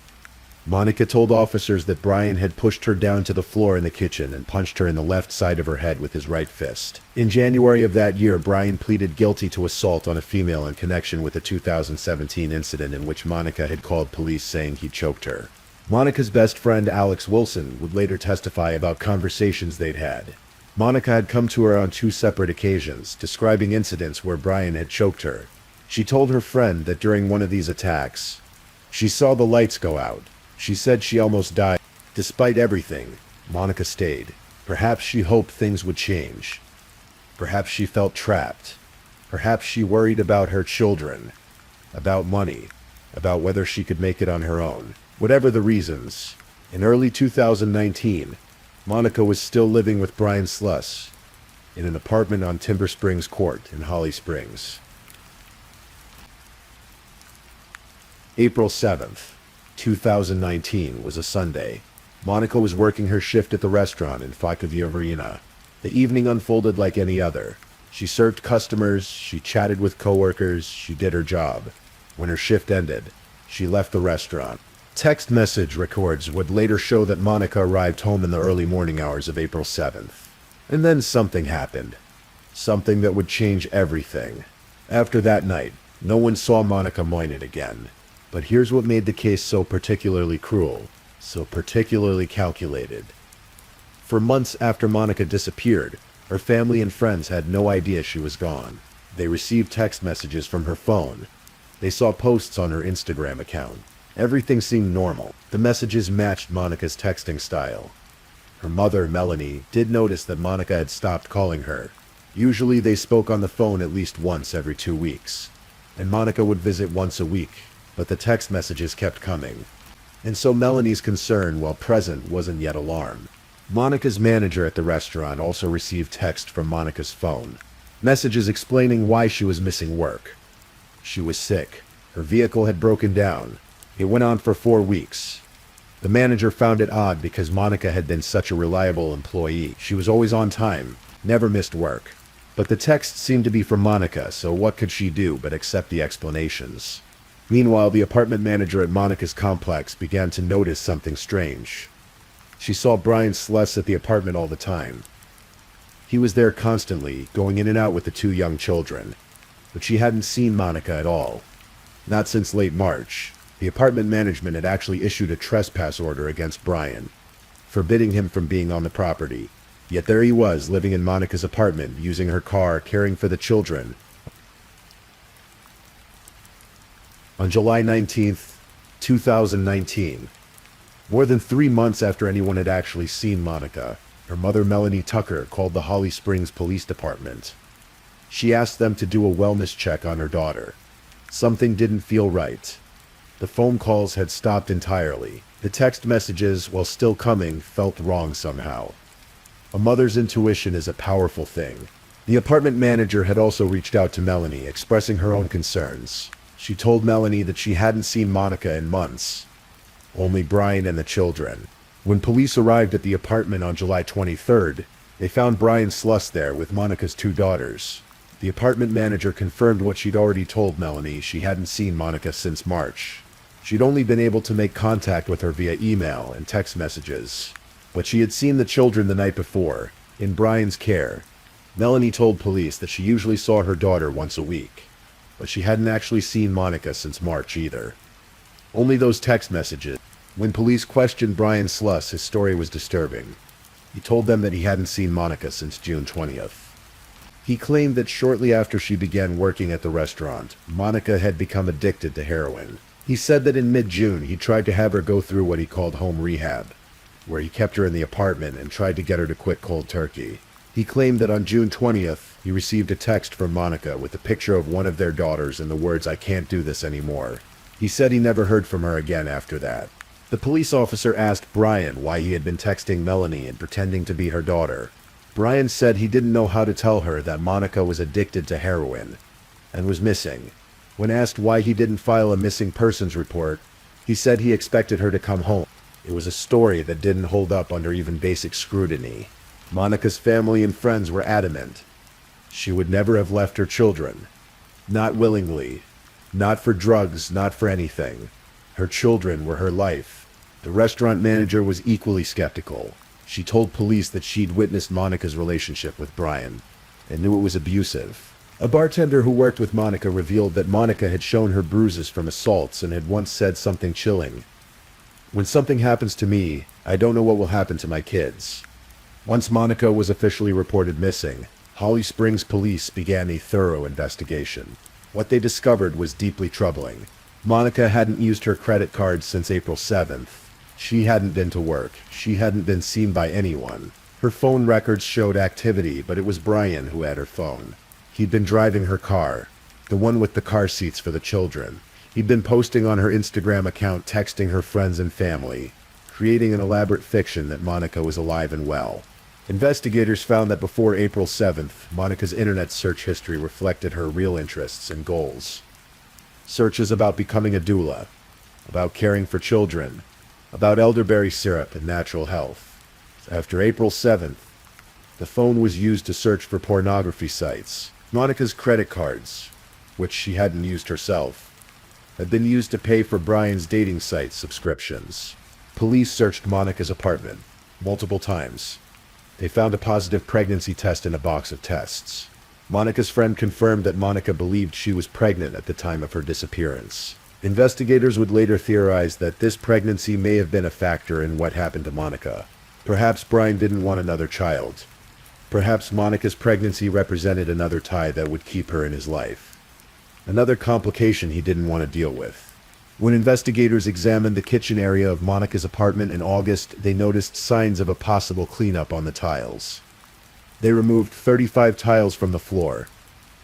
Monica told officers that Brian had pushed her down to the floor in the kitchen and punched her in the left side of her head with his right fist. In January of that year, Brian pleaded guilty to assault on a female in connection with a 2017 incident in which Monica had called police saying he choked her. Monica's best friend Alex Wilson would later testify about conversations they'd had. Monica had come to her on 2 separate occasions, describing incidents where Brian had choked her. She told her friend that during one of these attacks, she saw the lights go out. She said she almost died. Despite everything, Monica stayed. Perhaps she hoped things would change. Perhaps she felt trapped. Perhaps she worried about her children, about money, about whether she could make it on her own. Whatever the reasons, in early 2019, Monica was still living with Brian Sluss in an apartment on Timber Springs Court in Holly Springs. April 7th, 2019 was a Sunday. Monica was working her shift at the restaurant in Fakavia Arena. The evening unfolded like any other. She served customers, she chatted with coworkers, she did her job. When her shift ended, she left the restaurant. Text message records would later show that Monica arrived home in the early morning hours of April 7th. And then something happened. Something that would change everything. After that night, no one saw Monica Moynihan again. But here's what made the case so particularly cruel, so particularly calculated. For months after Monica disappeared, her family and friends had no idea she was gone. They received text messages from her phone. They saw posts on her Instagram account. Everything seemed normal. The messages matched Monica's texting style. Her mother, Melanie, did notice that Monica had stopped calling her. Usually they spoke on the phone at least once every 2 weeks, and Monica would visit once a week, but the text messages kept coming. And so Melanie's concern, while present, wasn't yet alarm. Monica's manager at the restaurant also received text from Monica's phone. Messages explaining why she was missing work. She was sick. Her vehicle had broken down. It went on for 4 weeks. The manager found it odd because Monica had been such a reliable employee. She was always on time, never missed work. But the text seemed to be from Monica, so what could she do but accept the explanations? Meanwhile, the apartment manager at Monica's complex began to notice something strange. She saw Brian Sluss at the apartment all the time. He was there constantly, going in and out with the 2 young children. But she hadn't seen Monica at all. Not since late March. The apartment management had actually issued a trespass order against Brian, forbidding him from being on the property. Yet there he was, living in Monica's apartment, using her car, caring for the children. On July 19th, 2019, more than 3 months after anyone had actually seen Monica, her mother Melanie Tucker called the Holly Springs Police Department. She asked them to do a wellness check on her daughter. Something didn't feel right. The phone calls had stopped entirely. The text messages, while still coming, felt wrong somehow. A mother's intuition is a powerful thing. The apartment manager had also reached out to Melanie, expressing her own concerns. She told Melanie that she hadn't seen Monica in months. Only Brian and the children. When police arrived at the apartment on July 23rd, they found Brian Sluss there with Monica's 2 daughters. The apartment manager confirmed what she'd already told Melanie. She hadn't seen Monica since March. She'd only been able to make contact with her via email and text messages. But she had seen the children the night before, in Brian's care. Melanie told police that she usually saw her daughter once a week, but she hadn't actually seen Monica since March either. Only those text messages. When police questioned Brian Sluss, his story was disturbing. He told them that he hadn't seen Monica since June 20th. He claimed that shortly after she began working at the restaurant, Monica had become addicted to heroin. He said that in mid-June he tried to have her go through what he called home rehab, where he kept her in the apartment and tried to get her to quit cold turkey. He claimed that on June 20th, he received a text from Monica with a picture of one of their daughters and the words, "I can't do this anymore." He said he never heard from her again after that. The police officer asked Brian why he had been texting Melanie and pretending to be her daughter. Brian said he didn't know how to tell her that Monica was addicted to heroin and was missing. When asked why he didn't file a missing persons report, he said he expected her to come home. It was a story that didn't hold up under even basic scrutiny. Monica's family and friends were adamant. She would never have left her children. Not willingly. Not for drugs, not for anything. Her children were her life. The restaurant manager was equally skeptical. She told police that she'd witnessed Monica's relationship with Brian and knew it was abusive. A bartender who worked with Monica revealed that Monica had shown her bruises from assaults and had once said something chilling. "When something happens to me, I don't know what will happen to my kids." Once Monica was officially reported missing, Holly Springs police began a thorough investigation. What they discovered was deeply troubling. Monica hadn't used her credit card since April 7th. She hadn't been to work. She hadn't been seen by anyone. Her phone records showed activity, but it was Brian who had her phone. He'd been driving her car, the one with the car seats for the children. He'd been posting on her Instagram account, texting her friends and family, creating an elaborate fiction that Monica was alive and well. Investigators found that before April 7th, Monica's internet search history reflected her real interests and goals. Searches about becoming a doula, about caring for children, about elderberry syrup and natural health. After April 7th, the phone was used to search for pornography sites. Monica's credit cards, which she hadn't used herself, had been used to pay for Brian's dating site subscriptions. Police searched Monica's apartment multiple times. They found a positive pregnancy test in a box of tests. Monica's friend confirmed that Monica believed she was pregnant at the time of her disappearance. Investigators would later theorize that this pregnancy may have been a factor in what happened to Monica. Perhaps Brian didn't want another child. Perhaps Monica's pregnancy represented another tie that would keep her in his life. Another complication he didn't want to deal with. When investigators examined the kitchen area of Monica's apartment in August, they noticed signs of a possible cleanup on the tiles. They removed 35 tiles from the floor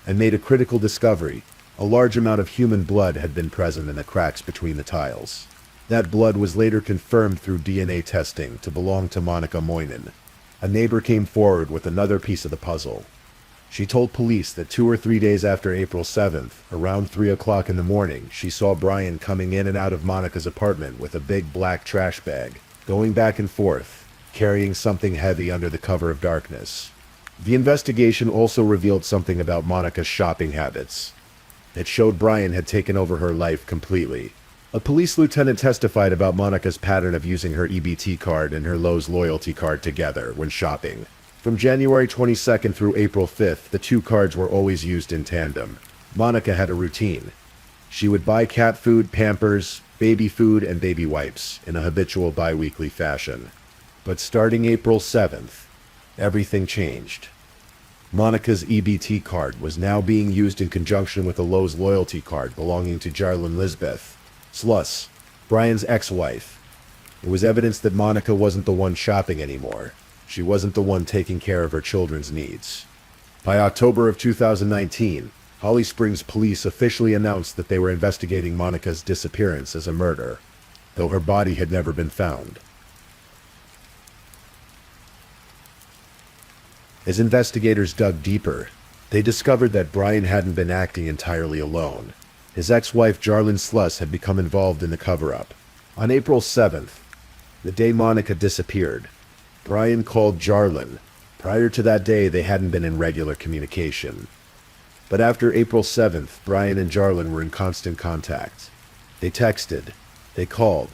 and made a critical discovery. A large amount of human blood had been present in the cracks between the tiles. That blood was later confirmed through DNA testing to belong to Monica Moynihan. A neighbor came forward with another piece of the puzzle. She told police that 2 or 3 days after April 7th, around 3 o'clock in the morning, she saw Brian coming in and out of Monica's apartment with a big black trash bag, going back and forth, carrying something heavy under the cover of darkness. The investigation also revealed something about Monica's shopping habits. It showed Brian had taken over her life completely. A police lieutenant testified about Monica's pattern of using her EBT card and her Lowe's loyalty card together when shopping. From January 22nd through April 5th, the two cards were always used in tandem. Monica had a routine. She would buy cat food, Pampers, baby food, and baby wipes in a habitual bi-weekly fashion. But starting April 7th, everything changed. Monica's EBT card was now being used in conjunction with a Lowe's loyalty card belonging to Jarlyn Lisbeth Sluss, Brian's ex-wife. It was evidence that Monica wasn't the one shopping anymore. She wasn't the one taking care of her children's needs. By October of 2019, Holly Springs police officially announced that they were investigating Monica's disappearance as a murder, though her body had never been found. As investigators dug deeper, they discovered that Brian hadn't been acting entirely alone. His ex-wife Jarlyn Sluss had become involved in the cover-up. On April 7th, the day Monica disappeared, Brian called Jarlyn. Prior to that day, they hadn't been in regular communication. But after April 7th, Brian and Jarlyn were in constant contact. They texted, they called,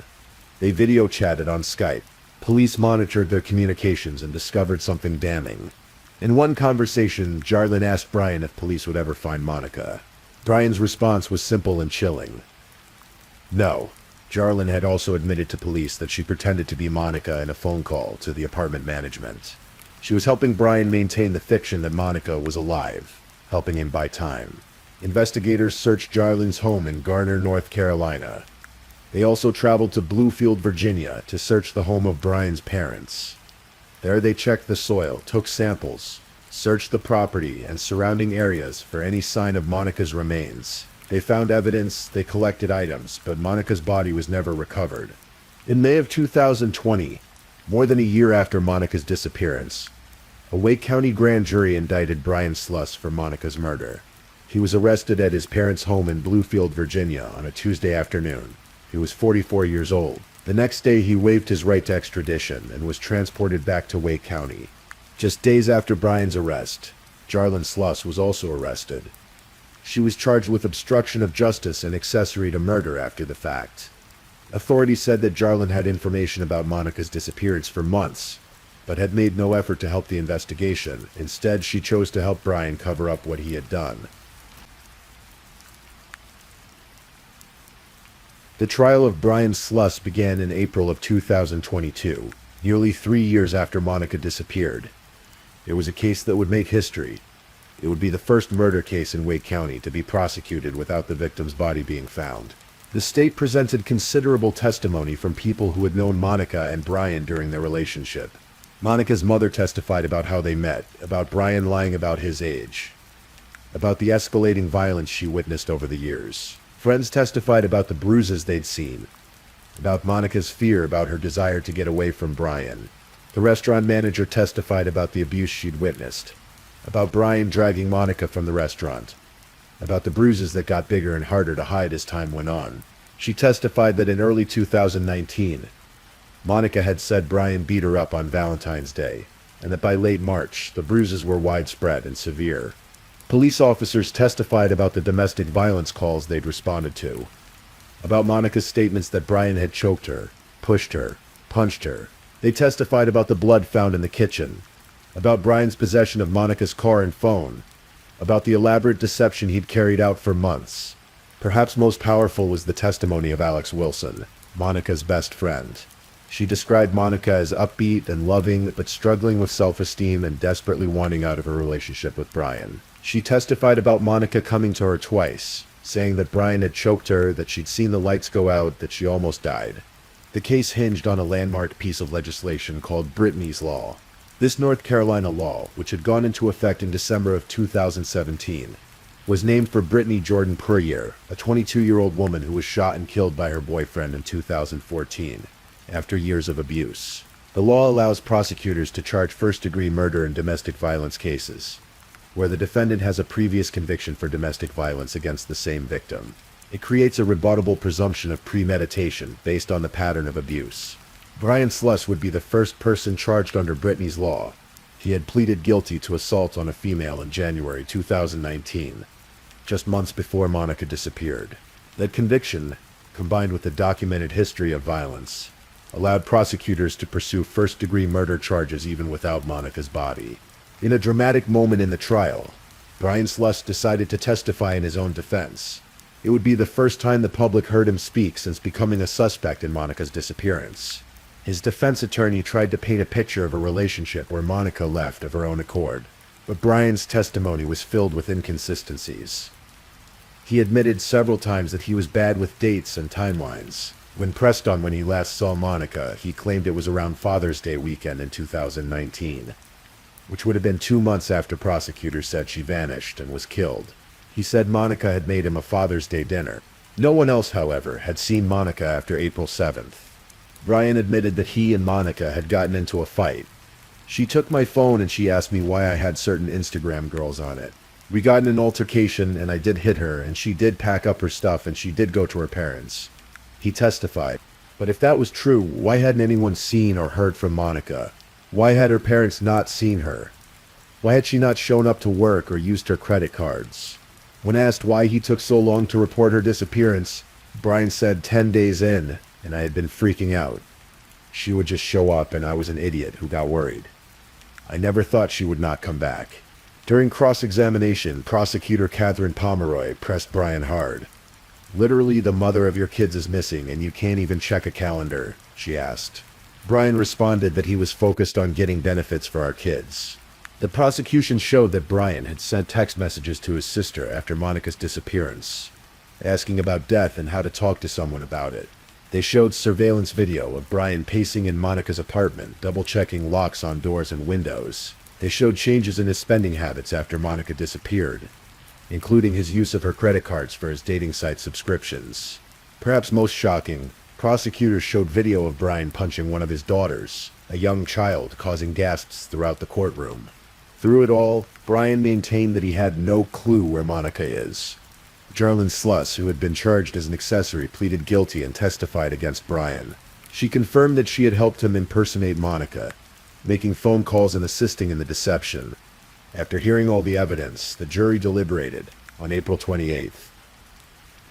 they video chatted on Skype. Police monitored their communications and discovered something damning. In one conversation, Jarlin asked Brian if police would ever find Monica. Brian's response was simple and chilling. No. Jarlin had also admitted to police that she pretended to be Monica in a phone call to the apartment management. She was helping Brian maintain the fiction that Monica was alive, helping him buy time. Investigators searched Jarlin's home in Garner, North Carolina. They also traveled to Bluefield, Virginia, to search the home of Brian's parents. There they checked the soil, took samples, searched the property and surrounding areas for any sign of Monica's remains. They found evidence, they collected items, but Monica's body was never recovered. In May of 2020, more than a year after Monica's disappearance, a Wake County grand jury indicted Brian Sluss for Monica's murder. He was arrested at his parents' home in Bluefield, Virginia on a Tuesday afternoon. He was 44 years old. The next day he waived his right to extradition and was transported back to Wake County. Just days after Brian's arrest, Jarlin Sluss was also arrested. She was charged with obstruction of justice and accessory to murder after the fact. Authorities said that Jarlin had information about Monica's disappearance for months, but had made no effort to help the investigation. Instead, she chose to help Brian cover up what he had done. The trial of Brian Sluss began in April of 2022, nearly 3 years after Monica disappeared. It was a case that would make history. It would be the first murder case in Wake County to be prosecuted without the victim's body being found. The state presented considerable testimony from people who had known Monica and Brian during their relationship. Monica's mother testified about how they met, about Brian lying about his age, about the escalating violence she witnessed over the years. Friends testified about the bruises they'd seen, about Monica's fear about her desire to get away from Brian. The restaurant manager testified about the abuse she'd witnessed, about Brian dragging Monica from the restaurant, about the bruises that got bigger and harder to hide as time went on. She testified that in early 2019, Monica had said Brian beat her up on Valentine's Day, and that by late March, the bruises were widespread and severe. Police officers testified about the domestic violence calls they'd responded to, about Monica's statements that Brian had choked her, pushed her, punched her. They testified about the blood found in the kitchen, about Brian's possession of Monica's car and phone, about the elaborate deception he'd carried out for months. Perhaps most powerful was the testimony of Alex Wilson, Monica's best friend. She described Monica as upbeat and loving, but struggling with self-esteem and desperately wanting out of her relationship with Brian. She testified about Monica coming to her twice, saying that Brian had choked her, that she'd seen the lights go out, that she almost died. The case hinged on a landmark piece of legislation called Brittany's Law. This North Carolina law, which had gone into effect in December of 2017, was named for Brittany Jordan Puryear, a 22-year-old woman who was shot and killed by her boyfriend in 2014, after years of abuse. The law allows prosecutors to charge first-degree murder in domestic violence cases, where the defendant has a previous conviction for domestic violence against the same victim. It creates a rebuttable presumption of premeditation based on the pattern of abuse. Brian Sluss would be the first person charged under Brittany's Law. He had pleaded guilty to assault on a female in January 2019, just months before Monica disappeared. That conviction, combined with the documented history of violence, allowed prosecutors to pursue first-degree murder charges even without Monica's body. In a dramatic moment in the trial, Brian Sluss decided to testify in his own defense. It would be the first time the public heard him speak since becoming a suspect in Monica's disappearance. His defense attorney tried to paint a picture of a relationship where Monica left of her own accord, but Brian's testimony was filled with inconsistencies. He admitted several times that he was bad with dates and timelines. When pressed on when he last saw Monica, he claimed it was around Father's Day weekend in 2019. Which would have been 2 months after prosecutors said she vanished and was killed. He said Monica had made him a Father's Day dinner. No one else, however, had seen Monica after April 7th. Brian admitted that he and Monica had gotten into a fight. She took my phone and she asked me why I had certain Instagram girls on it. We got in an altercation and I did hit her and she did pack up her stuff and she did go to her parents. He testified. But if that was true, why hadn't anyone seen or heard from Monica? Why had her parents not seen her? Why had she not shown up to work or used her credit cards? When asked why he took so long to report her disappearance, Brian said 10 days in, and I had been freaking out. She would just show up and I was an idiot who got worried. I never thought she would not come back." During cross-examination, prosecutor Catherine Pomeroy pressed Brian hard. "Literally, the mother of your kids is missing and you can't even check a calendar," she asked. Brian responded that he was focused on getting benefits for our kids. The prosecution showed that Brian had sent text messages to his sister after Monica's disappearance, asking about death and how to talk to someone about it. They showed surveillance video of Brian pacing in Monica's apartment, double-checking locks on doors and windows. They showed changes in his spending habits after Monica disappeared, including his use of her credit cards for his dating site subscriptions. Perhaps most shocking, prosecutors showed video of Brian punching one of his daughters, a young child, causing gasps throughout the courtroom. Through it all, Brian maintained that he had no clue where Monica is. Jarlyn Sluss, who had been charged as an accessory, pleaded guilty and testified against Brian. She confirmed that she had helped him impersonate Monica, making phone calls and assisting in the deception. After hearing all the evidence, the jury deliberated on April 28,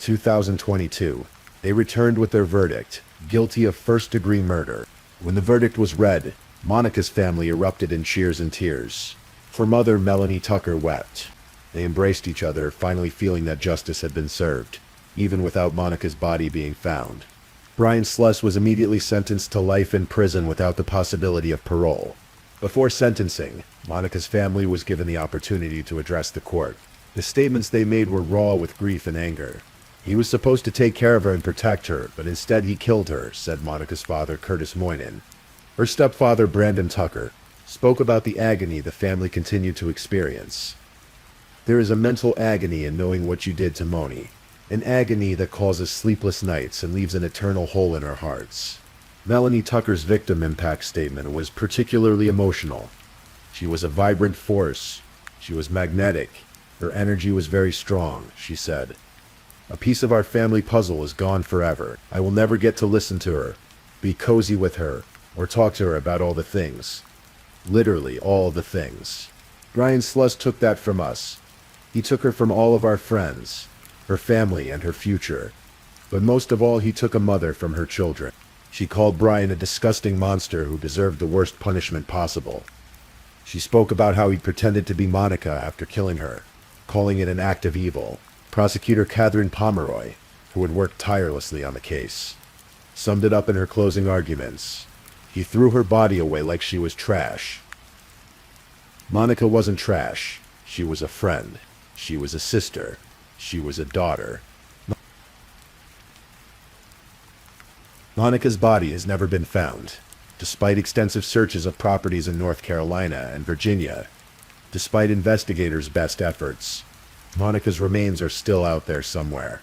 2022. They returned with their verdict, guilty of first-degree murder. When the verdict was read, Monica's family erupted in cheers and tears. For mother, Melanie Tucker wept. They embraced each other, finally feeling that justice had been served, even without Monica's body being found. Brian Sluss was immediately sentenced to life in prison without the possibility of parole. Before sentencing, Monica's family was given the opportunity to address the court. The statements they made were raw with grief and anger. He was supposed to take care of her and protect her, but instead he killed her, said Monica's father, Curtis Moynihan. Her stepfather, Brandon Tucker, spoke about the agony the family continued to experience. "There is a mental agony in knowing what you did to Moni, an agony that causes sleepless nights and leaves an eternal hole in our hearts." Melanie Tucker's victim impact statement was particularly emotional. "She was a vibrant force. She was magnetic. Her energy was very strong," she said. "A piece of our family puzzle is gone forever. I will never get to listen to her, be cozy with her, or talk to her about all the things. Literally all the things. Brian Sluss took that from us. He took her from all of our friends, her family, and her future. But most of all, he took a mother from her children. She called Brian a disgusting monster who deserved the worst punishment possible. She spoke about how he pretended to be Monica after killing her, calling it an act of evil." Prosecutor Catherine Pomeroy, who had worked tirelessly on the case, summed it up in her closing arguments. "He threw her body away like she was trash. Monica wasn't trash. She was a friend. She was a sister. She was a daughter." Monica's body has never been found, despite extensive searches of properties in North Carolina and Virginia. Despite investigators' best efforts, Monica's remains are still out there somewhere.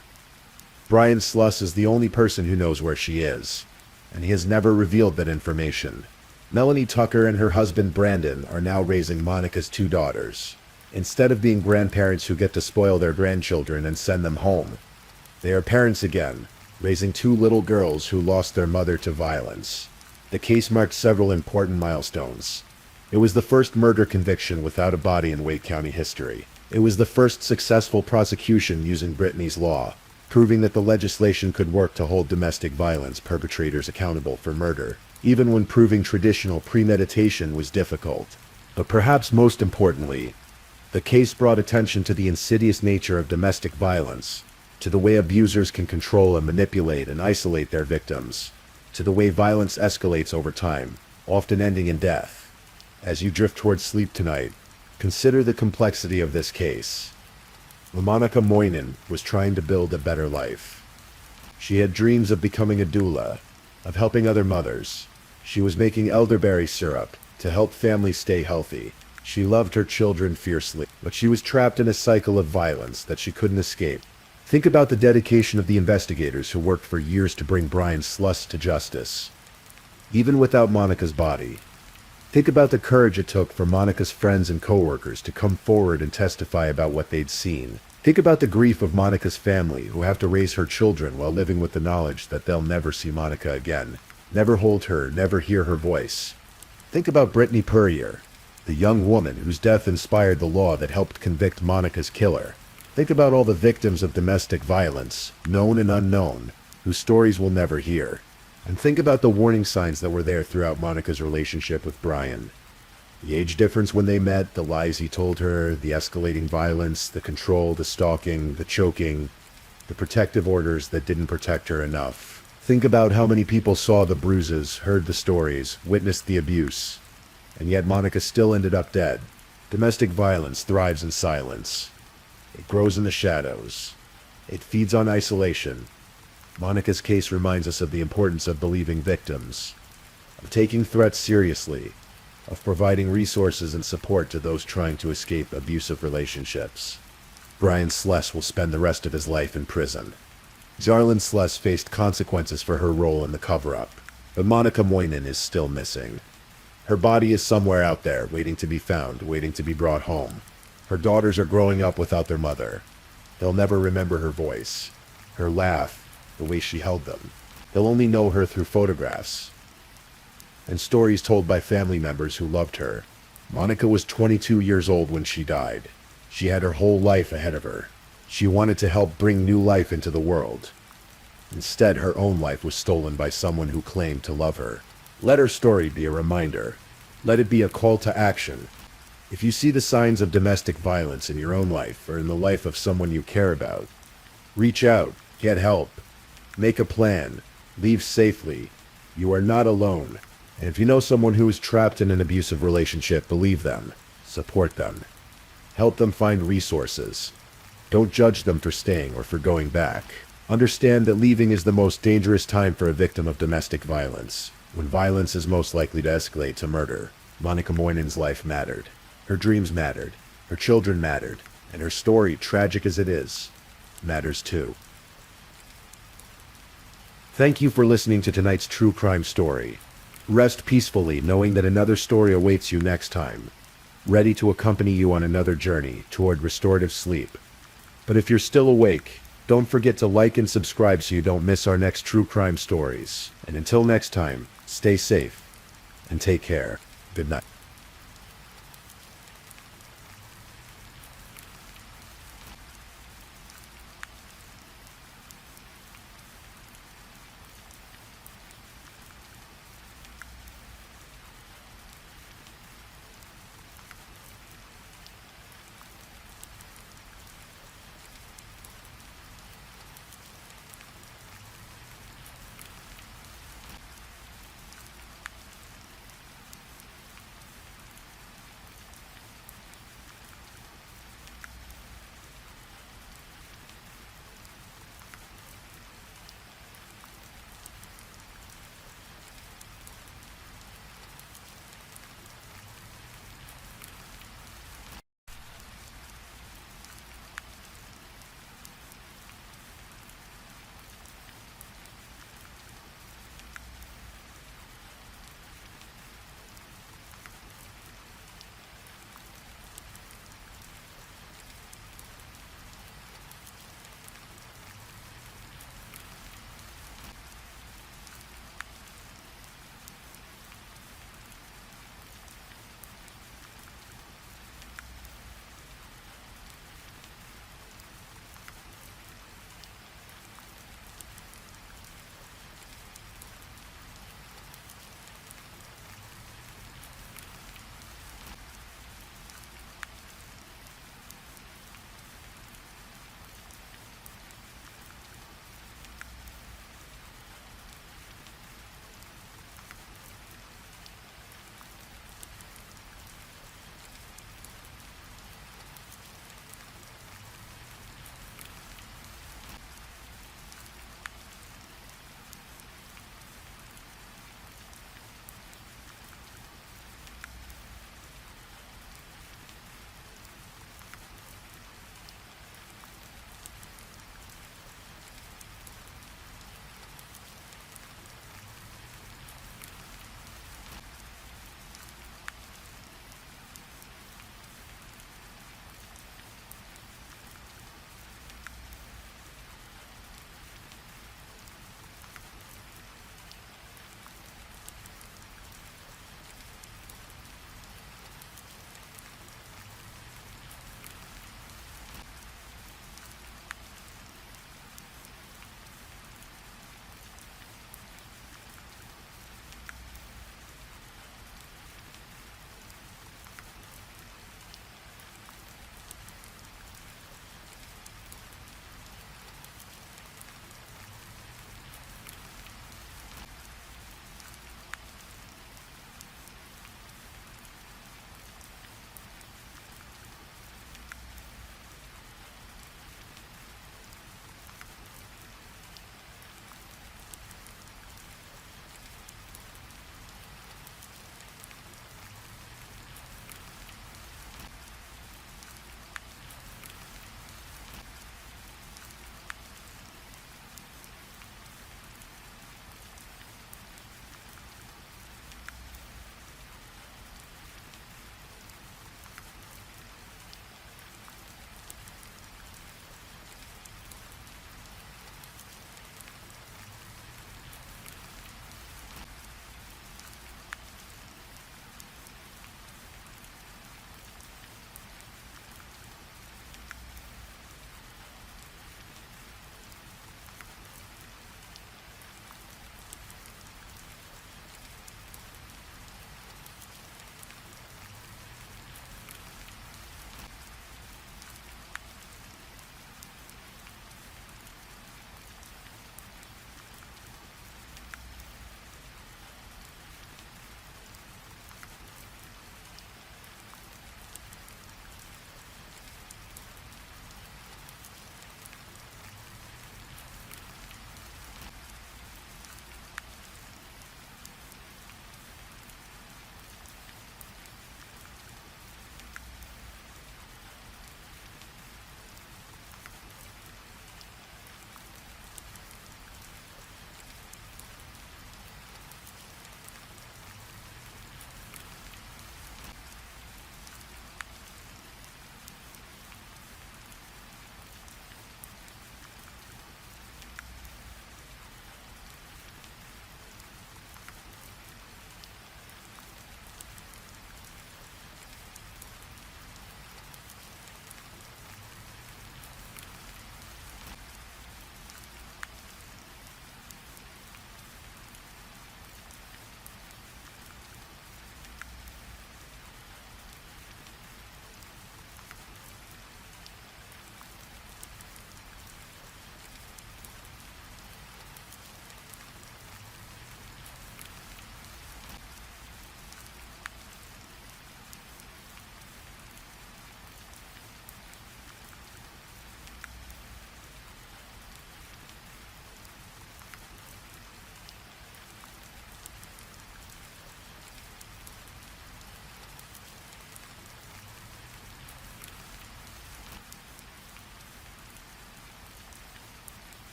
Brian Sluss is the only person who knows where she is, and he has never revealed that information. Melanie Tucker and her husband Brandon are now raising Monica's 2 daughters. Instead of being grandparents who get to spoil their grandchildren and send them home, they are parents again, raising 2 little girls who lost their mother to violence. The case marked several important milestones. It was the first murder conviction without a body in Wake County history. It was the first successful prosecution using Brittany's Law, proving that the legislation could work to hold domestic violence perpetrators accountable for murder, even when proving traditional premeditation was difficult. But perhaps most importantly, the case brought attention to the insidious nature of domestic violence, to the way abusers can control and manipulate and isolate their victims, to the way violence escalates over time, often ending in death. As you drift towards sleep tonight, consider the complexity of this case. Monica Moynihan was trying to build a better life. She had dreams of becoming a doula, of helping other mothers. She was making elderberry syrup to help families stay healthy. She loved her children fiercely, but she was trapped in a cycle of violence that she couldn't escape. Think about the dedication of the investigators who worked for years to bring Brian Sluss to justice, even without Monica's body. Think about the courage it took for Monica's friends and coworkers to come forward and testify about what they'd seen. Think about the grief of Monica's family who have to raise her children while living with the knowledge that they'll never see Monica again, never hold her, never hear her voice. Think about Brittany Puryear, the young woman whose death inspired the law that helped convict Monica's killer. Think about all the victims of domestic violence, known and unknown, whose stories we'll never hear. And think about the warning signs that were there throughout Monica's relationship with Brian. The age difference when they met, the lies he told her, the escalating violence, the control, the stalking, the choking, the protective orders that didn't protect her enough. Think about how many people saw the bruises, heard the stories, witnessed the abuse, and yet Monica still ended up dead. Domestic violence thrives in silence. It grows in the shadows. It feeds on isolation. Monica's case reminds us of the importance of believing victims, of taking threats seriously, of providing resources and support to those trying to escape abusive relationships. Brian Sless will spend the rest of his life in prison. Jarlyn Sless faced consequences for her role in the cover-up, but Monica Moynihan is still missing. Her body is somewhere out there, waiting to be found, waiting to be brought home. Her daughters are growing up without their mother. They'll never remember her voice, her laugh, the way she held them. They'll only know her through photographs and stories told by family members who loved her. Monica was 22 years old when she died. She had her whole life ahead of her. She wanted to help bring new life into the world. Instead, her own life was stolen by someone who claimed to love her. Let her story be a reminder. Let it be a call to action. If you see the signs of domestic violence in your own life or in the life of someone you care about, reach out, get help, make a plan, leave safely. You are not alone. And if you know someone who is trapped in an abusive relationship, believe them, support them, help them find resources. Don't judge them for staying or for going back. Understand that leaving is the most dangerous time for a victim of domestic violence, when violence is most likely to escalate to murder. Monica Moynihan's life mattered. Her dreams mattered. Her children mattered. And her story, tragic as it is, matters too. Thank you for listening to tonight's true crime story. Rest peacefully knowing that another story awaits you next time, ready to accompany you on another journey toward restorative sleep. But if you're still awake, don't forget to like and subscribe so you don't miss our next true crime stories. And until next time, stay safe and take care. Good night.